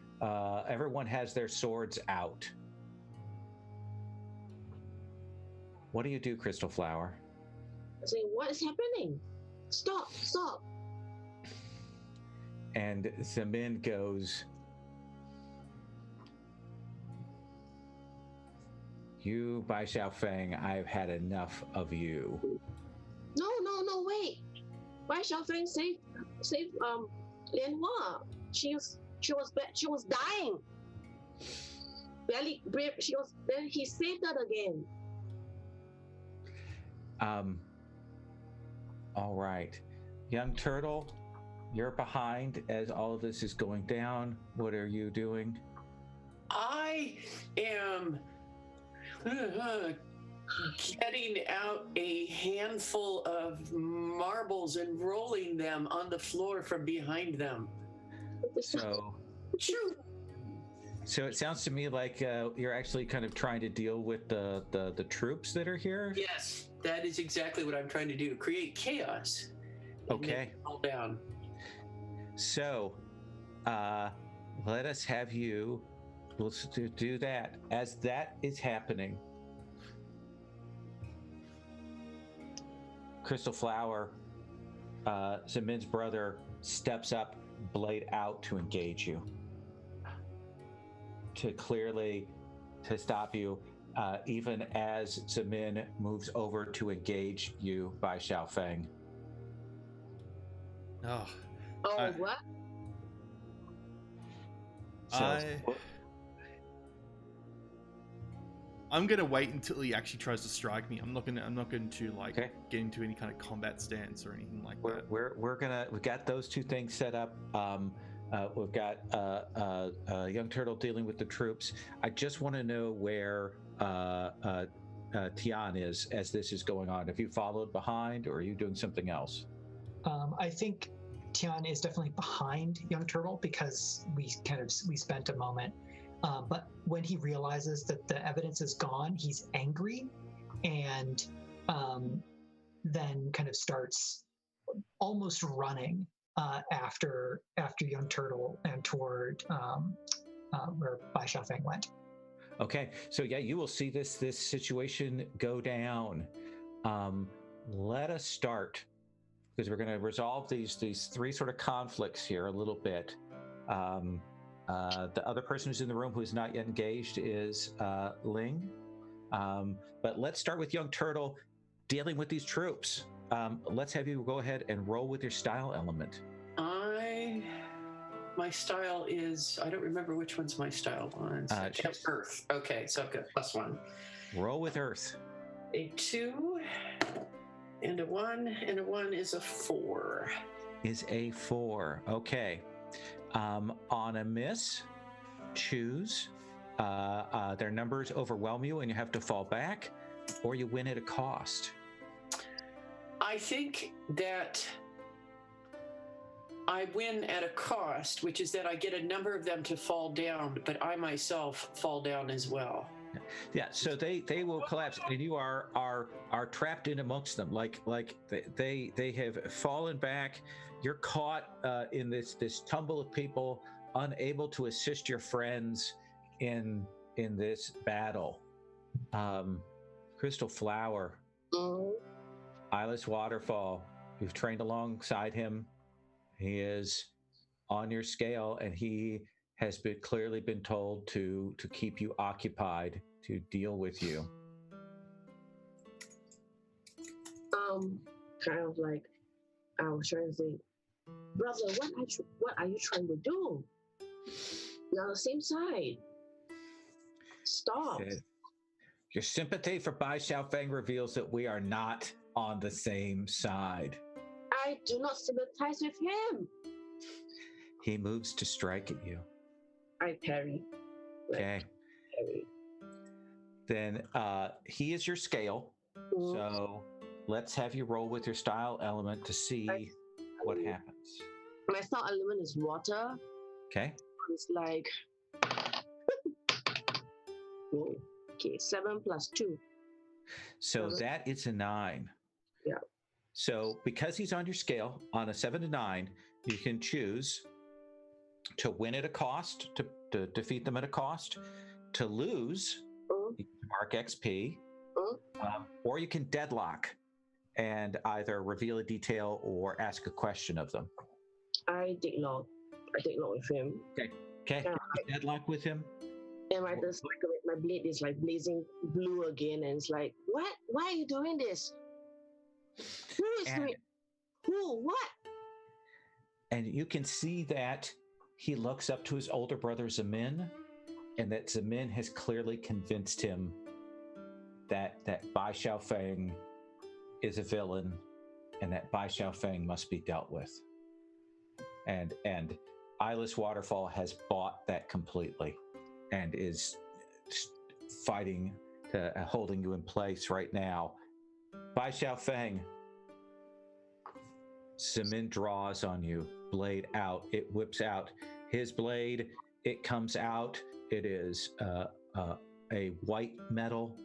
Everyone has their swords out. What do you do, Crystal Flower? I say, what is happening? Stop. And Zemin goes, you, Bai Xiaofeng, I've had enough of you. No, wait. Bai Xiaofeng saved Lianhua. She was dying. Barely, then he saved her again. All right. Young Turtle, you're behind as all of this is going down. What are you doing? I am getting out a handful of marbles and rolling them on the floor from behind them. So it sounds to me like you're actually kind of trying to deal with the troops that are here. Yes, that is exactly what I'm trying to do. Create chaos. Okay. All down. So, let us have you. We'll do that. As that is happening, Crystal Flower, Zemin's brother, steps up, blade out to engage you. To stop you, even as Zemin moves over to engage you, Bai Xiaofeng. What? I'm gonna wait until he actually tries to strike me. I'm not going to get into any kind of combat stance or anything like that. We've got those two things set up. We've got Young Turtle dealing with the troops. I just want to know where Tian is as this is going on. Have you followed behind, or are you doing something else? I think Tian is definitely behind Young Turtle because we spent a moment. But when he realizes that the evidence is gone, he's angry and then kind of starts almost running after Young Turtle and toward where Bai Xiaofeng went. Okay, so yeah, you will see this situation go down. Let us start, because we're going to resolve these three sort of conflicts here a little bit. The other person who's in the room who's not yet engaged is Ling. But let's start with Young Turtle dealing with these troops. Let's have you go ahead and roll with your style element. My style is, I don't remember which one's my style on. Earth. Okay, so I've got +1. Roll with Earth. A 2 and a 1, and a 1 is a 4. Is a 4. Okay. On a miss, choose their numbers overwhelm you and you have to fall back, or you win at a cost. I think that I win at a cost, which is that I get a number of them to fall down, but I myself fall down as well. Yeah, so they will collapse, and you are trapped in amongst them. Like they have fallen back. You're caught in this tumble of people, unable to assist your friends in this battle. Crystal Flower, Eyeless Waterfall. You've trained alongside him. He is on your scale, and he has clearly been told to keep you occupied, to deal with you. Kind of like I was trying to say, brother, what are you trying to do? You're on the same side. Stop. Your sympathy for Bai Xiaofeng reveals that we are not on the same side. I do not sympathize with him. He moves to strike at you. I parry. Okay. Parry. Then he is your scale. So let's have you roll with your style element to see what happens. My style element is water. Okay. It's like whoa. Okay, 7 plus 2. So that is a 9. Yeah. So because he's on your scale, on a 7 to 9, you can choose to win at a cost, to defeat them at a cost, to lose, you can mark XP, or you can deadlock and either reveal a detail or ask a question of them. I deadlock with him. Okay. Deadlock with him. And my blade is like blazing blue again, and it's like, what? Why are you doing this? Who is doing? Who? What? And you can see that he looks up to his older brother Zemin, and that Zemin has clearly convinced him that Bai Xiaofeng is a villain, and that Bai Xiaofeng must be dealt with. And Eyeless Waterfall has bought that completely, and is fighting, holding you in place right now. Bai Xiaofeng, Zemin draws on you, blade out. It whips out his blade. It comes out. It is a white metal.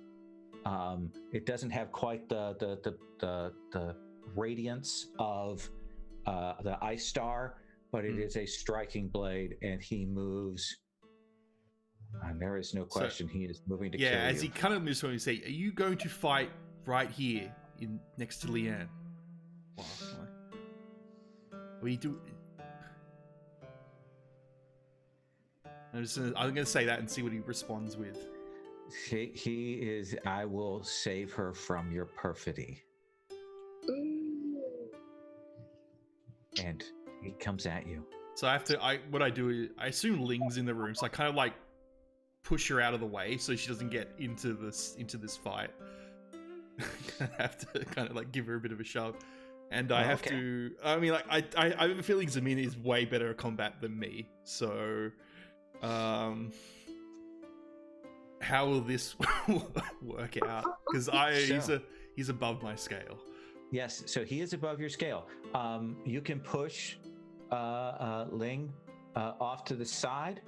It doesn't have quite the radiance of the Ice Star, but it is a striking blade, and he moves. And there is no question, he is moving to kill you. Yeah, as he kind of moves on, you say, are you going to fight right here next to Leanne? Wow. What do you do? I'm going to say that and see what he responds with. He is, I will save her from your perfidy. And he comes at you. So what I do is, I assume Ling's in the room, so I kind of like push her out of the way so she doesn't get into this fight. I have to kind of like give her a bit of a shove. And I have to, I mean, like, I have a feeling Zemin is way better at combat than me. So, how will this work out? Because he's above my scale. Yes, so he is above your scale. You can push Ling off to the side,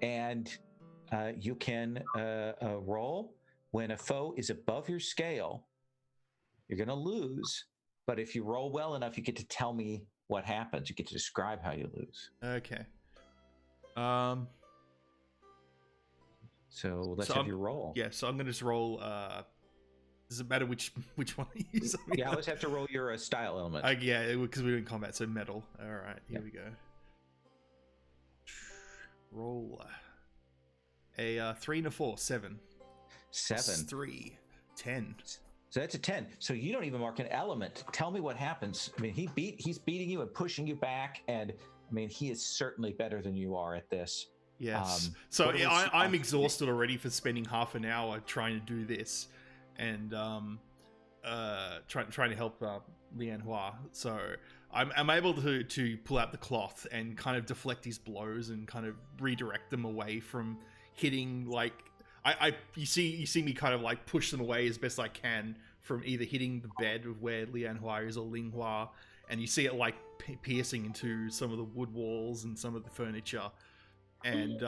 and you can roll. When a foe is above your scale, you're going to lose. But if you roll well enough, you get to tell me what happens. You get to describe how you lose. Okay. So let's have you roll. Yeah, so I'm going to just roll. Does it matter which one I use? Yeah, I always have to roll your style element. Yeah, because we're in combat, so metal. All right, here we go. Roll a 3 and a 4, 7. 7. 3, 10. So that's a 10. So you don't even mark an element. Tell me what happens. I mean, he's beating you and pushing you back, and I mean, he is certainly better than you are at this. Yes. So I'm exhausted already for spending half an hour trying to do this, and trying to help Lian Hua. So I'm able to pull out the cloth and kind of deflect his blows and kind of redirect them away from hitting like you see me kind of like push them away as best I can from either hitting the bed of where Lian Hua is or Ling Hua, and you see it like piercing into some of the wood walls and some of the furniture, and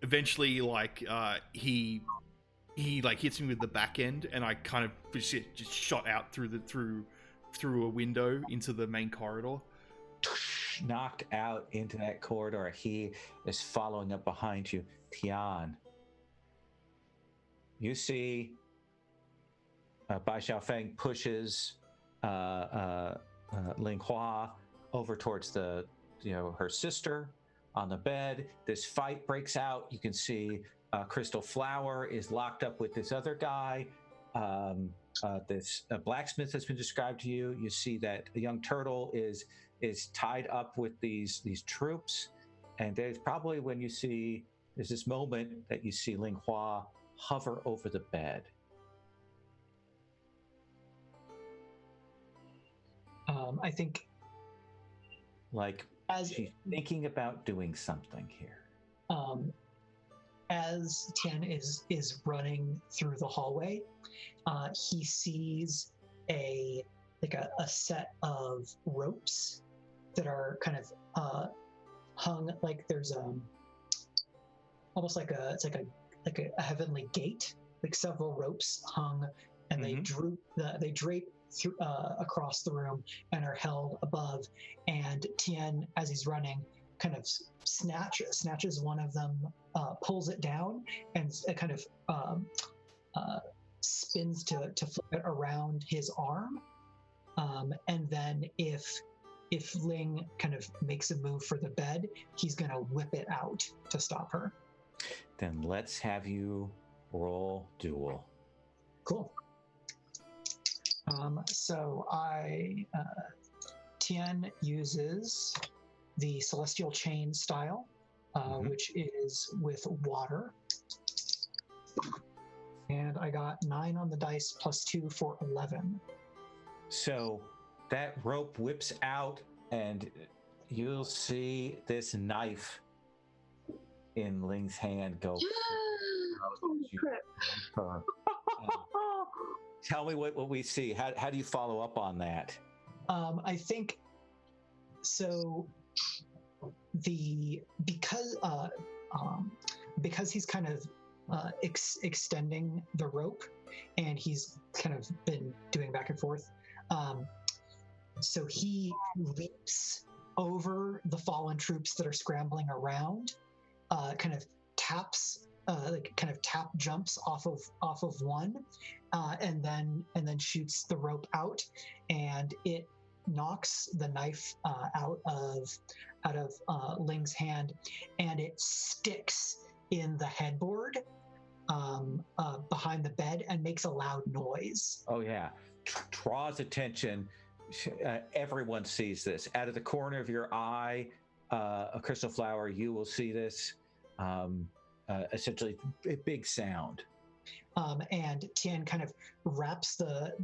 eventually like he like hits me with the back end, and I kind of just shot out through a window into the main corridor. Knocked out into that corridor. He is following up behind you. Tian, you see Bai Xiaofeng pushes Ling Hua over towards her sister on the bed. This fight breaks out. You can see Crystal Flower is locked up with this other guy. This blacksmith has been described to you. You see that a young turtle is tied up with these troops, and there's probably there's this moment that you see Ling Hua hover over the bed. I think like she's thinking about doing something here. As Tian is running through the hallway, he sees a set of ropes that are kind of hung, like there's almost like a heavenly gate, like several ropes hung, and they drape through, across the room and are held above. And Tian, as he's running, kind of snatches one of them, pulls it down, and it kind of spins to flip it around his arm. And then if Ling kind of makes a move for the bed, he's going to whip it out to stop her. Then let's have you roll duel. Cool. So Tian uses the Celestial Chain style, which is with water. And I got 9 on the dice plus 2 for 11. So that rope whips out, and you'll see this knife in Ling's hand go. Tell me what we see. How do you follow up on that? I think so. Because he's kind of extending the rope, and he's kind of been doing back and forth. So he leaps over the fallen troops that are scrambling around, kind of taps, tap jumps off of one, and then shoots the rope out, and it knocks the knife out of Ling's hand, and it sticks in the headboard behind the bed and makes a loud noise. Oh yeah, draws attention. Everyone sees this. Out of the corner of your eye, a Crystal Flower, you will see this. Essentially, a big sound. And Tian kind of wraps the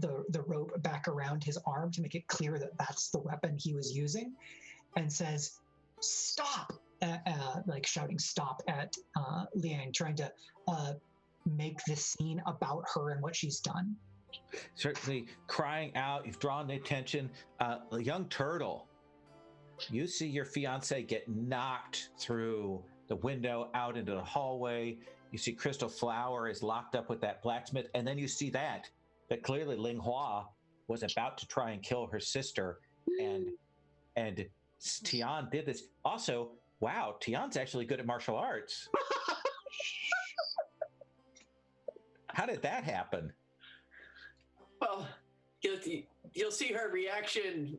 rope back around his arm to make it clear that that's the weapon he was using, and says, "Stop!" Like shouting "stop" at Liang, trying to make this scene about her and what she's done. Certainly crying out. You've drawn the attention. A young turtle, you see your fiance get knocked through the window out into the hallway. You see Crystal Flower is locked up with that blacksmith, and then you see that clearly Ling Hua was about to try and kill her sister, and Tian did this. Also, wow, Tian's actually good at martial arts. How did that happen? Well, you'll see her reaction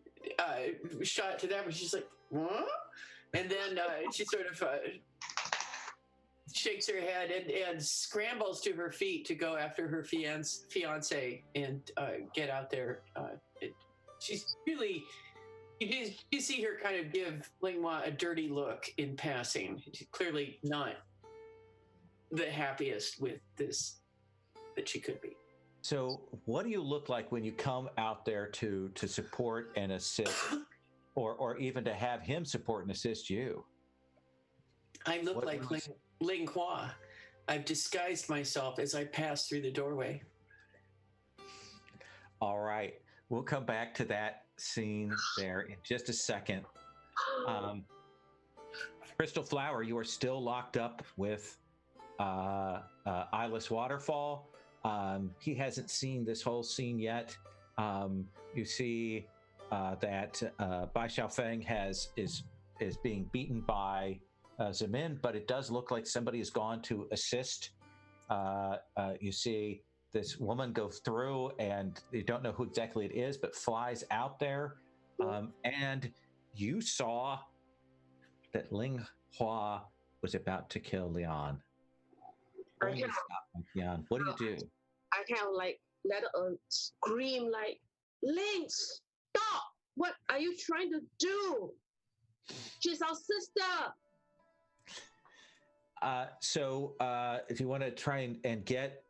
shot to that, but she's like, "What?" And then she sort of shakes her head and scrambles to her feet to go after her fiance and get out there. She's really, you see her kind of give Linghua a dirty look in passing. She's clearly not the happiest with this that she could be. So what do you look like when you come out there to support and assist, or even to have him support and assist you? I look What like Ling Hua. I've disguised myself as I pass through the doorway. All right. We'll come back to that scene there in just a second. Crystal Flower, you are still locked up with Eyeless Waterfall. He hasn't seen this whole scene yet. You see that Bai Xiaofeng is being beaten by Zemin, but it does look like somebody has gone to assist. You see this woman go through, and you don't know who exactly it is, but flies out there. And you saw that Ling Hua was about to kill Lian. Only stop Lian. What do you do? I kind of like let her scream like, Ling, stop! What are you trying to do? She's our sister. So if you want to try and get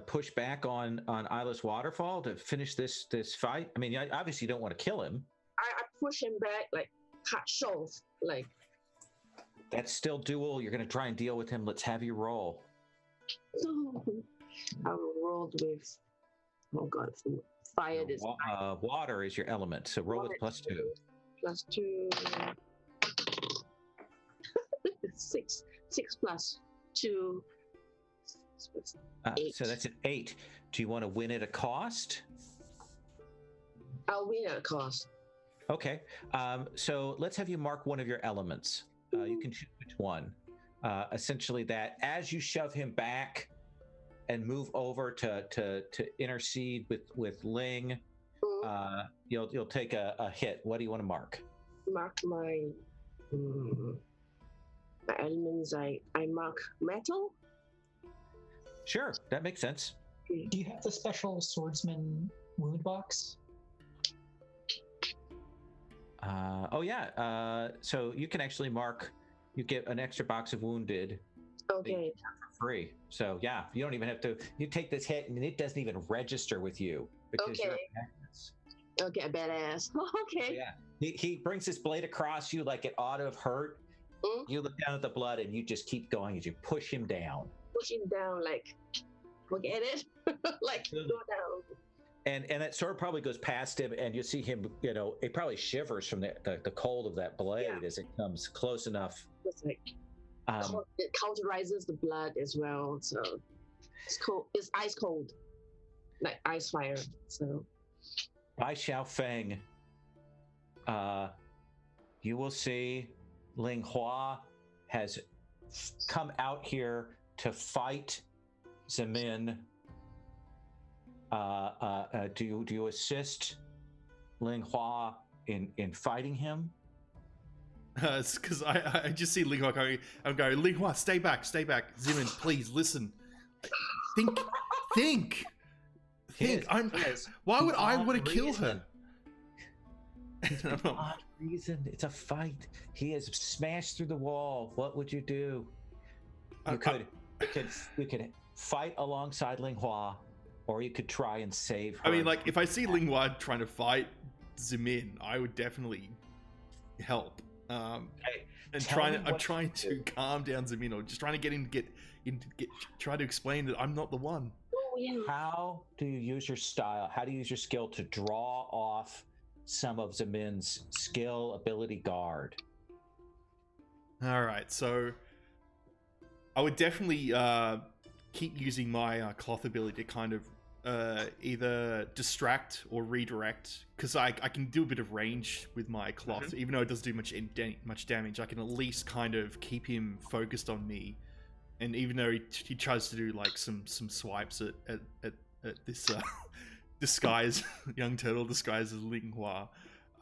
push back on Eyeless Waterfall to finish this fight, I mean, obviously you don't want to kill him. I push him back like hot shove, like. That's still duel. You're going to try and deal with him. Let's have you roll. I rolled with, oh god, fire. This water is your element, so roll with +2. +2. 6 plus 2. 8. So that's an 8. Do you want to win at a cost? I'll win at a cost. Okay. So let's have you mark one of your elements. You can choose which one. Essentially, that as you shove him back and move over to intercede with Ling, you'll take a hit. What do you want to mark? Mark my elements. I mark metal. Sure, that makes sense. Do you have the special swordsman wound box? Oh yeah. So you can actually mark. You get an extra box of wounded. Okay. For free. So yeah, you don't even have to. You take this hit, and it doesn't even register with you because you're a badass. Okay, badass. Okay. So, yeah. He brings his blade across you like it ought to have hurt. You look down at the blood, and you just keep going as you push him down. Push him down, like forget it. Like go down. And that sword probably goes past him, and you see him. You know, it probably shivers from the cold of that blade as it comes close enough. It's like it cauterizes the blood as well, so it's cold. It's ice cold, like ice fire. So, Bai Xiaofeng, you will see Ling Hua has come out here to fight Zemin. Do you assist Ling Hua in fighting him? It's because I just see Ling Hua going. I'm going, Ling Hua, stay back. Zemin, please listen. Think. Why would I want to kill her? It's odd reason. It's a fight. He has smashed through the wall. What would you do? You could fight alongside Ling Hua, or you could try and save her. I mean, like, if I see Ling Hua trying to fight Zemin, I would definitely help. I'm trying to calm down Zemin, or just trying to get him to try to explain that I'm not the one. Oh, yeah. How do you use your style? How do you use your skill to draw off some of Zemin's skill, ability, guard? All right, so I would definitely keep using my cloth ability to kind of either distract or redirect, because I can do a bit of range with my cloth, even though it doesn't do much damage. I can at least kind of keep him focused on me, and even though he tries to do like some swipes at this young turtle disguised as Ling Hua,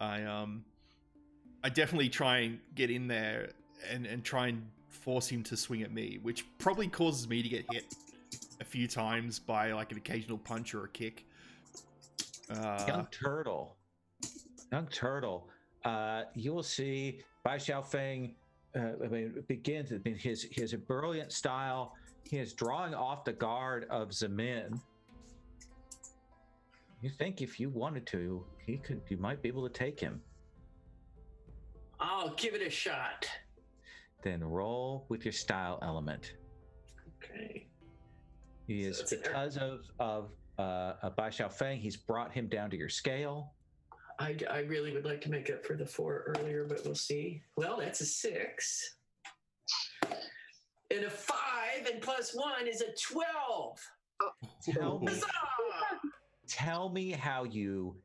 I definitely try and get in there and try and force him to swing at me, which probably causes me to get hit a few times by like an occasional punch or a kick. Young turtle, you will see Bai Xiaofeng begins. His brilliant style. He is drawing off the guard of Zemin. You think if you wanted to, you might be able to take him. I'll give it a shot. then roll with your style element. Okay. He is, So because of Bai Xiao Feng, he's brought him down to your scale. I really would like to make up for the 4 earlier, but we'll see. Well, that's a 6. And a 5 and plus 1 is a 12. Tell me how you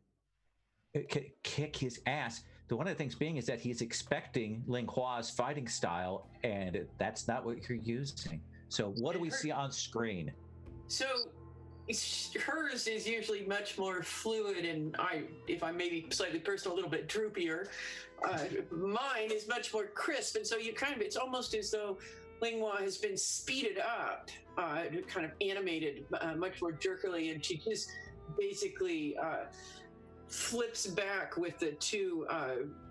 kick his ass. One of the things being is that he's expecting Ling Hua's fighting style, and that's not what you're using. So what do we see on screen? So hers is usually much more fluid, and if I may be slightly personal, a little bit droopier. Mine is much more crisp, and so it's almost as though Ling Hua has been speeded up, kind of animated much more jerkily, and she just basically flips back with the 2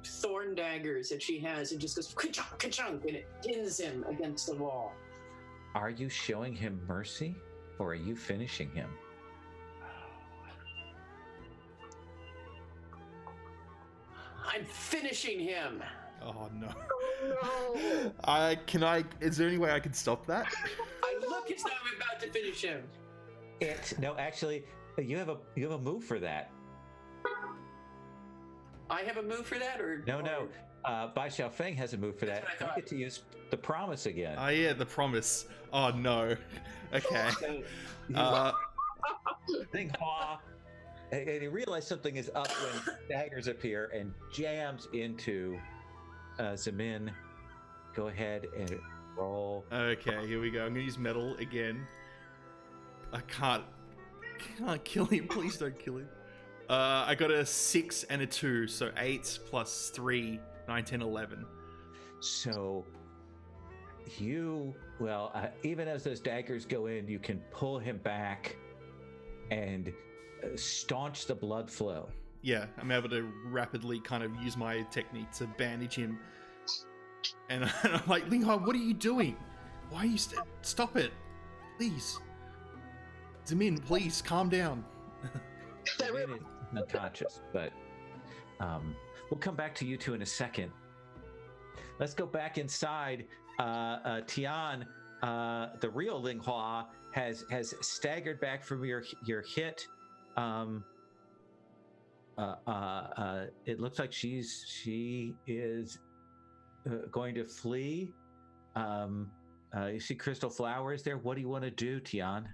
thorn daggers that she has and just goes ka-chunk, ka-chunk, and it pins him against the wall. Are you showing him mercy, or are you finishing him? I'm finishing him. Oh no. No. Is there any way I can stop that? I look as though I'm about to finish him. No, actually, you have a move for that. I have a move for that, or No. Bai Xiao Feng has a move for that. You get to use the promise again. Oh yeah, the promise. Oh no. Okay. Ling Hua, and he realizes something is up when daggers appear and jams into Zemin. Go ahead and roll. Okay, here we go. I'm gonna use metal again. I can't kill him. Please don't kill him. I got a 6 and a 2, so 8 plus 3, 9, 10, 11. So even as those daggers go in, you can pull him back and staunch the blood flow. Yeah, I'm able to rapidly kind of use my technique to bandage him. And I'm like, Ling Hua, what are you doing? Why are you stop it, please. Zemin, please calm down. Zemin is unconscious, but we'll come back to you two in a second. Let's go back inside. Tian, the real Ling Hua, has staggered back from your hit. It looks like she is going to flee. You see Crystal Flowers there. What do you want to do, Tian?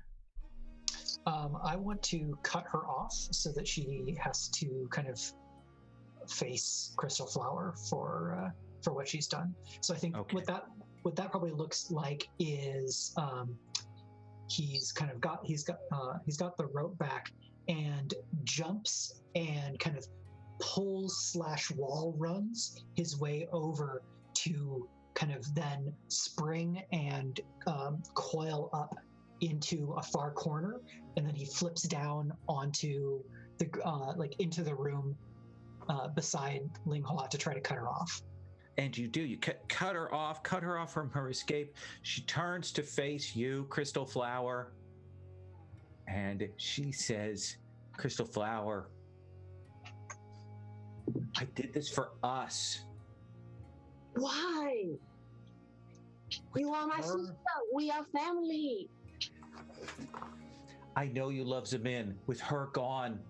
I want to cut her off so that she has to kind of face Crystal Flower for what she's done. So I think what that probably looks like is he's got the rope back and jumps and kind of pulls / wall runs his way over to kind of then spring and coil up into a far corner, and then he flips down onto the into the room beside Ling Hua to try to cut her off. And you cut her off from her escape. She turns to face you, Crystal Flower, and she says, Crystal Flower, I did this for us. Why? You are my sister. We are family. I know you love Zemin. With her gone,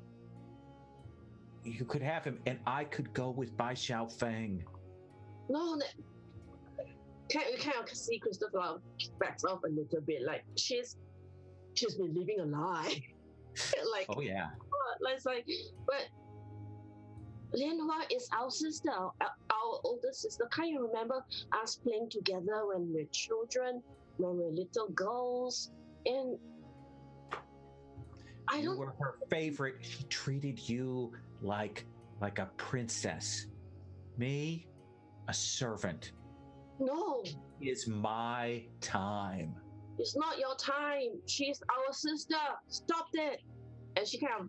you could have him, and I could go with Bai Xiao Feng. No, you kind of see Christopher backs off a little bit, like she's been living a lie. Like, oh yeah. It's like, but Lian Hua is our sister, our older sister. Can you remember us playing together when we were children, when we were little girls? And You were her favorite. She treated you like a princess. Me, a servant. No. It is my time. It's not your time. She's our sister. Stop it. And she kind of,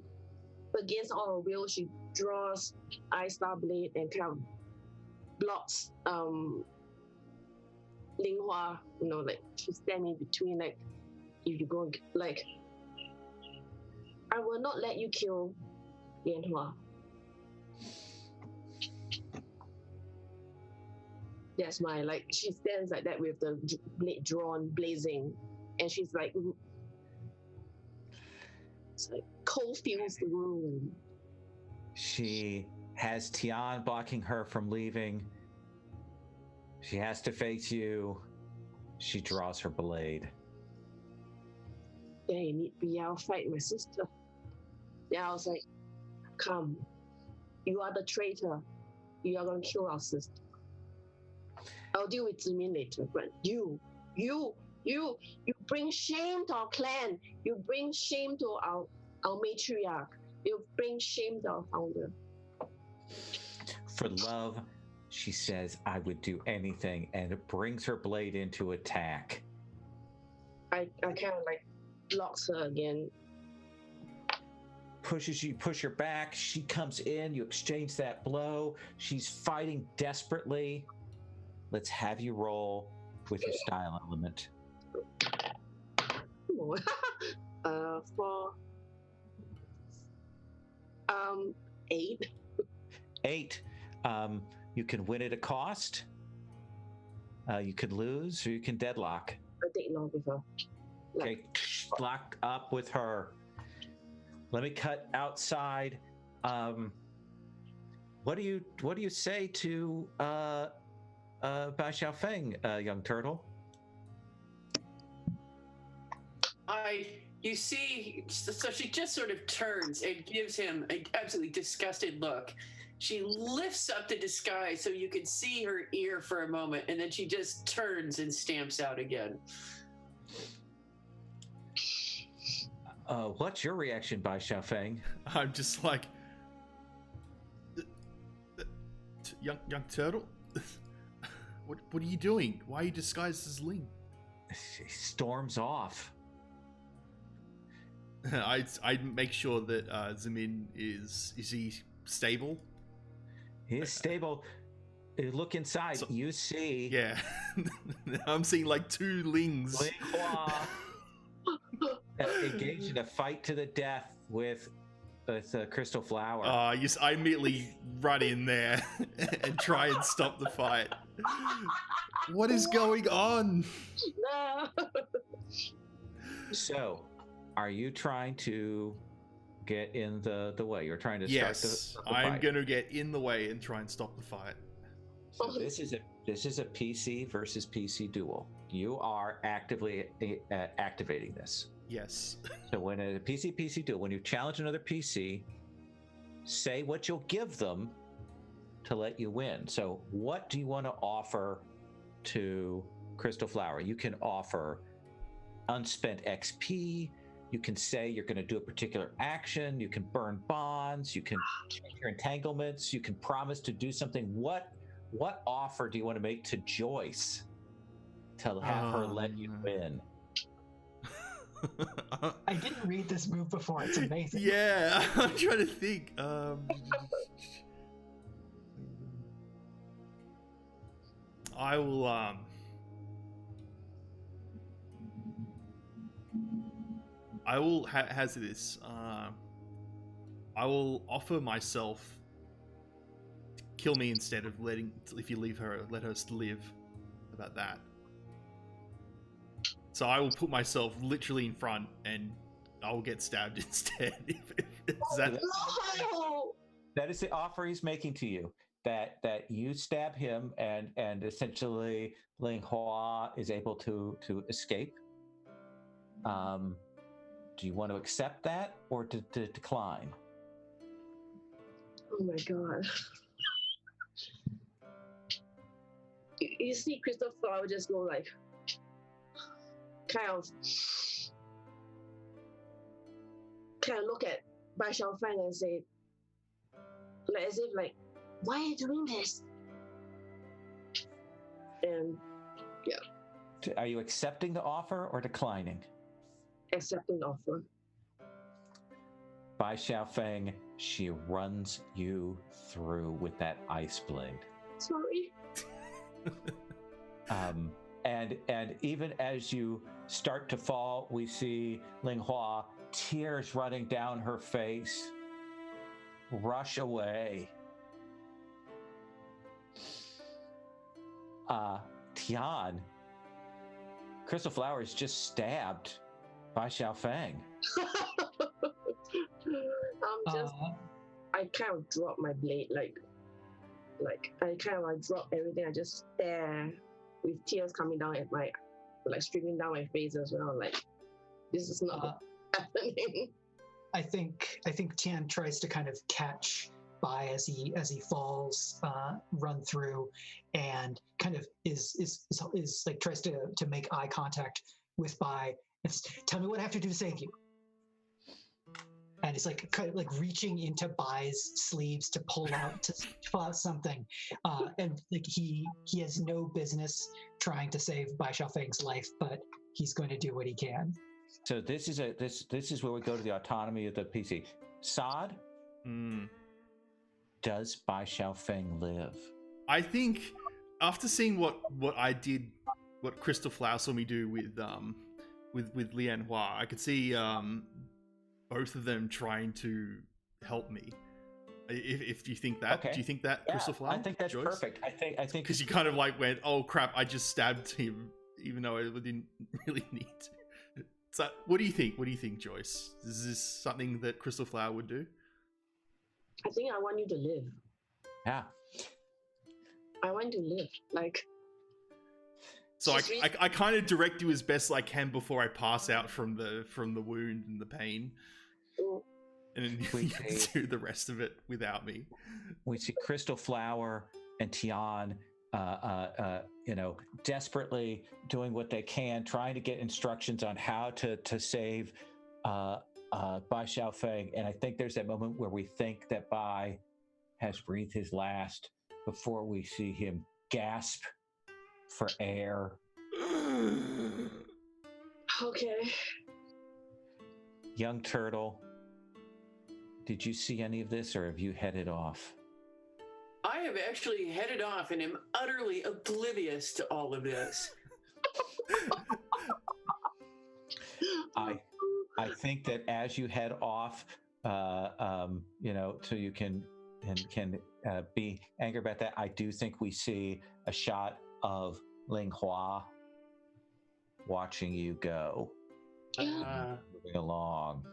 against all her will, she draws Ice Star Blade and kind of blocks Ling Hua. Like she's standing between, like, if you go, like, I will not let you kill Lian Hua. That's my like. She stands like that with the blade drawn, blazing, and she's like, it's like cold fills the room. She has Tian blocking her from leaving. She has to face you. She draws her blade. Yeah, you need be our fight, my sister. Yeah, I was like, come. You are the traitor. You are gonna kill our sister. I'll deal with Zimin later, but you bring shame to our clan. You bring shame to our matriarch. You bring shame to our founder. For love, she says, I would do anything, and it brings her blade into attack. I kind of like blocks her again. Pushes you, push her back. She comes in. You exchange that blow. She's fighting desperately. Let's have you roll with your style element. For 8. 8. You can win at a cost. You can lose, or you can deadlock. I take long with her. Okay, lock up with her. Let me cut outside. What do you say to Bai Xiaofeng, young turtle? You see, so she just sort of turns and gives him an absolutely disgusted look. She lifts up the disguise so you can see her ear for a moment, and then she just turns and stamps out again. What's your reaction, Bai Xiaofeng? I'm just like, young turtle. What are you doing? Why are you disguised as Ling? She storms off. I make sure that Zimin is he stable? He is stable. You look inside. So, you see. Yeah, I'm seeing like 2 Lings. Ling Hua engaged in a fight to the death with Crystal Flower. Yes, I immediately run in there and try and stop the fight. What is going on? No. So, are you trying to get in the way? You're trying to start the fight? I'm going to get in the way and try and stop the fight. So this is a PC versus PC duel. You are actively activating this. Yes. So when a PC duel, when you challenge another PC, say what you'll give them to let you win. So what do you want to offer to Crystal Flower? You can offer unspent XP. You can say you're going to do a particular action. You can burn bonds. You can change your entanglements. You can promise to do something. What offer do you want to make to Joyce to have her let you win? I didn't read this move before. It's amazing. Yeah, I'm trying to think. I will how's this? I will offer myself to kill me instead of if you leave her, let her live. About that. So I will put myself literally in front, and I will get stabbed instead. That is the offer he's making to you. That you stab him, and essentially Ling Hua is able to escape. Do you want to accept that or to decline? Oh my god. You see Crystal Flower just go like, kind of look at Bai Xiaofeng and say, like, as if like, why are you doing this? And yeah. Are you accepting the offer or declining? Accepting the offer. Bai Xiaofeng, she runs you through with that ice blade. Sorry. And even as you start to fall, we see Ling Hua, tears running down her face, rush away. Tian, Crystal Flower is just stabbed by Xiao Feng. I kind of drop my blade, like I kind of drop everything. I just stare with tears coming down at my, like streaming down my face as well. Like, this is not happening. I think Tian tries to kind of catch Bai as he falls, run through, and kind of is like tries to make eye contact with Bai. It's, tell me what I have to do to save you. And it's like kind of like reaching into Bai's sleeves to pull out something, and like he has no business trying to save Bai Xiaofeng's life, but he's going to do what he can. So this is where we go to the autonomy of the PC. Saad, does Bai Xiaofeng live? I think after seeing what I did, what Crystal Flower saw me do with Lian Hua, I could see both of them trying to help me. If you think that, Okay. do you think that, Yeah, Crystal Flower? I think that's Joyce? perfect. I think Because you kind of like went, oh crap, I just stabbed him, even though I didn't really need to. So, what do you think? What do you think, Joyce? Is this something that Crystal Flower would do? I think I want you to live. Yeah. I want to live. Like, So I kind of direct you as best I can before I pass out from the wound and the pain, and then you do the rest of it without me. We see Crystal Flower and Tian, desperately doing what they can, trying to get instructions on how to save Bai Xiaofeng. And I think there's that moment where we think that Bai has breathed his last before we see him gasp for air. okay. Young Turtle, did you see any of this, or have you headed off? I have actually headed off and am utterly oblivious to all of this. I think that as you head off, so you can be angry about that. I do think we see a shot of Ling Hua watching you go, moving along.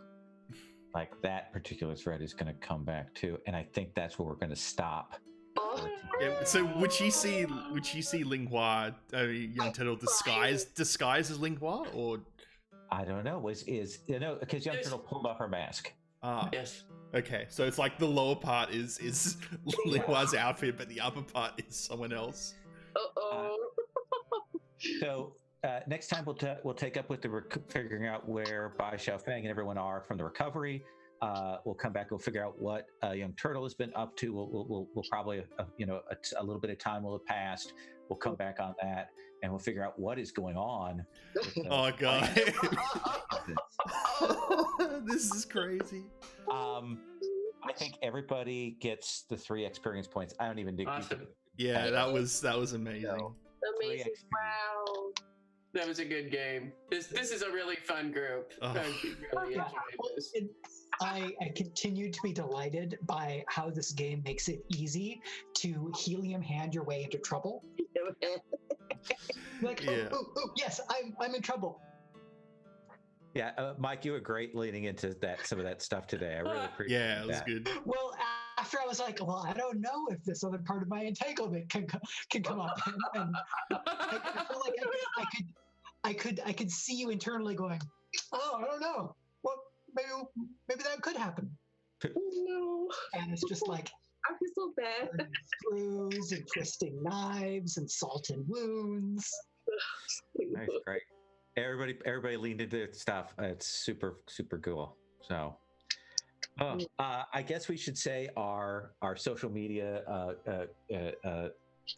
Like that particular thread is going to come back too, and I think that's where we're going to stop. Yeah, so would she see Ling Hua, Young Turtle disguised as Ling Hua, or I don't know. Because Young Turtle pulled off her mask. Yes. Okay, so it's like the lower part is Ling Hua's outfit, but the upper part is someone else. So next time we'll take up with figuring out where Bai Xiaofeng and everyone are from the recovery. We'll come back. We'll figure out what Young Turtle has been up to. We'll probably a little bit of time will have passed. We'll come back on that, and we'll figure out what is going on. Oh god, this is crazy. I think everybody gets the 3 experience points. I don't even think. Awesome. Yeah, that was amazing. Amazing. Wow. That was a good game. This is a really fun group. Oh. I really enjoyed this. I continue to be delighted by how this game makes it easy to helium hand your way into trouble. Like, Yeah. Yes, I'm in trouble. Yeah, Mike, you were great leading into some of that stuff today. I really appreciate that. Yeah, it was good. Well, after I was like, well, I don't know if this other part of my entanglement can come up, and I feel like I could see you internally going, oh, I don't know. Well, maybe that could happen. No. And it's just like I feel so bad. screws and twisting knives and salt and wounds. That's great. Everybody leaned into their stuff. It's super, super cool. So, I guess we should say our social media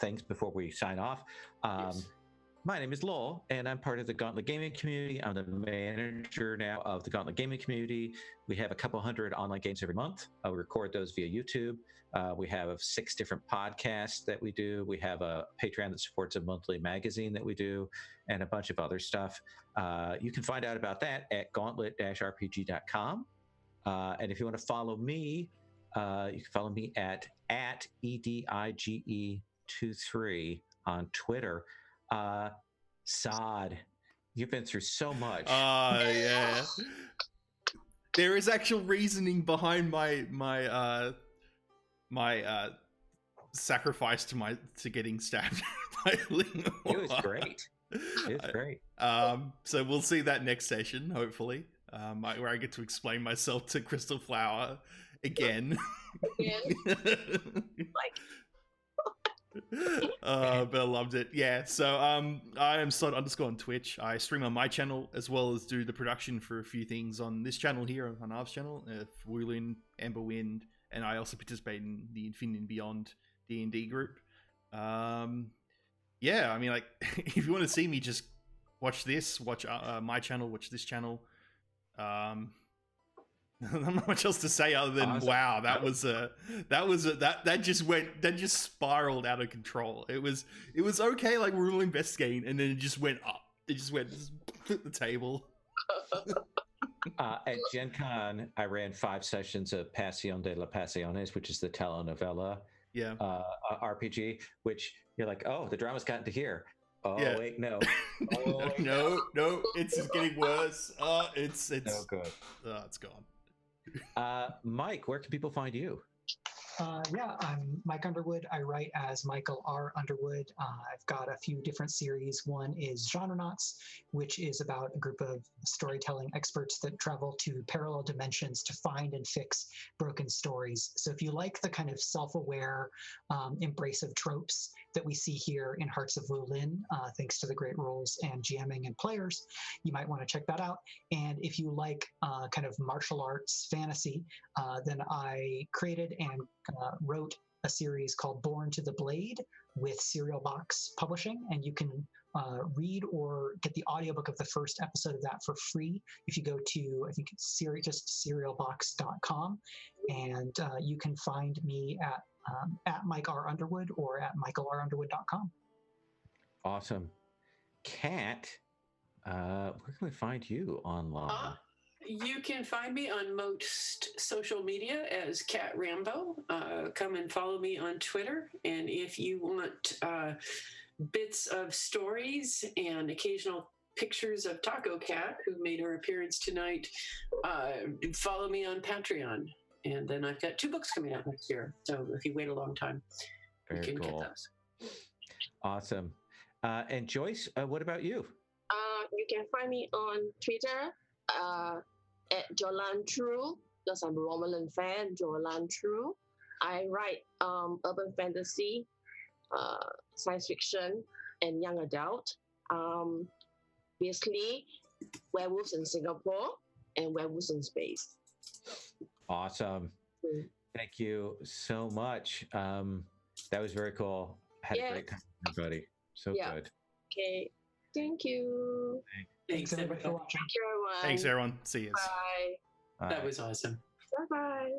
things before we sign off. Yes. My name is Lowell, and I'm part of the Gauntlet Gaming community. I'm the manager now of the Gauntlet Gaming community. We have a couple hundred online games every month. We record those via YouTube. We have 6 different podcasts that we do. We have a Patreon that supports a monthly magazine that we do, and a bunch of other stuff. You can find out about that at gauntlet-rpg.com. And if you want to follow me, you can follow me at EDIGE23 on Twitter. Saad, you've been through so much. Yeah. There is actual reasoning behind my sacrifice to getting stabbed by Ling. It was great. It was great. So we'll see that next session, hopefully, where I get to explain myself to Crystal Flower again. But I loved it. Yeah. So I am Slot_ on Twitch. I stream on my channel as well as do the production for a few things on this channel here on Arv's channel, Wulin, Amber Wind, and I also participate in the Infinity and Beyond D&D group. Yeah, I mean, like, if you want to see me, just watch this, watch my channel, watch this channel. Not much else to say other than wow, that just spiraled out of control. It was okay, like we were investigating, and then it just went up. It just went at the table. At Gen Con, I ran 5 sessions of Pasión de las Pasiones, which is the telenovela RPG, which you're like, oh, the drama's gotten to here. Oh, yeah. Wait, no. Oh, wait, no, it's just getting worse. It's no good. It's gone. Mike, where can people find you? Yeah, I'm Mike Underwood. I write as Michael R. Underwood. I've got a few different series. One is Genrenauts, which is about a group of storytelling experts that travel to parallel dimensions to find and fix broken stories. So if you like the kind of self-aware embrace of tropes that we see here in Hearts of Wulin, thanks to the great rules and GMing and players, you might want to check that out. And if you like kind of martial arts fantasy, then I created and wrote a series called Born to the Blade with Serial Box Publishing, and you can read or get the audiobook of the first episode of that for free if you go to, I think it's just serialbox.com, and you can find me at Mike R. Underwood or at michaelrunderwood.com. Awesome. Kat, where can we find you online? You can find me on most social media as Kat Rambo. Come and follow me on Twitter. And if you want bits of stories and occasional pictures of Taco Cat, who made her appearance tonight, follow me on Patreon. And then I've got 2 books coming out next year. So if you wait a long time, you can get those. Awesome. And Joyce, what about you? You can find me on Twitter at Jolan True, because I'm a Romulan fan, Jolan True. I write urban fantasy, science fiction, and young adult. Basically, werewolves in Singapore and werewolves in space. Awesome. Thank you so much. That was very cool. Had a great time, everybody. So good. Okay. Thank you. Thanks everybody for watching. Thank you, everyone. Thanks, everyone. See you. Bye. That was awesome. Bye-bye.